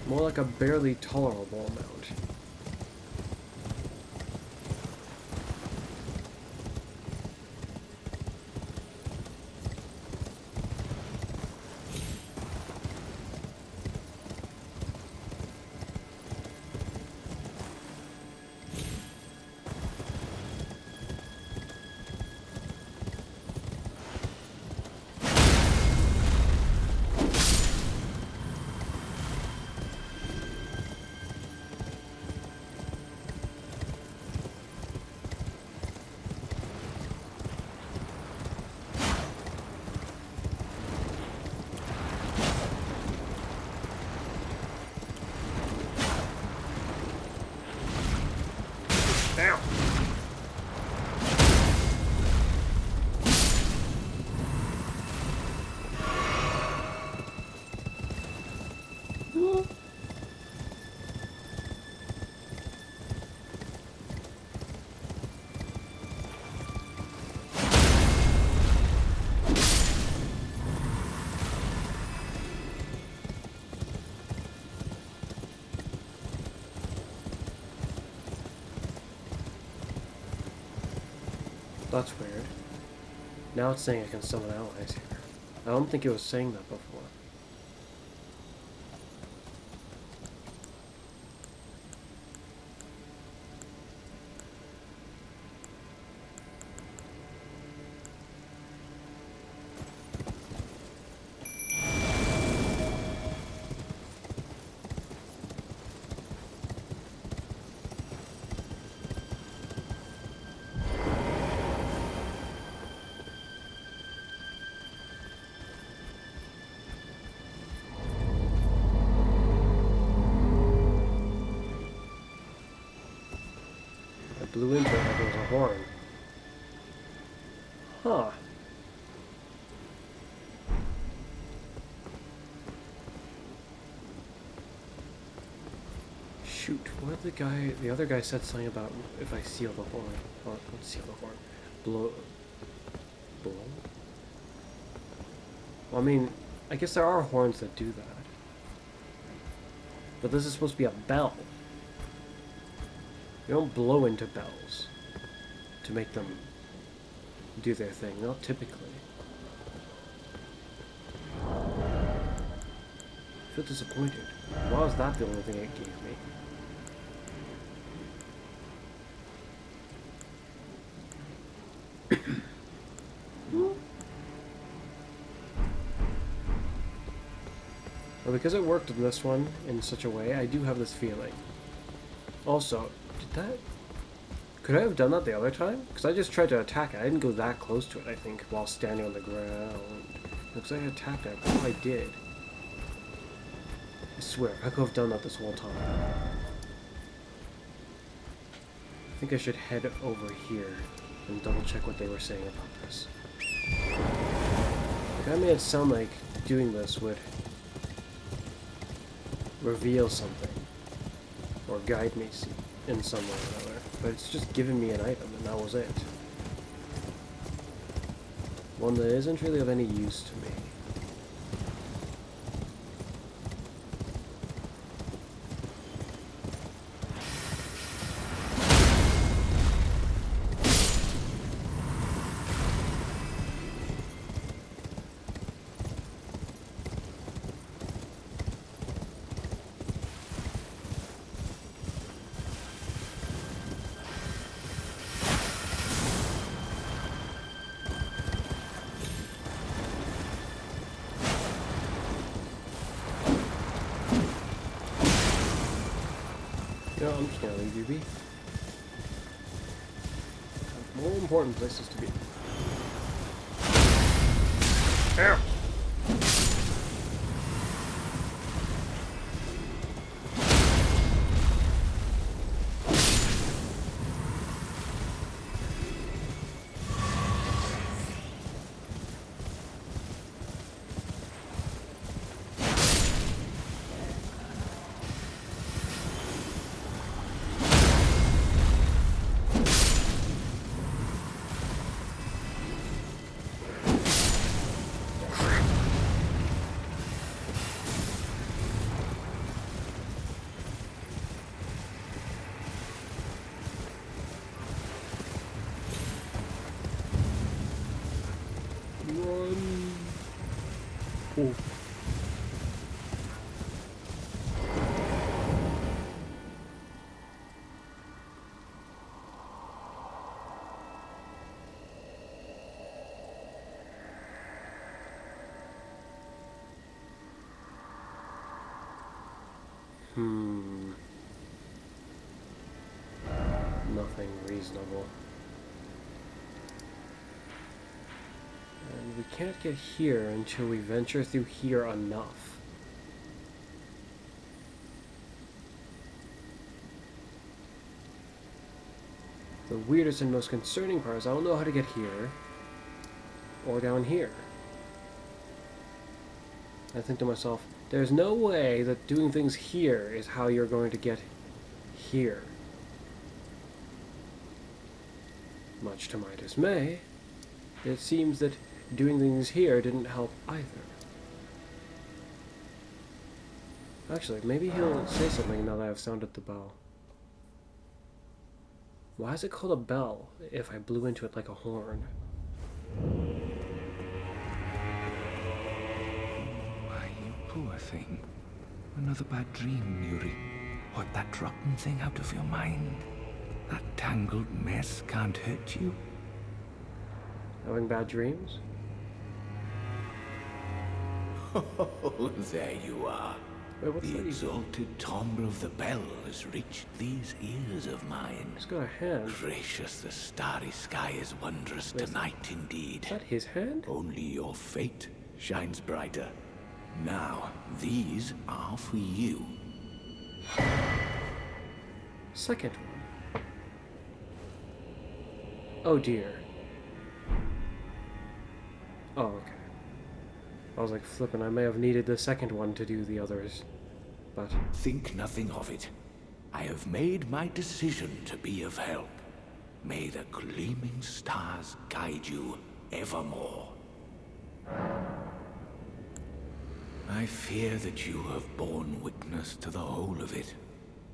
More like a barely tolerable amount. Ow! That's weird. Now it's saying I can summon allies here. I don't think it was saying that before. Blew into it like it was a horn. Huh. Shoot, what did the other guy said something about if I seal the horn. Or, not seal the horn. Blow? Well, I mean, I guess there are horns that do that. But this is supposed to be a bell. You don't blow into bells to make them do their thing, not typically. feel disappointed. Why was that the only thing it gave me? Well, because it worked in this one in such a way, I do have this feeling. Also, could I have done that the other time? Because I just tried to attack it. I didn't go that close to it, I think, while standing on the ground. Looks like I attacked it. Oh, I did. I swear, I could have done that this whole time. I think I should head over here and double check what they were saying about this. Like, I made it sound like doing this would reveal something or guide me in some way or another, but it's just giving me an item and that was it. One that isn't really of any use to me. You know, I'm just gonna leave you be. More important places to be. Ow! Run. Oh. Nothing reasonable. And we can't get here until we venture through here enough. The weirdest and most concerning part is I don't know how to get here or down here. I think to myself, there's no way that doing things here is how you're going to get here. Much to my dismay, it seems that doing things here didn't help either. Actually, maybe he'll say something now that I've sounded the bell. Why is it called a bell if I blew into it like a horn? Why, you poor thing. Another bad dream, Yuri. What, that rotten thing out of your mind? That tangled mess can't hurt you? Having bad dreams? Oh, there you are. Wait, what's The that? exalted timbre of the bell has reached these ears of mine. He's got a hand. Gracious, the starry sky is wondrous Wait, tonight indeed. Is that his hand? Only your fate shines brighter. Now, these are for you. Second one. Oh dear. Oh, okay. I was like flipping. I may have needed the second one to do the others, but Think nothing of it. I have made my decision to be of help. May the gleaming stars guide you evermore. I fear that you have borne witness to the whole of it.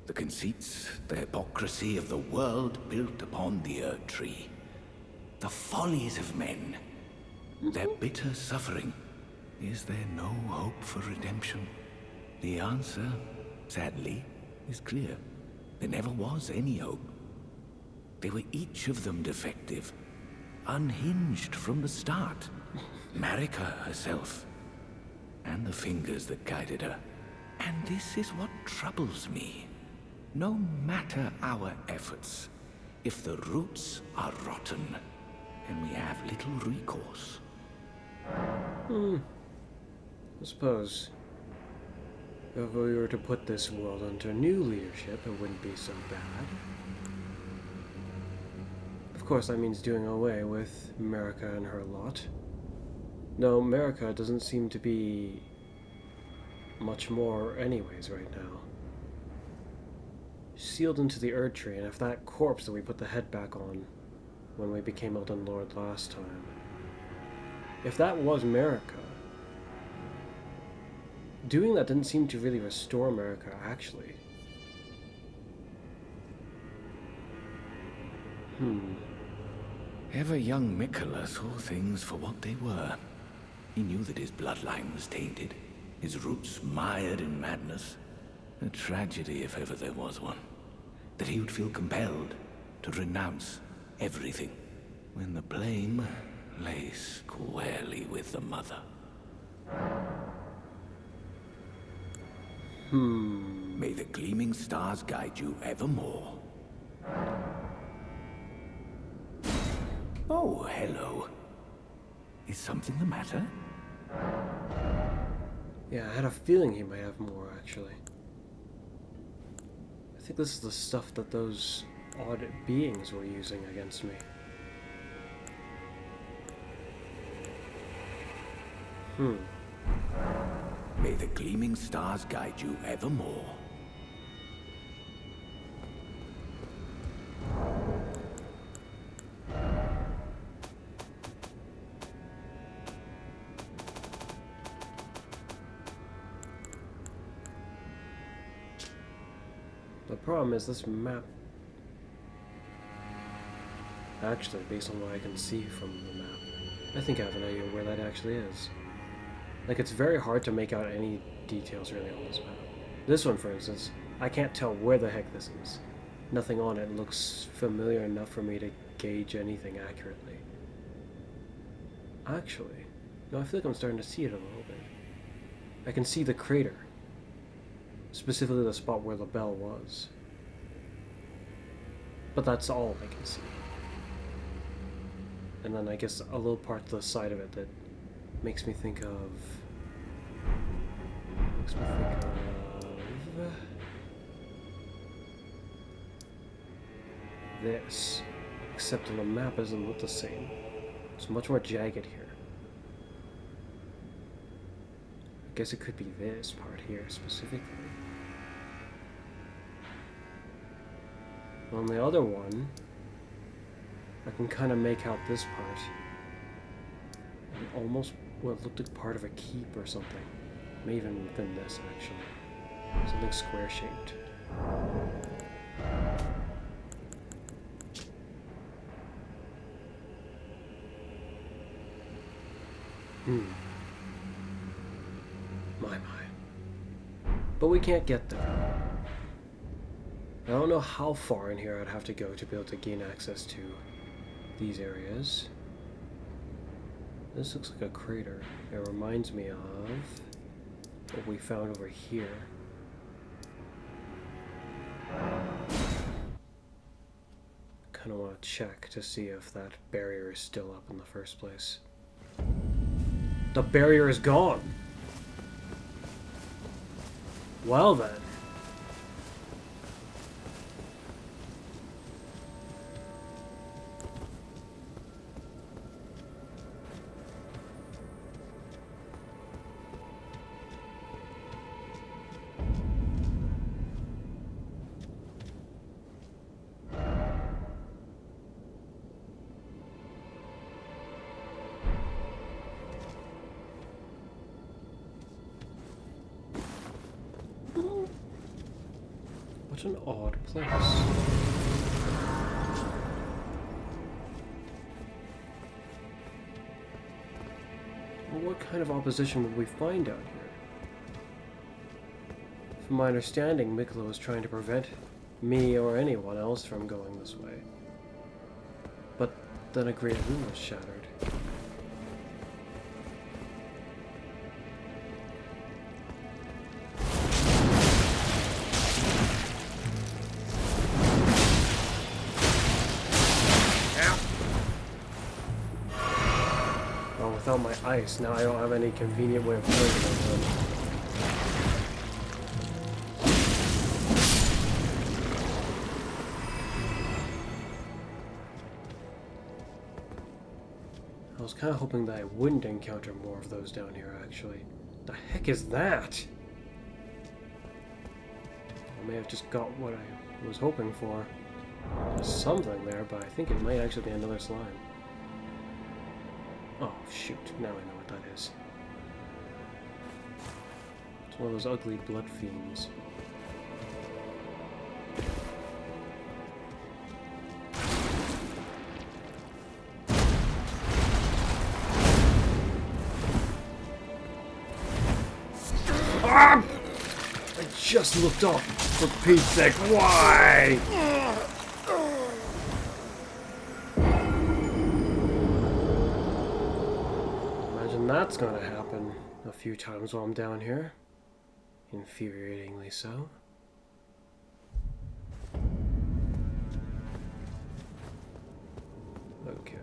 The conceits, the hypocrisy of the world built upon the Earth Tree. The follies of men. Their bitter suffering. Is there no hope for redemption? The answer, sadly, is clear. There never was any hope. They were each of them defective, unhinged from the start. Marika herself, and the fingers that guided her. And this is what troubles me. No matter our efforts, if the roots are rotten, then we have little recourse. I suppose if we were to put this world under new leadership, it wouldn't be so bad. Of course, that means doing away with Marika and her lot. No, Marika doesn't seem to be much more anyways right now. Sealed into the Erd Tree, and if that corpse that we put the head back on when we became Elden Lord last time, if that was Marika, doing that didn't seem to really restore Marika, actually. Ever young Mikola saw things for what they were. He knew that his bloodline was tainted, his roots mired in madness. A tragedy if ever there was one. That he would feel compelled to renounce everything, when the blame lay squarely with the mother. May the gleaming stars guide you evermore. Oh, hello. Is something the matter? Yeah, I had a feeling he might have more, actually. I think this is the stuff that those odd beings were using against me. May the gleaming stars guide you evermore. The problem is this map, actually, based on what I can see from the map, I think I have an idea where that actually is. Like, it's very hard to make out any details really on this map. This one, for instance, I can't tell where the heck this is. Nothing on it looks familiar enough for me to gauge anything accurately. Actually, no, I feel like I'm starting to see it a little bit. I can see the crater. Specifically the spot where the bell was. But that's all I can see. And then I guess a little part to the side of it that makes me think of... this. Except on the map it doesn't look the same. It's much more jagged here. I guess it could be this part here specifically. On the other one, I can kind of make out this part. And almost what looked like part of a keep or something. Maybe even within this, actually. Something square-shaped. My. But we can't get there. I don't know how far in here I'd have to go to be able to gain access to these areas. This looks like a crater. It reminds me of what we found over here. Kind of want to check to see if that barrier is still up in the first place. The barrier is gone! Well then. What an odd place. Well, what kind of opposition would we find out here? From my understanding, Miklo was trying to prevent me or anyone else from going this way. But then a great rune was shattered. Well, without my ice, now I don't have any convenient way of playing them. I was kind of hoping that I wouldn't encounter more of those down here, actually. The heck is that? I may have just got what I was hoping for. There's something there, but I think it might actually be another slime. Oh, shoot. Now I know what that is. It's one of those ugly blood fiends. Ah! I just looked up, for Pete's sake. Why? Imagine that's gonna happen a few times while I'm down here. Infuriatingly so. Okay.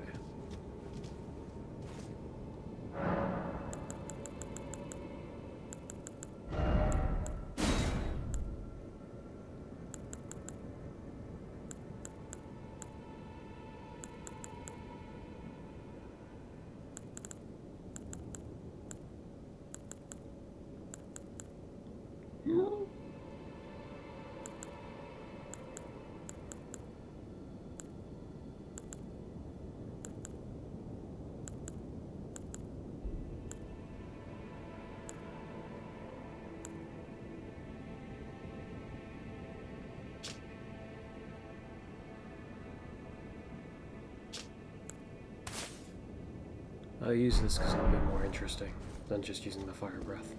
I'll use this because it'll be more interesting than just using the fire breath.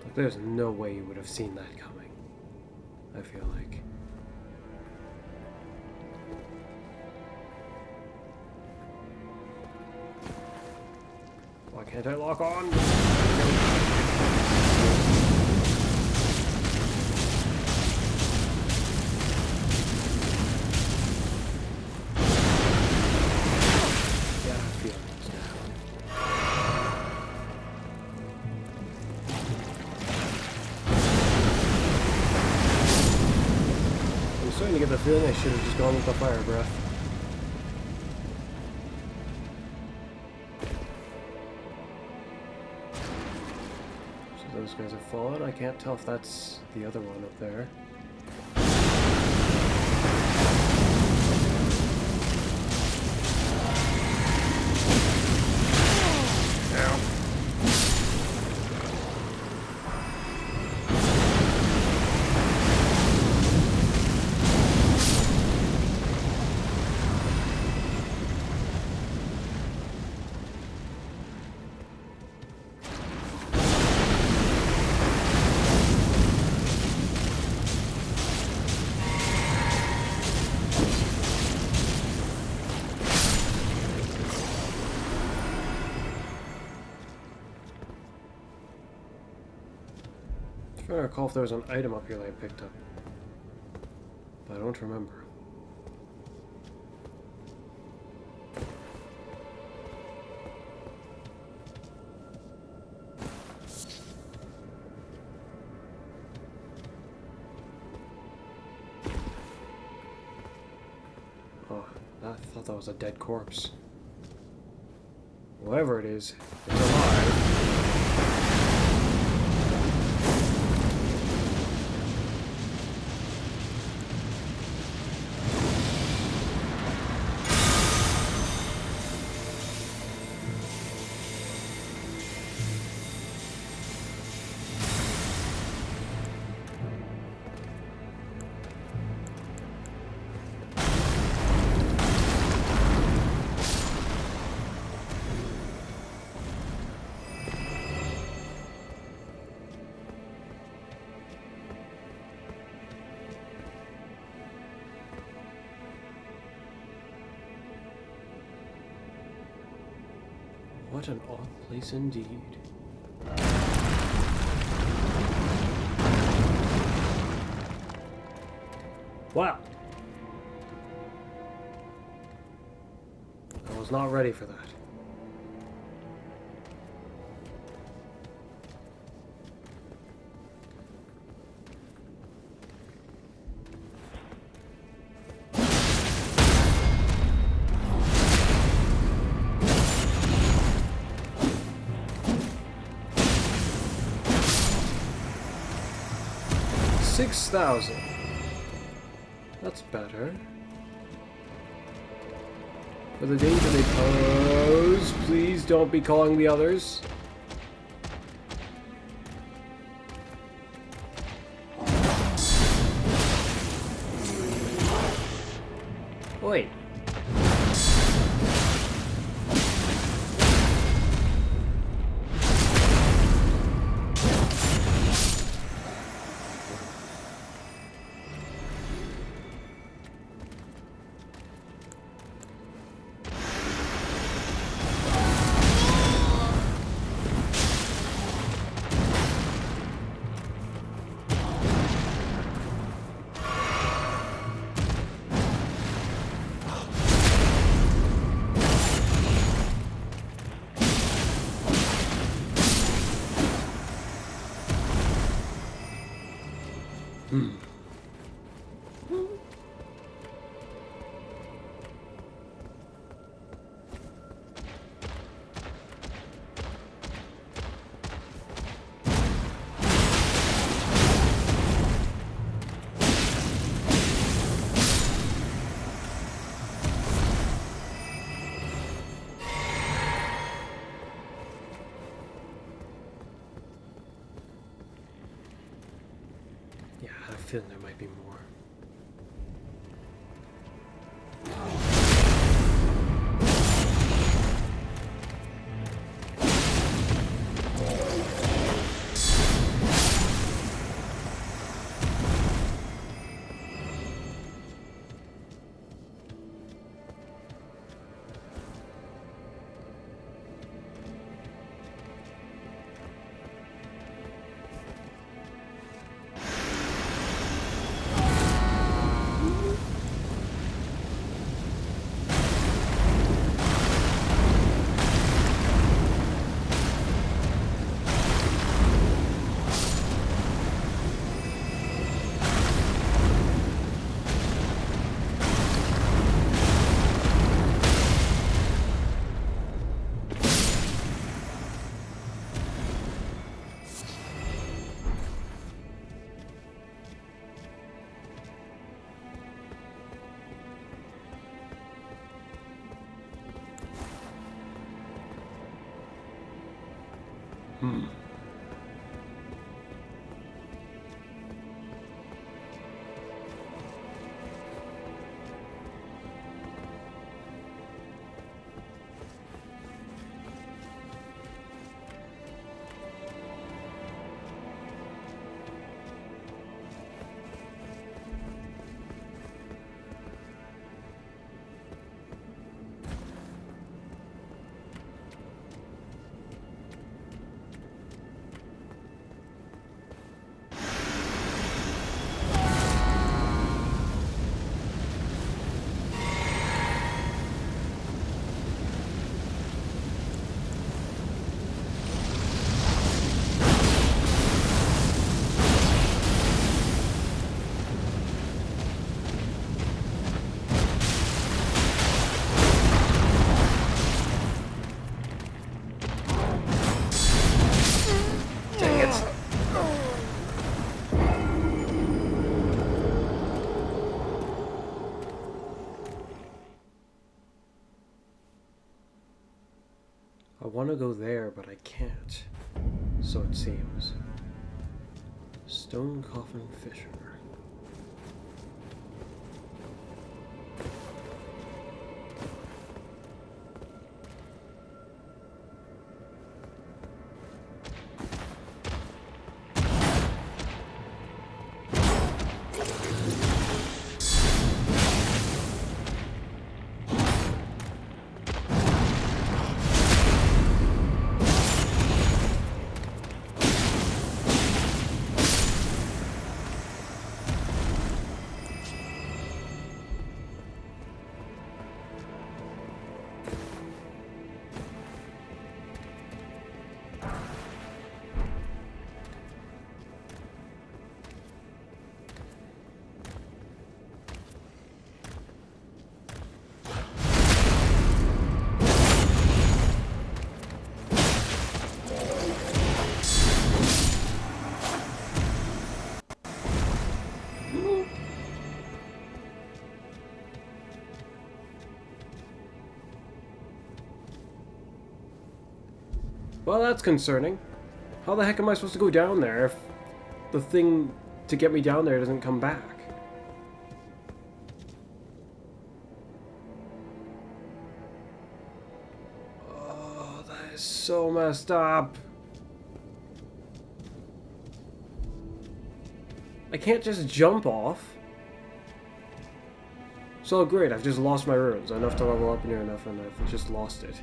Like, there's no way you would have seen that coming, I feel like. Why can't I lock on? Yeah, I feel it now. I'm starting to get the feeling I should have just gone with the fire breath. Those guys have fallen. I can't tell if that's the other one up there. I'm trying to recall if there was an item up here that I picked up, but I don't remember. Oh, I thought that was a dead corpse. Whatever it is, it's alive. What an odd place indeed. Wow. I was not ready for that. $6,000. That's better. For the danger they pose, please don't be calling the others. Wait. Yeah, I had a feeling there might be more. I want to go there, but I can't. So it seems. Stone Coffin Fisher. Well, that's concerning. How the heck am I supposed to go down there if the thing to get me down there doesn't come back? Oh, that is so messed up. I can't just jump off. So great, I've just lost my runes. Enough to level up near enough and I've just lost it.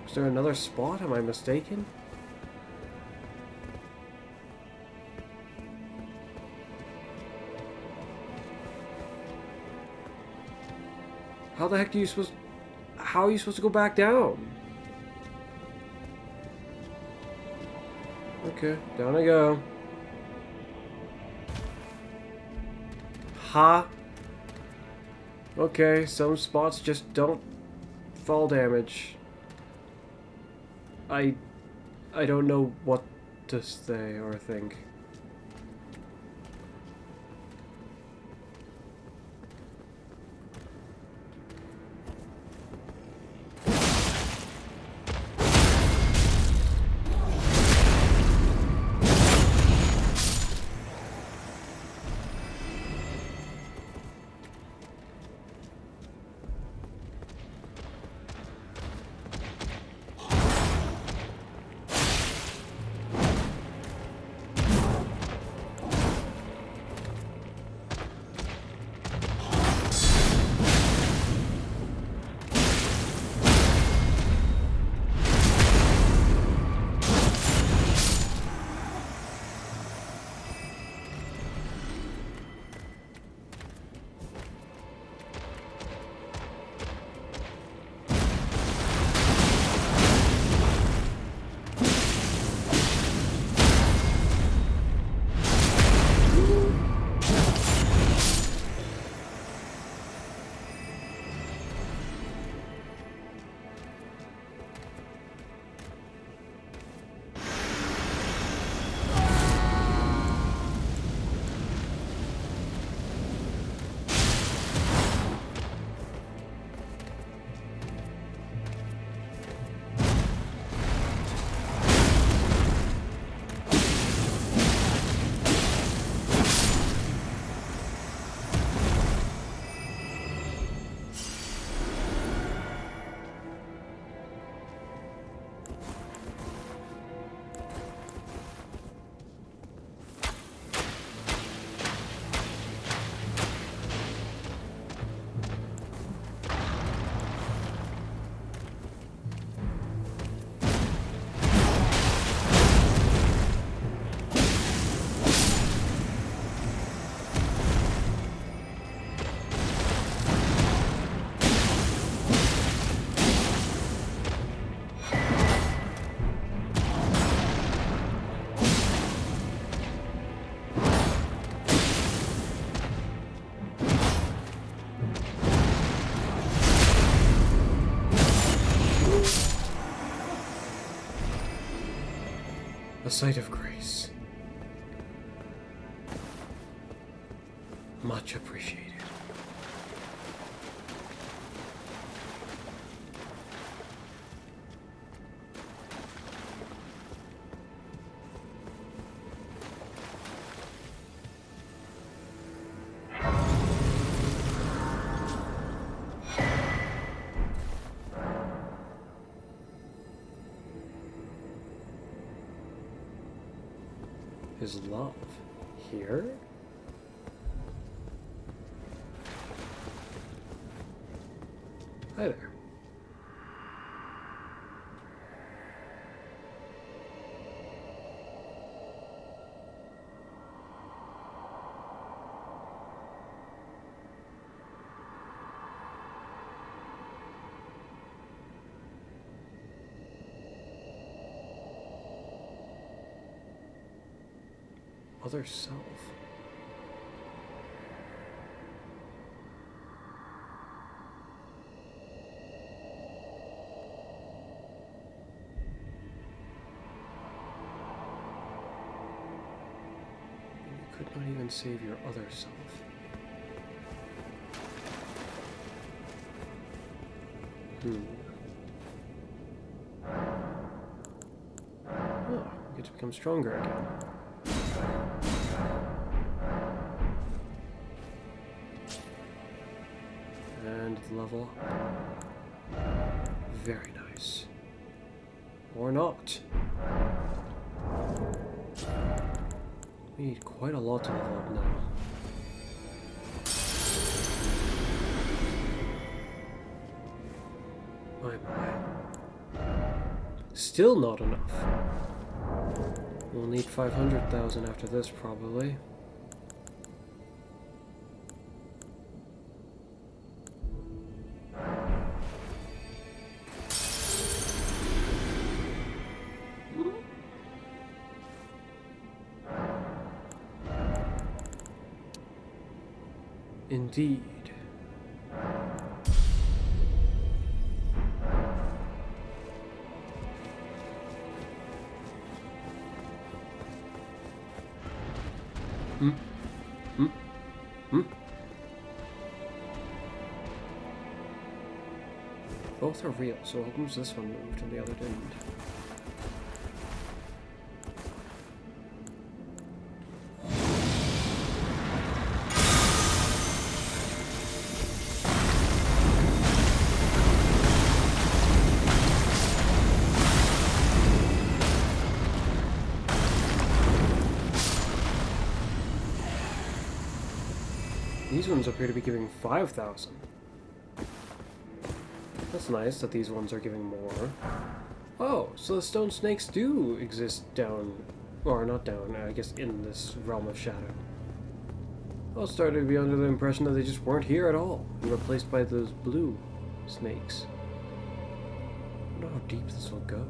Is there another spot? Am I mistaken? How the heck are you supposed... How are you supposed to go back down? Okay, down I go. Ha! Okay, some spots just don't fall damage. I don't know what to say or think. A sight of grace. Much appreciated. His love. Here? Hi there. Other self. And you could not even save your other self. Hmm. I get to become stronger again. And level up. Very nice. Or not. We need quite a lot to level up now. My. Still not enough. We'll need 500,000 after this, probably. Indeed. Both are real, so how comes this one moved and the other didn't? These ones appear to be giving 5,000. That's nice that these ones are giving more. Oh, so the stone snakes do exist down, or not down, I guess in this realm of shadow. I was starting to be under the impression that they just weren't here at all, and replaced by those blue snakes. I wonder how deep this will go.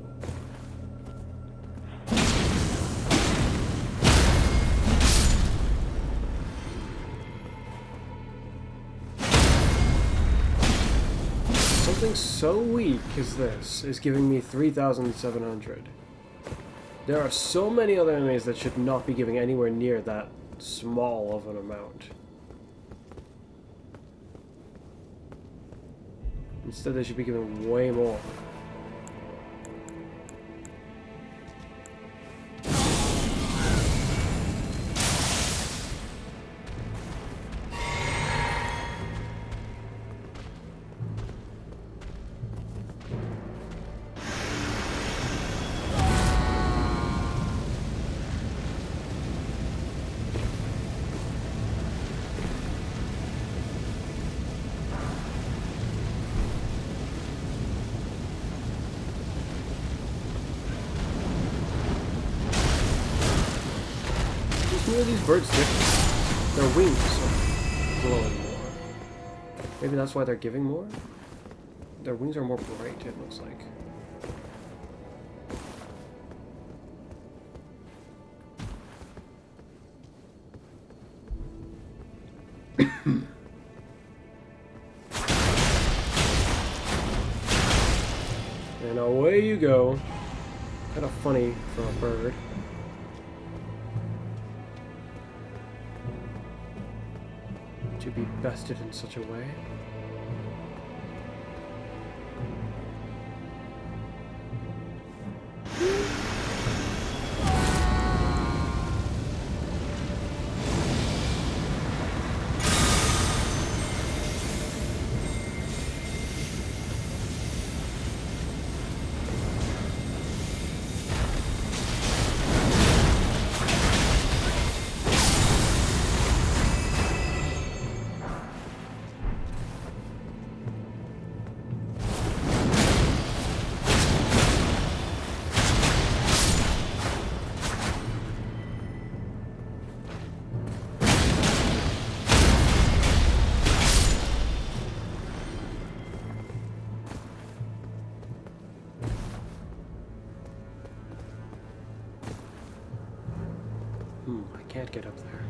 Something so weak as this is giving me 3,700. There are so many other enemies that should not be giving anywhere near that small of an amount. Instead, they should be giving way more. Where are these birds different? Their wings are glowing more. Maybe that's why they're giving more? Their wings are more bright, it looks like. And away you go. Kind of funny for a bird. To be bested in such a way. I can't get up there.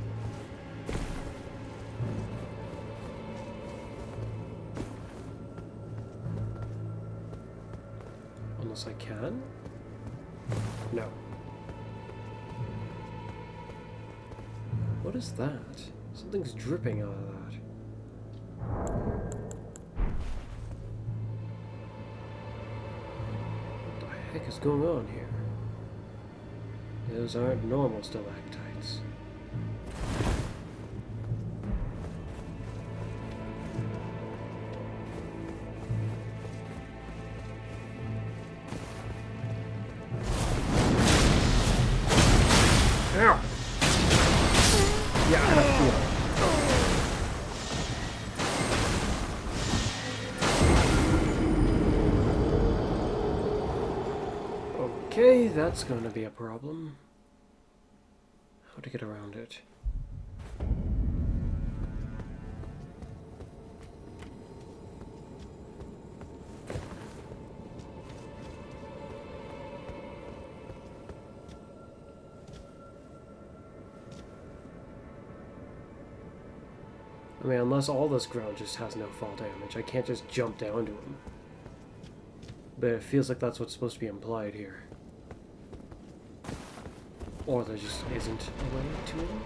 Unless I can? No. What is that? Something's dripping out of that. What the heck is going on here? Those aren't normal stalactites. Ow! Yeah, I have a feeling. Okay, that's going to be a problem. How to get around it? I mean, unless all this ground just has no fall damage, I can't just jump down to him. But it feels like that's what's supposed to be implied here. Or there just isn't a way to him.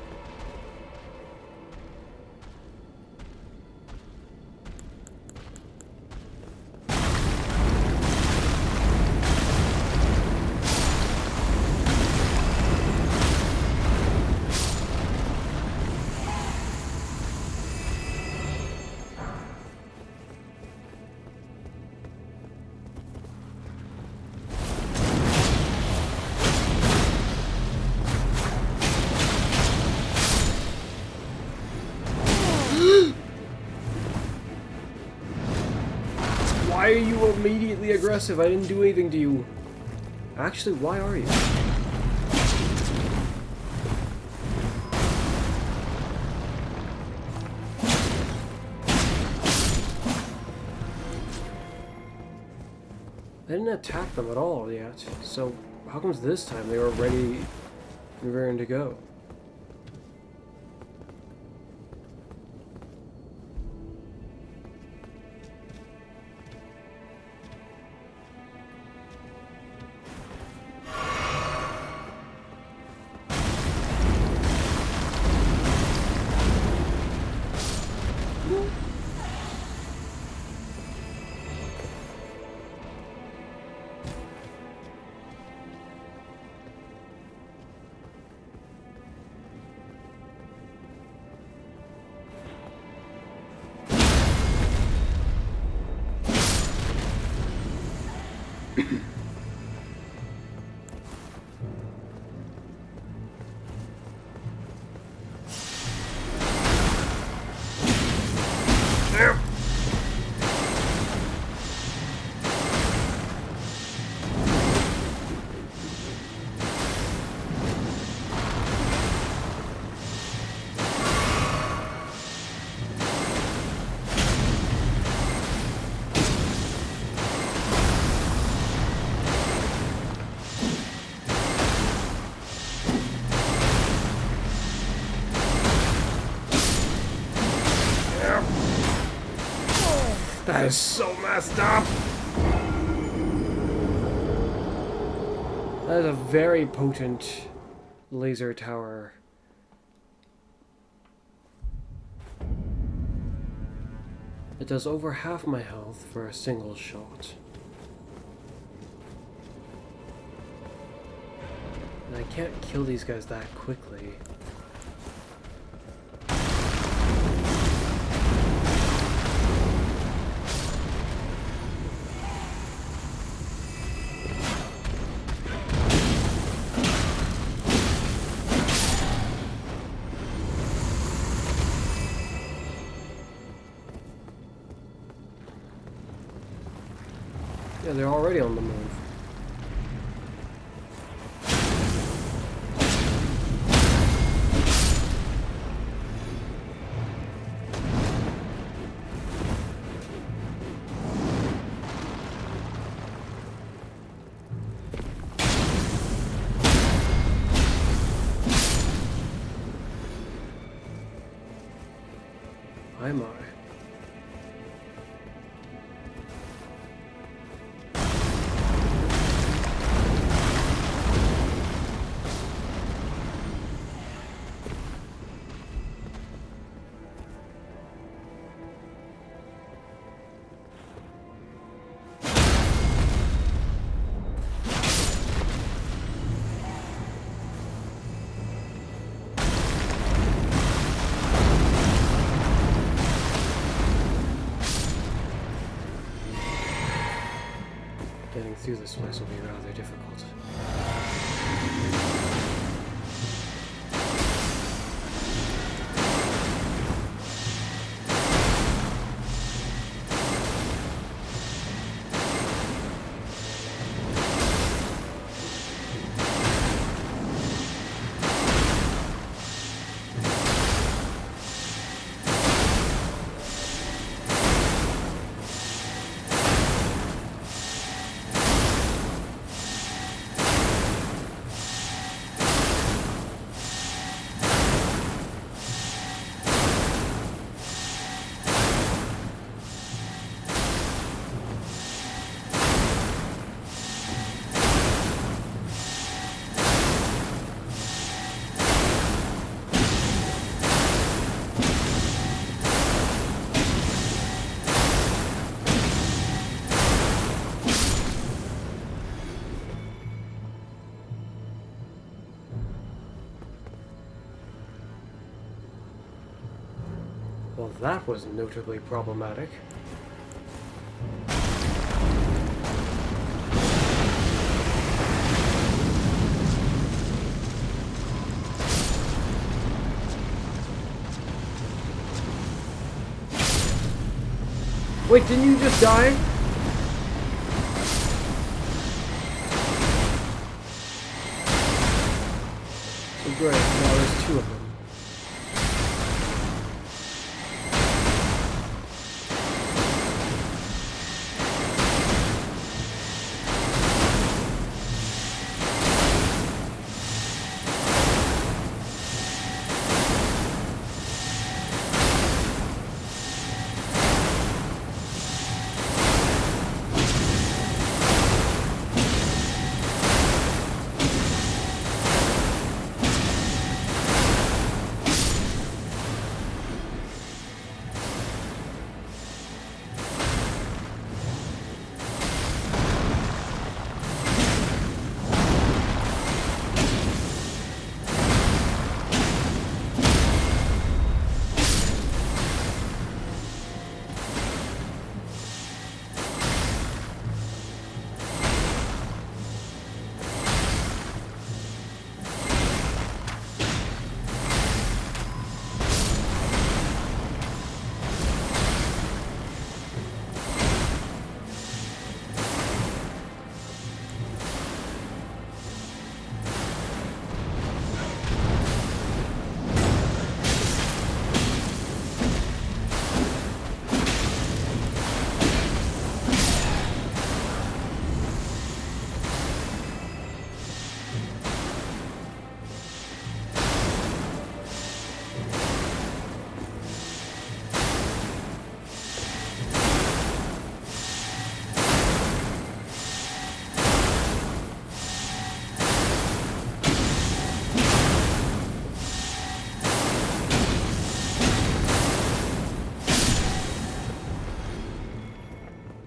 Why are you immediately aggressive? I didn't do anything to you. Actually, why are you? I didn't attack them at all yet, so how comes this time they were ready and raring to go? That is so messed up! That is a very potent laser tower. It does over half my health for a single shot. And I can't kill these guys that quickly. Yeah, they're already on the move. Am I? this place will be rather difficult. Well, that was notably problematic. Wait, didn't you just die? So great, now there's two of them.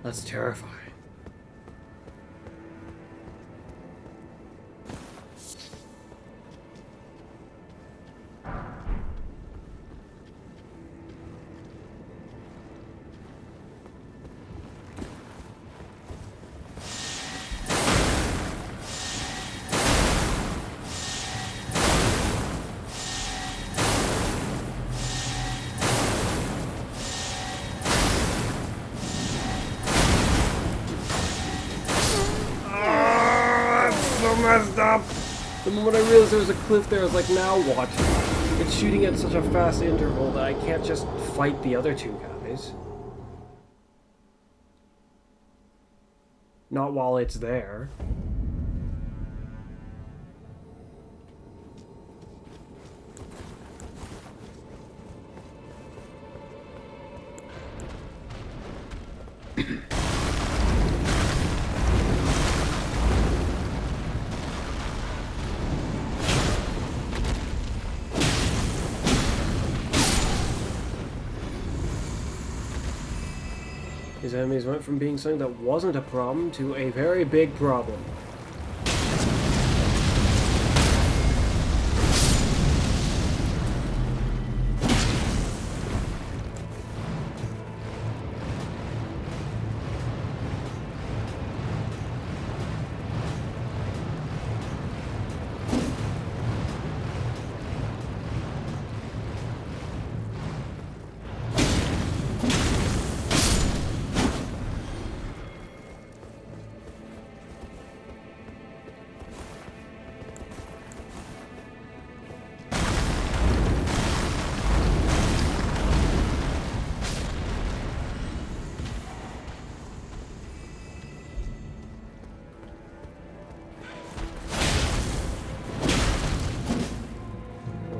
That's terrifying. Messed up. The moment I realized there was a cliff there, I was like, now watch. It's shooting at such a fast interval that I can't just fight the other two guys. Not while it's there. These enemies went from being something that wasn't a problem to a very big problem.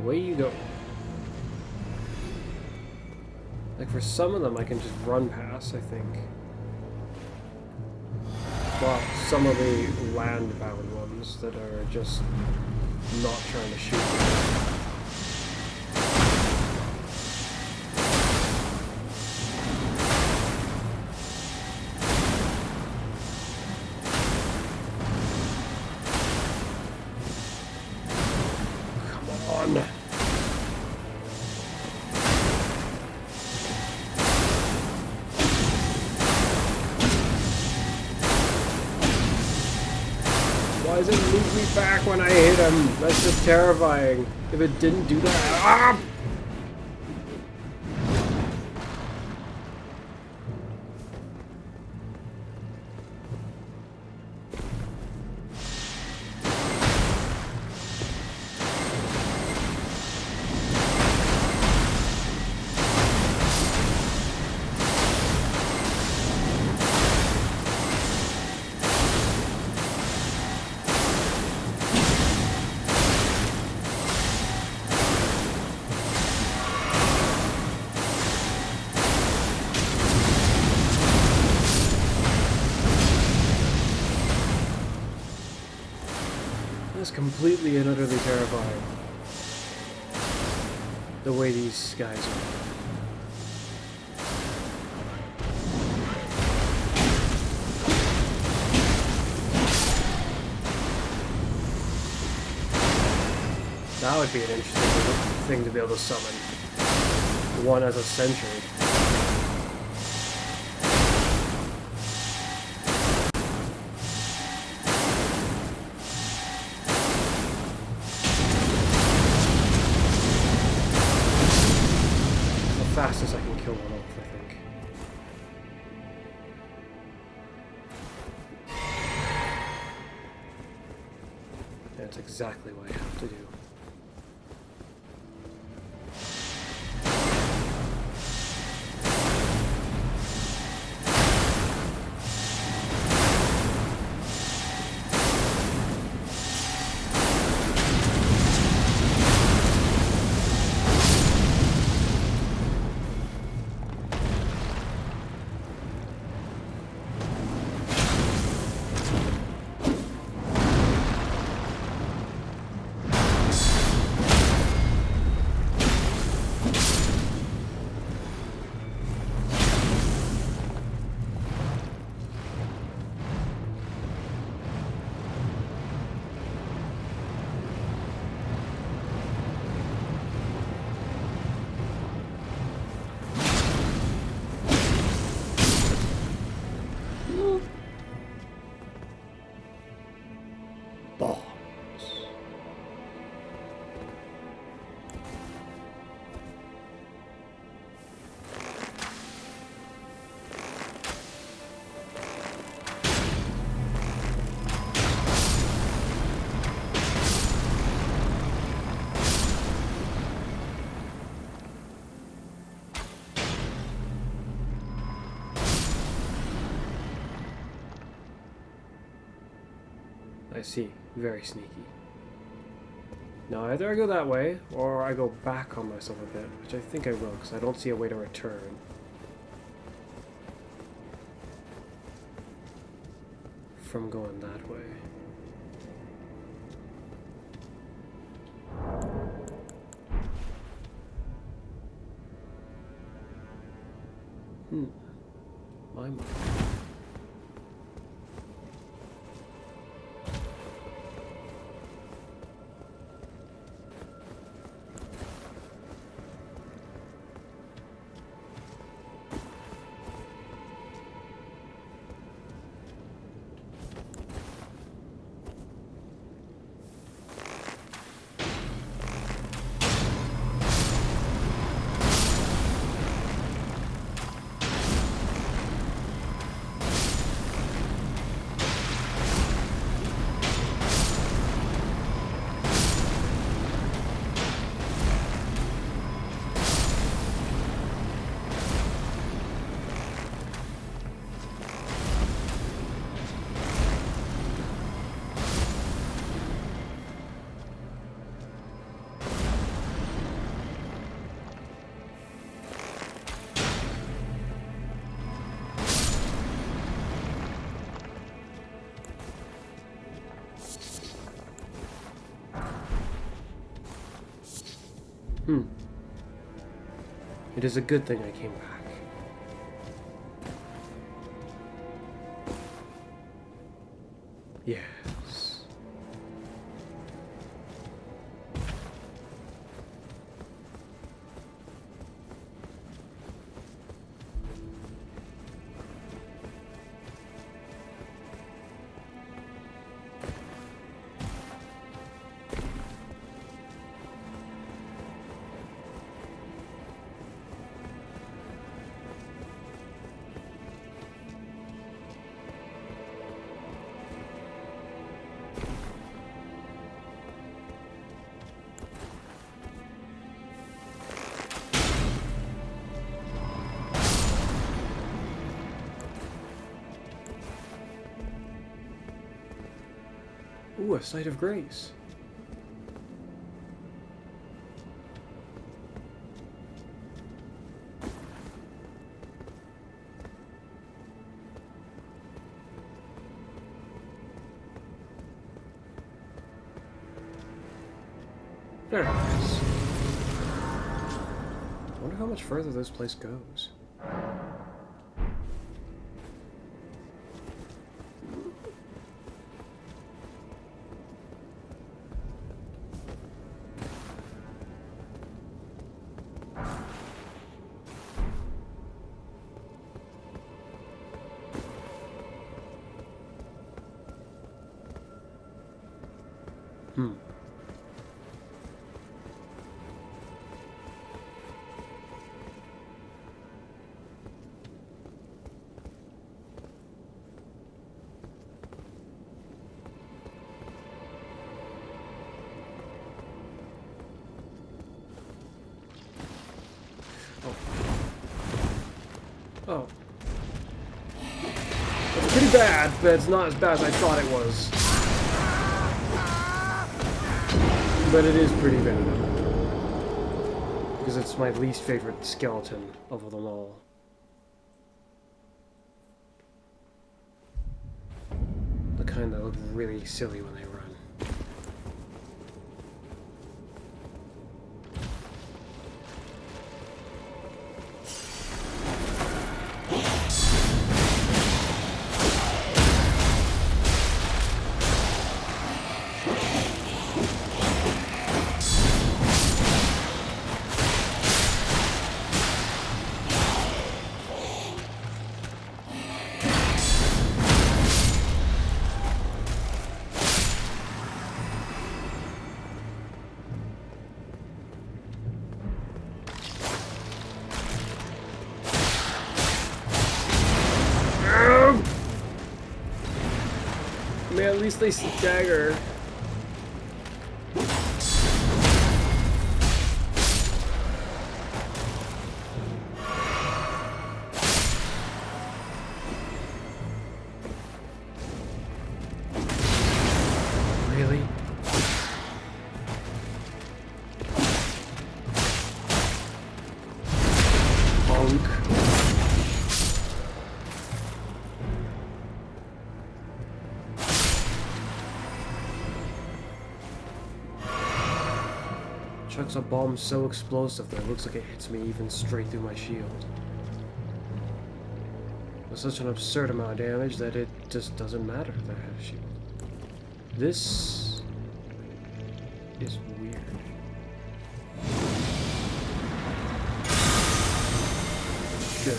away you go. Like, for some of them I can just run past, I think. But some of the land-bound ones that are just not trying to shoot me. Why does it move me back when I hit him? That's just terrifying. If it didn't do that... Ah! That's completely and utterly terrifying. The way these guys are. That would be an interesting thing to be able to summon. One as a sentry. Fastest I can kill one off, I think. That's exactly what I have to do. I see. Very sneaky. Now either I go that way, or I go back on myself a bit, which I think I will, because I don't see a way to return. From going that way. My mind. Hmm. It is a good thing I came back. Yes. Ooh, a site of grace. Very nice. I wonder how much further this place goes. Hmm. Oh. It's pretty bad, but it's not as bad as I thought it was. But it is pretty bad. Because it's my least favorite skeleton of them all. The kind that look really silly when they run. I mean, at least they stagger. Really? Bonk. Chucks a bomb so explosive that it looks like it hits me even straight through my shield. With such an absurd amount of damage that it just doesn't matter that I have a shield. This is weird. Good.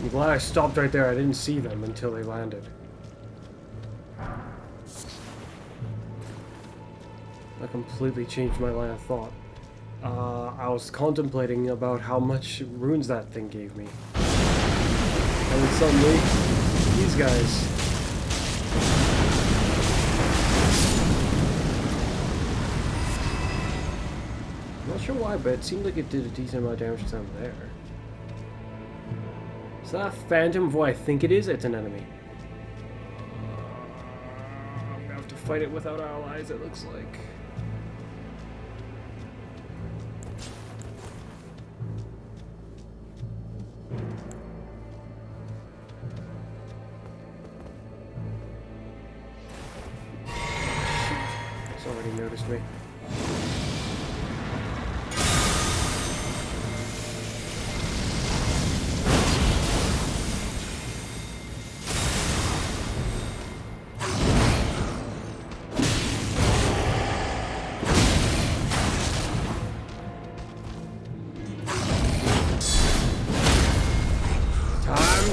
I'm glad I stopped right there. I didn't see them until they landed. That completely changed my line of thought. I was contemplating about how much runes that thing gave me. And then suddenly, these guys. I'm not sure why, but it seemed like it did a decent amount of damage to them there. Is that a phantom of what I think it is? It's an enemy. I'm gonna have to fight it without allies, it looks like. It's already noticed me.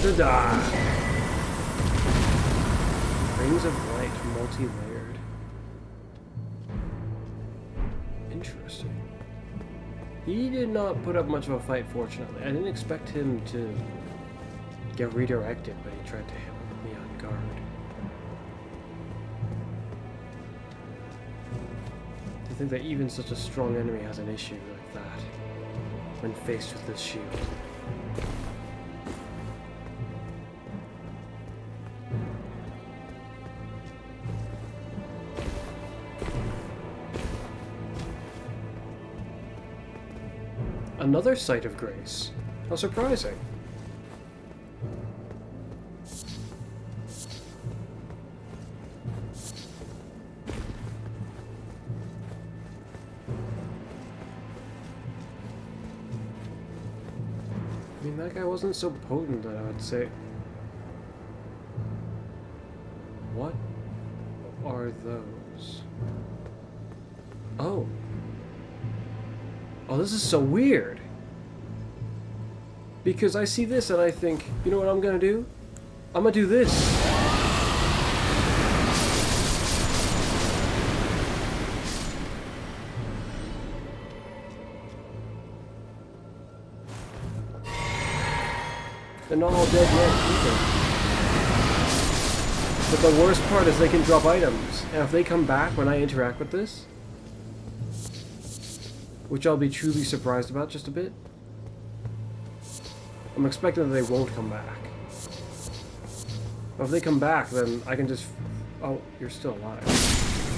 To die. Rings of light, multi-layered. Interesting. He did not put up much of a fight, fortunately. I didn't expect him to get redirected, but he tried to hit me on guard. To think that even such a strong enemy has an issue like that when faced with this shield. Another site of grace. How surprising. I mean, that guy wasn't so potent that I would say. What are those? Oh. Oh, this is so weird. Because I see this and I think, you know what I'm gonna do? I'm gonna do this. They're not all dead yet either. But the worst part is they can drop items. And if they come back when I interact with this, which I'll be truly surprised about just a bit. I'm expecting that they won't come back. But if they come back, then I can just... Oh, you're still alive.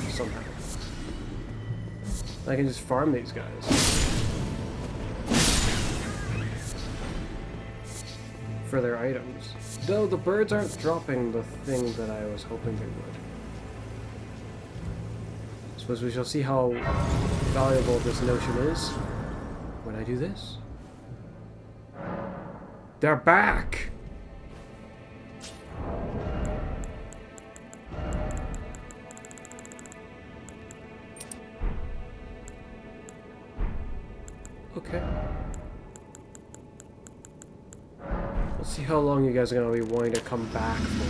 Somehow. I can just farm these guys. For their items. Though the birds aren't dropping the thing that I was hoping they would. I suppose we shall see how valuable this notion is when I do this. They're back! Okay. Let's see how long you guys are going to be wanting to come back for.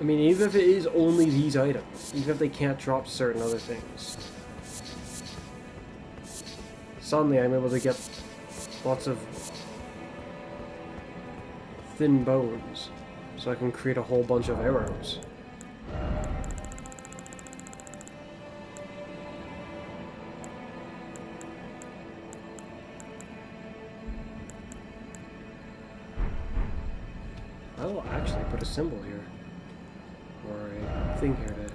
I mean, even if it is only these items, even if they can't drop certain other things, suddenly I'm able to get lots of thin bones, so I can create a whole bunch of arrows. I will actually put a symbol here. Or a thing here to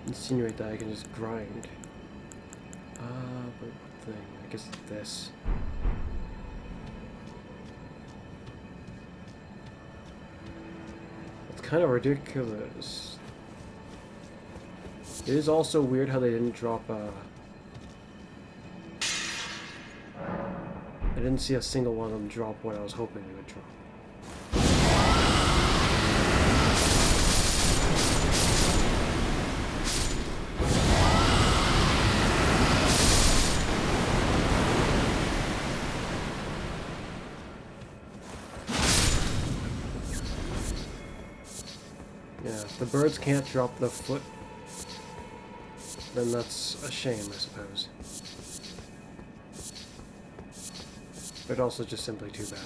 insinuate that I can just grind. But what thing? I guess this. It's kind of ridiculous. It is also weird how they didn't drop I didn't see a single one of them drop what I was hoping they would drop. Yeah, if the birds can't drop the foot, then that's a shame, I suppose. But also just simply too bad.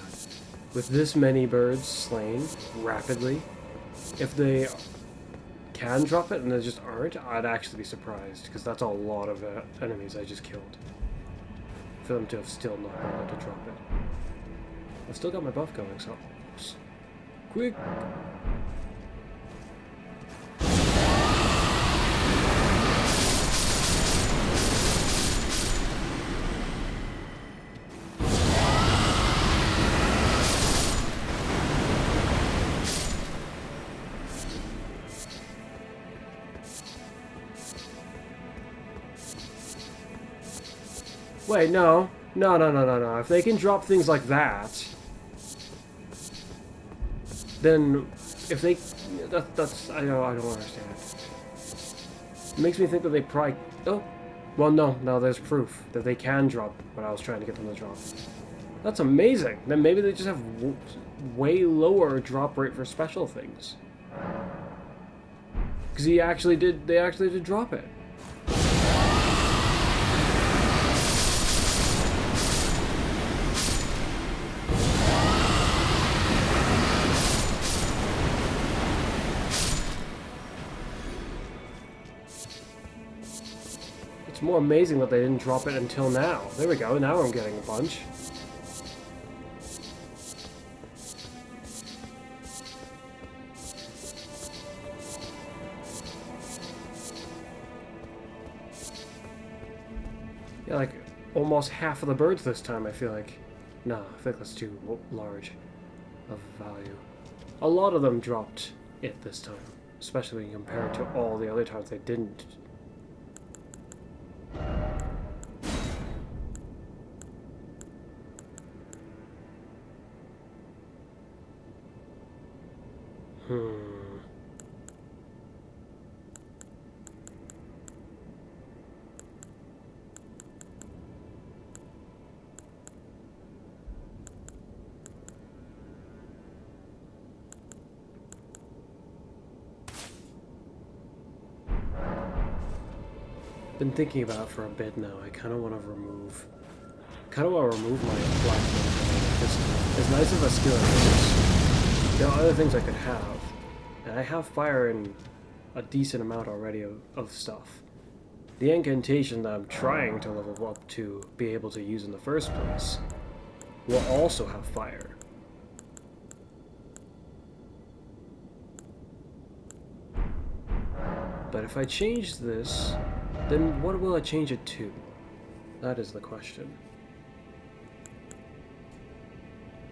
With this many birds slain rapidly, if they can drop it and they just aren't, I'd actually be surprised, because that's a lot of enemies I just killed. For them to have still not been able to drop it. I've still got my buff going, so... Oops. Quick! Wait, no. No. If they can drop things like that, then if they... That's... I don't understand. It makes me think that they probably... Oh. Well, no, there's proof that they can drop what I was trying to get them to drop. That's amazing. Then maybe they just have way lower drop rate for special things. Because they actually did drop it. It's more amazing that they didn't drop it until now. There we go, now I'm getting a bunch. Yeah, like, almost half of the birds this time, I feel like. Nah, I think that's too large of value. A lot of them dropped it this time, especially when you compare it to all the other times they didn't. Been thinking about it for a bit now. I kind of want to remove my platform. Because as nice of a skill as it is, there are other things I could have, and I have fire in a decent amount already of stuff. The incantation that I'm trying to level up to be able to use in the first place will also have fire. But if I change this, then what will I change it to? That is the question.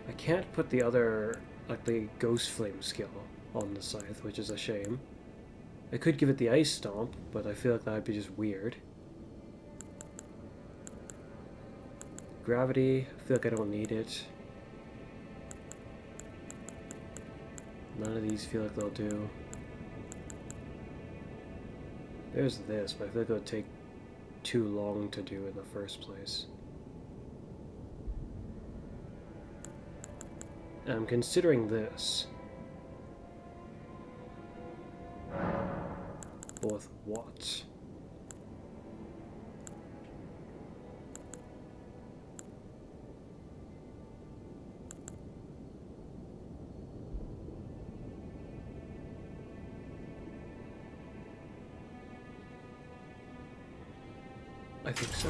I can't put the other, like the Ghost Flame skill on the scythe, which is a shame. I could give it the Ice Stomp, but I feel like that would be just weird. Gravity, I feel like I don't need it. None of these feel like they'll do. There's this, but I feel like it would take too long to do in the first place. And I'm considering this. But with what? I think so.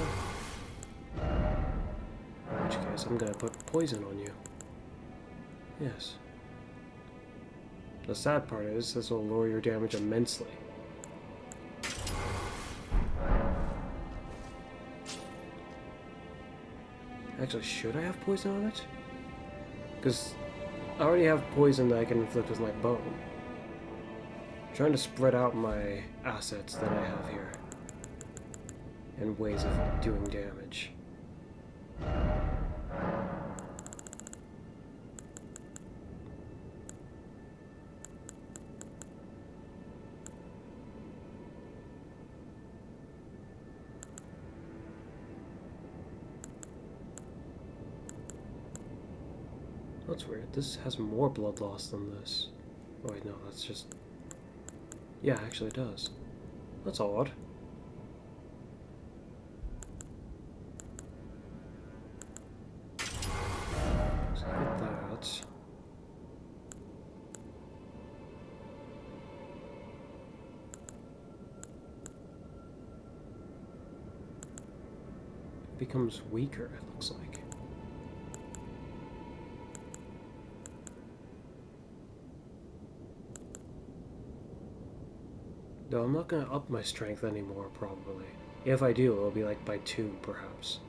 In which case, I'm gonna put poison on you. Yes. The sad part is, this will lower your damage immensely. Actually, should I have poison on it? Because I already have poison that I can inflict with my bow. trying to spread out my assets that I have here and ways of doing damage. That's weird. This has more blood loss than this. Oh wait, no, that's just... Yeah, actually it does. That's odd. So get that. It becomes weaker, it looks like. Though I'm not going to up my strength anymore, probably. If I do, it'll be like by 2, perhaps.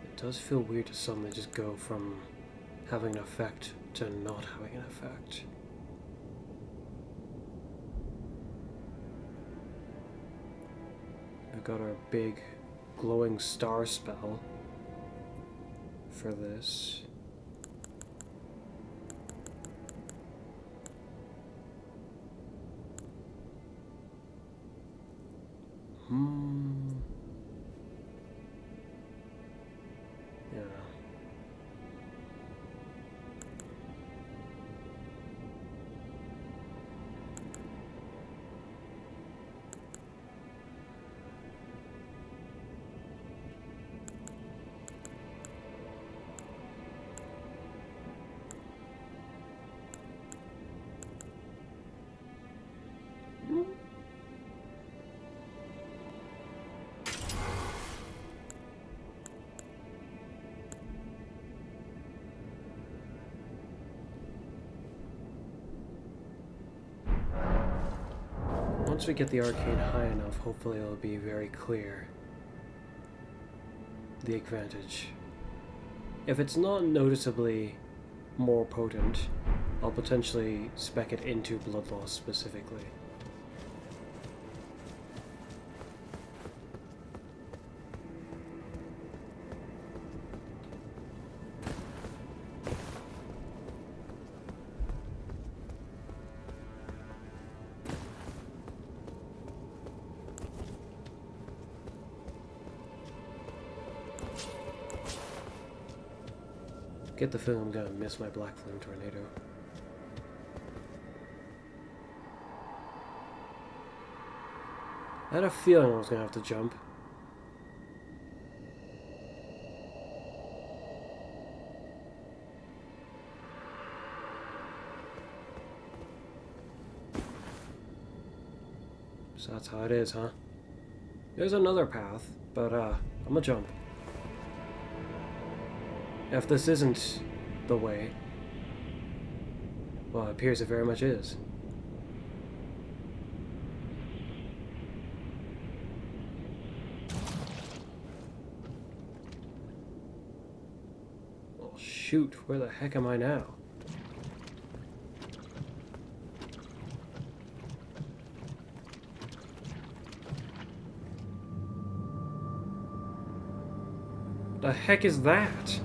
It does feel weird to suddenly just go from having an effect to not having an effect. I've got our big glowing star spell for this. Yeah. Once we get the arcane high enough, hopefully it'll be very clear the advantage. If it's not noticeably more potent, I'll potentially spec it into blood loss specifically. Get the feeling I'm gonna miss my Black Flame Tornado. I had a feeling I was gonna have to jump. So that's how it is, huh? There's another path, but I'm gonna jump. If this isn't the way, well, it appears it very much is. Well, shoot, where the heck am I now? The heck is that?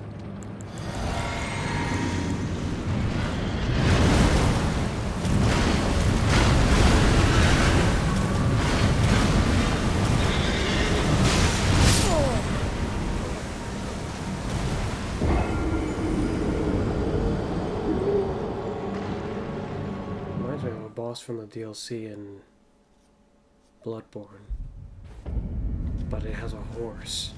From the DLC in Bloodborne, but it has a horse.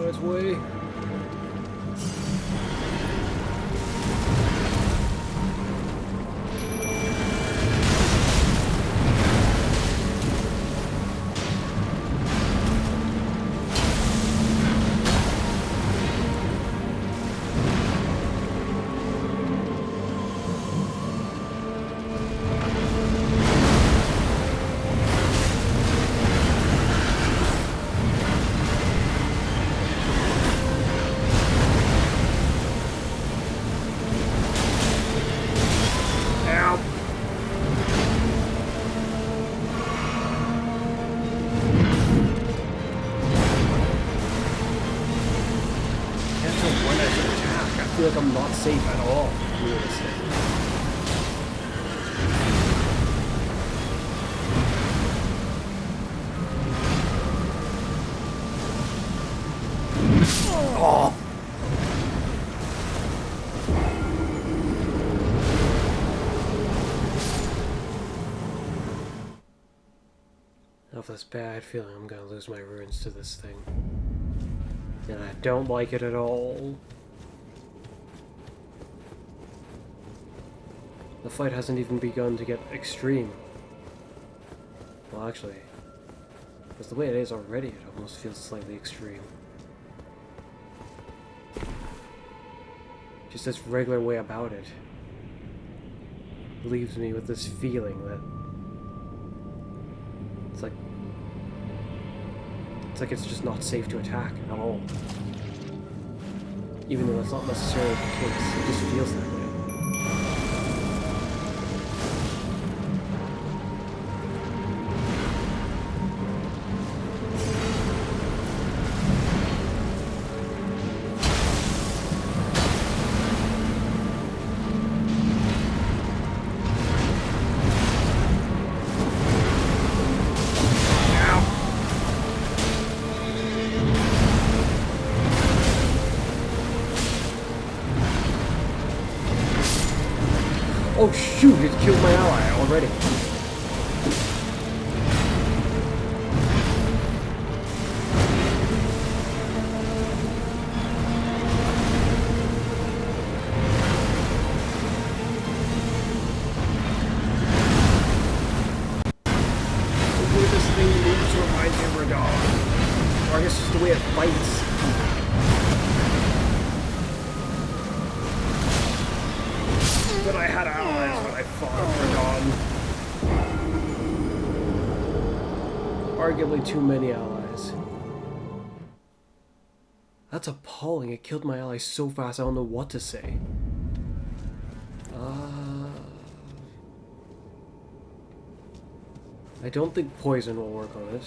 on its way. I feel like I'm not safe at all doing this thing. Oh! I have this bad feeling I'm gonna lose my runes to this thing. And I don't like it at all. The fight hasn't even begun to get extreme. Well, actually, because the way it is already, it almost feels slightly extreme. Just this regular way about it leaves me with this feeling that it's like it's just not safe to attack at all. Even though that's not necessarily the case, it just feels that way. Oh shoot, it killed my ally already. The way this thing moves reminds me of Radon. Or I guess just the way it fights. But I had allies when I fought Radon. Arguably too many allies. That's appalling. It killed my ally so fast I don't know what to say. I don't think poison will work on it.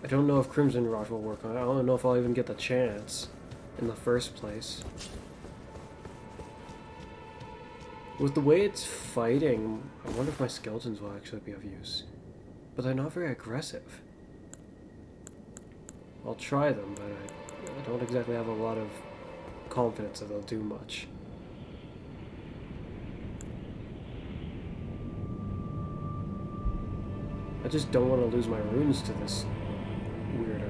I don't know if Crimson Rot will work on it. I don't know if I'll even get the chance in the first place. With the way it's fighting, I wonder if my skeletons will actually be of use. But they're not very aggressive. I'll try them, but I don't exactly have a lot of confidence that they'll do much. I just don't want to lose my runes to this weirdo.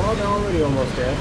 Oh, they're already almost dead.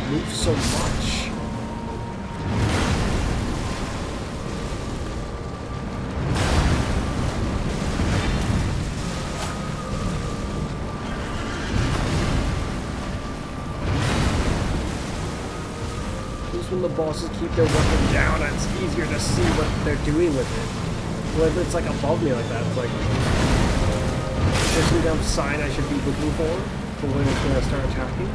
Move so much. Just when the bosses keep their weapon down, it's easier to see what they're doing with it. When it's like above me like that, it's like there's some kind of sign I should be looking for when it's gonna start attacking.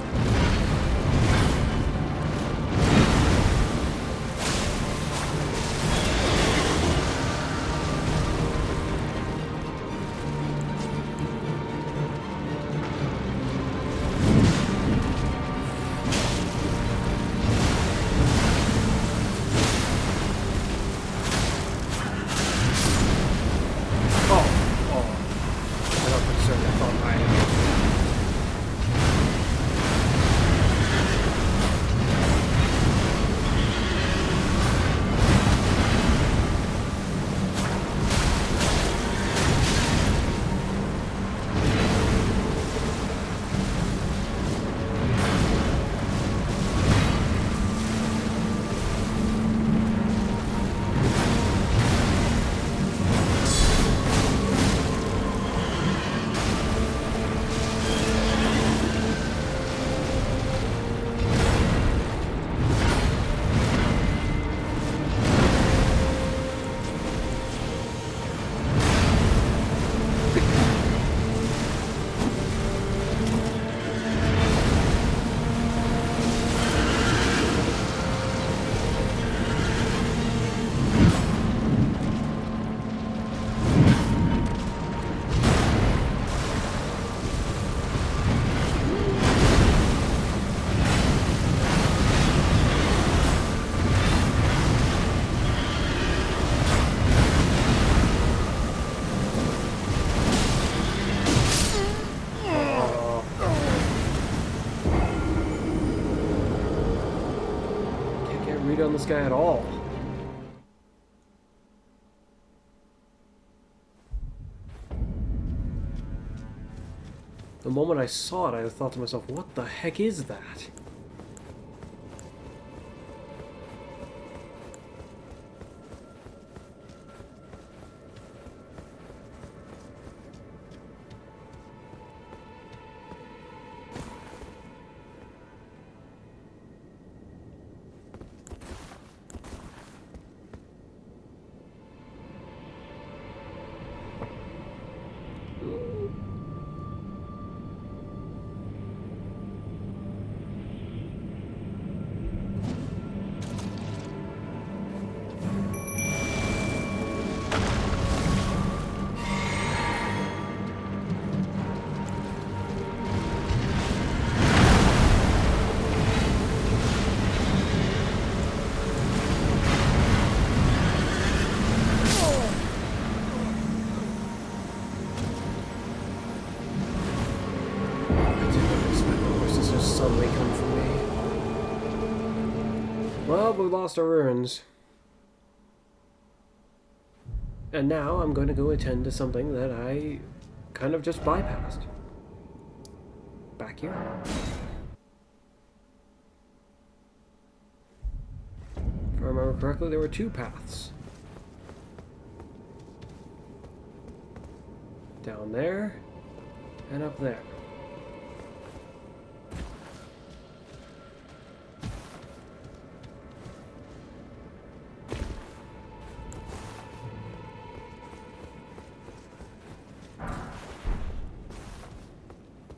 On this guy at all. The moment I saw it, I thought to myself, what the heck is that? Well, we lost our ruins. And now I'm going to go attend to something that I kind of just bypassed. Back here. If I remember correctly, there were two paths. Down there, and up there.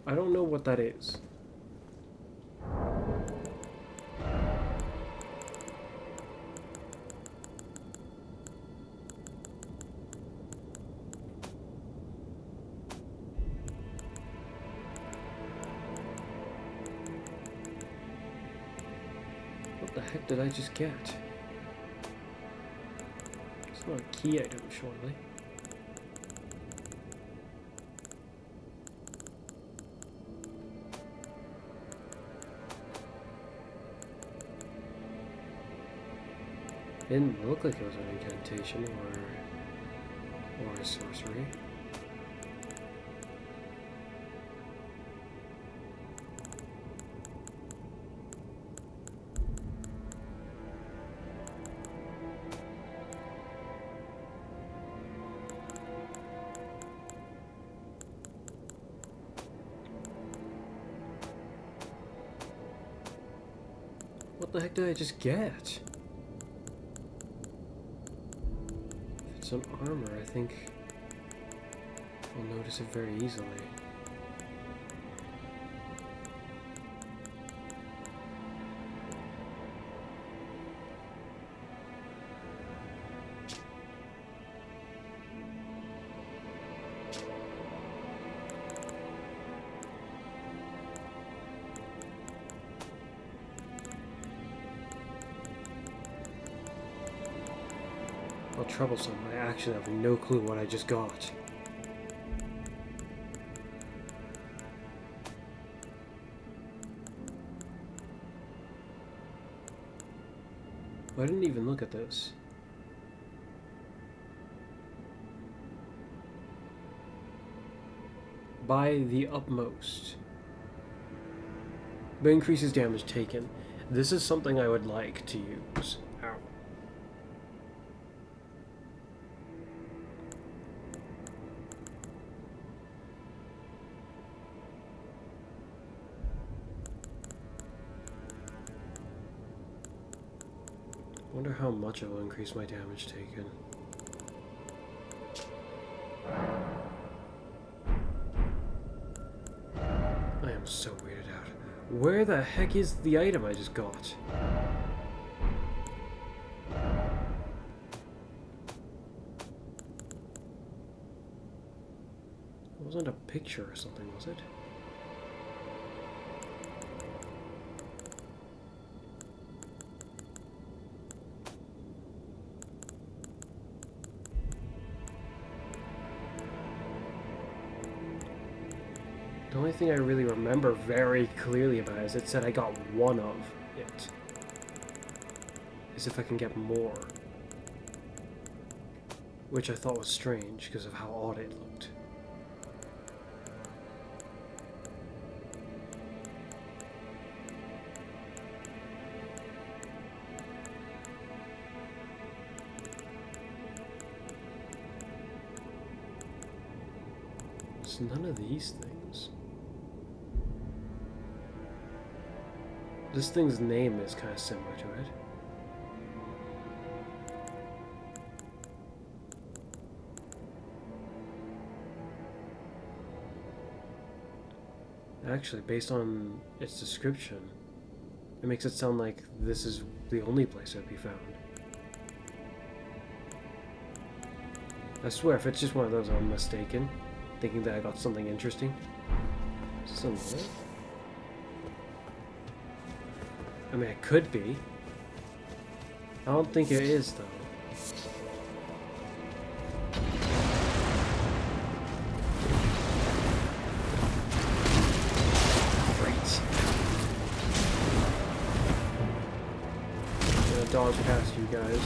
I don't know what that is. What the heck did I just get? It's not a key item, surely. Didn't look like it was an incantation or a sorcery. What the heck did I just get? If it's an armor, I think I'll notice it very easily. How troublesome. I actually have no clue what I just got. I didn't even look at this. By the utmost. But increases damage taken. This is something I would like to use. Ow. I wonder how much it will increase my damage taken. I am so weirded out. Where the heck is the item I just got? It wasn't a picture or something, was it? The only thing I really remember very clearly about it is it said I got one of it. As if I can get more. Which I thought was strange because of how odd it looked. It's none of these things. This thing's name is kind of similar to it. Actually, based on its description, it makes it sound like this is the only place it would be found. I swear, if it's just one of those I'm mistaken, thinking that I got something interesting. Is this another? I mean, it could be. I don't think it is, though. Great. I'm gonna dodge past you guys.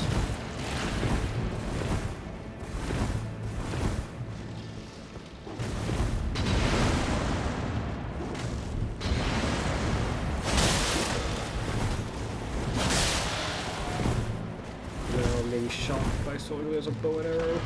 Shot by someone who has a bow and arrow.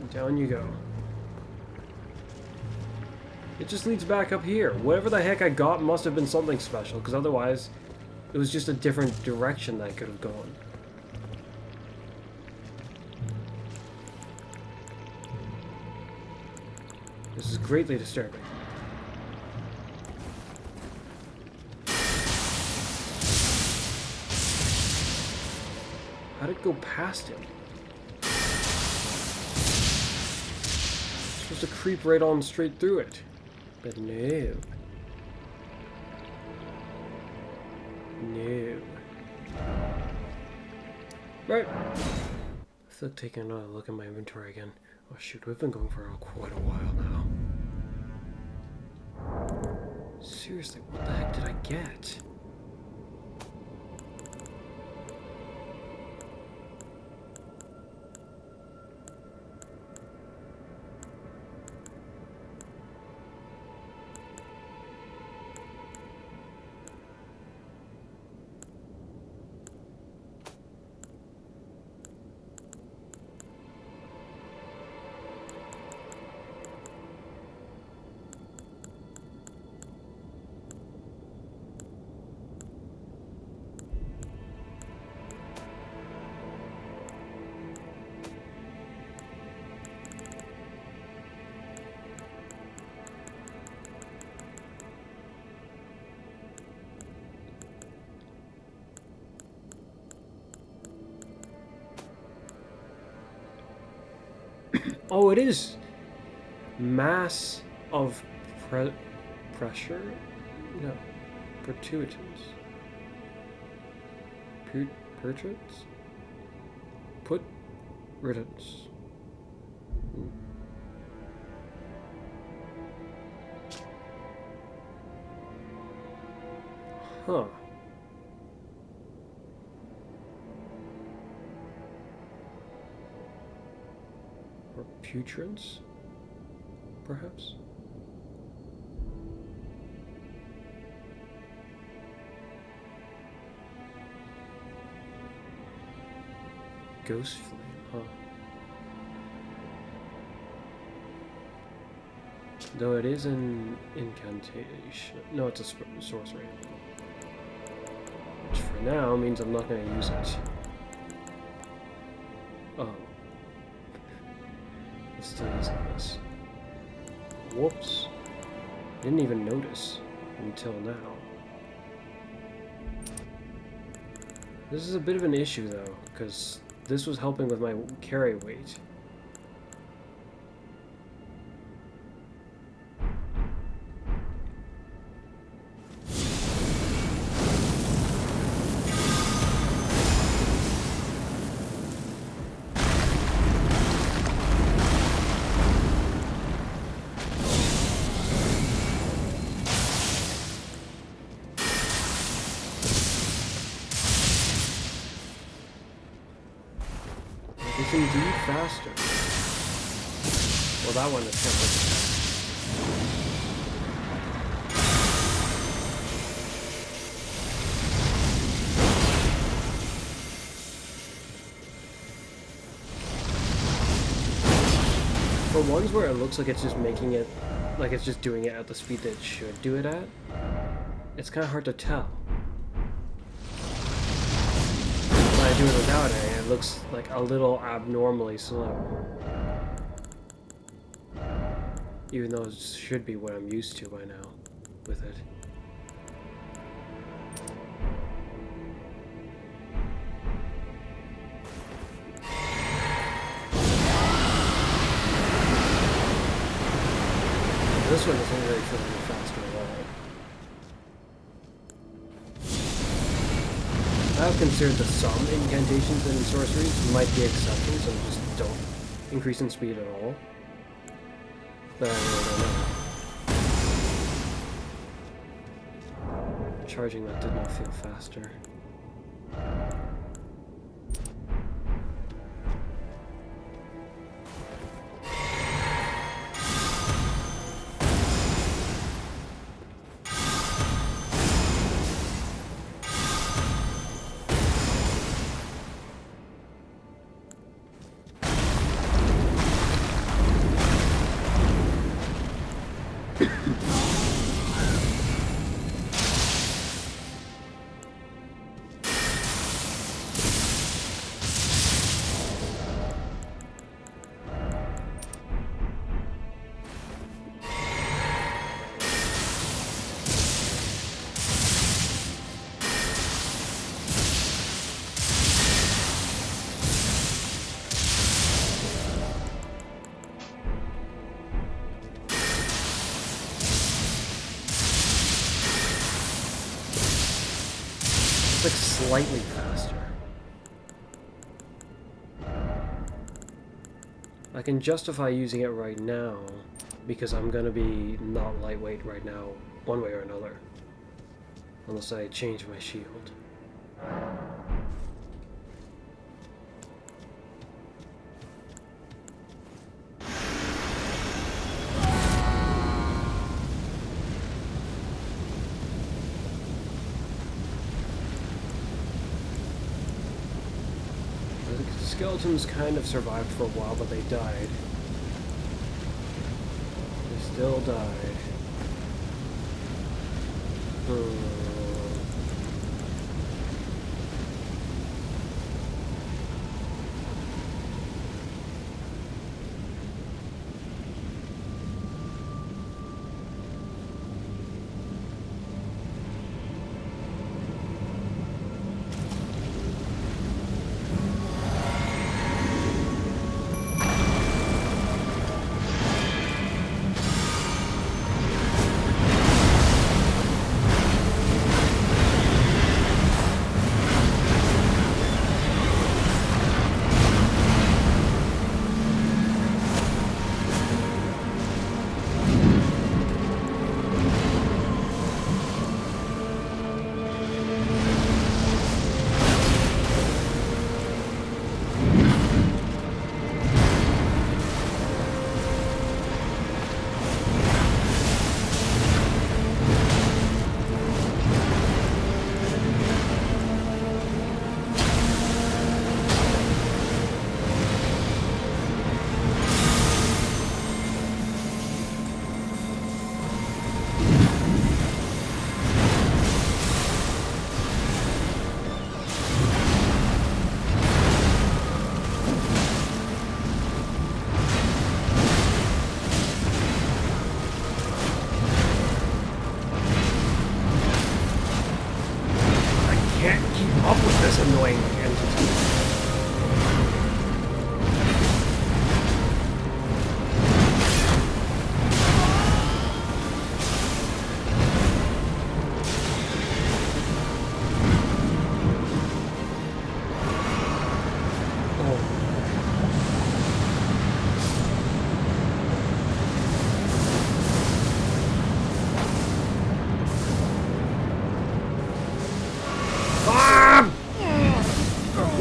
And down you go. It just leads back up here. Whatever the heck I got must have been something special, because otherwise it was just a different direction that I could have gone. This is greatly disturbing. How did it go past him? It's supposed to creep right on straight through it. But no. No. Right. I feel like taking another look at my inventory again. Oh shoot, we've been going for quite a while now. Seriously, what the heck did I get? Oh, it is mass of pressure? No. Pertuitants. Pertuits? Put riddance. Huh. Or putrents? Perhaps? Ghost flame, huh? Though it is an incantation. No, it's a sorcery. Which for now means I'm not going to use it. Oh. I'm still using this. Whoops. Didn't even notice until now. This is a bit of an issue though, because this was helping with my carry weight. It's indeed faster. Well, that one is kind for ones where it looks like it's just making it, like it's just doing it at the speed that it should do it at, it's kind of hard to tell. When I do it without it, it looks like a little abnormally slow. Even though it should be what I'm used to by now with it. This one isn't really feeling any faster at all. I have considered that some incantations and sorceries might be exceptions and just don't increase in speed at all. But I really don't know. Charging that did not feel faster. It's like slightly faster. I can justify using it right now because I'm gonna be not lightweight right now, one way or another. Unless I change my shield. Skeletons kind of survived for a while, but they died. They still died.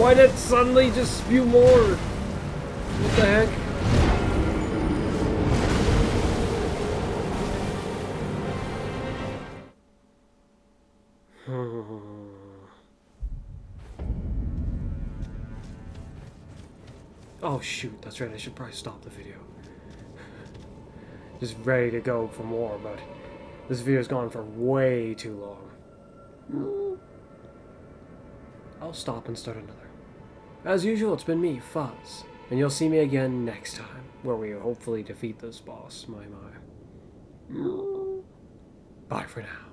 Why did it suddenly just spew more? What the heck? Oh shoot, that's right, I should probably stop the video. Just ready to go for more, but this video's gone for way too long. I'll stop and start another. As usual, it's been me, Fuzz, and you'll see me again next time, where we hopefully defeat this boss, my. Bye for now.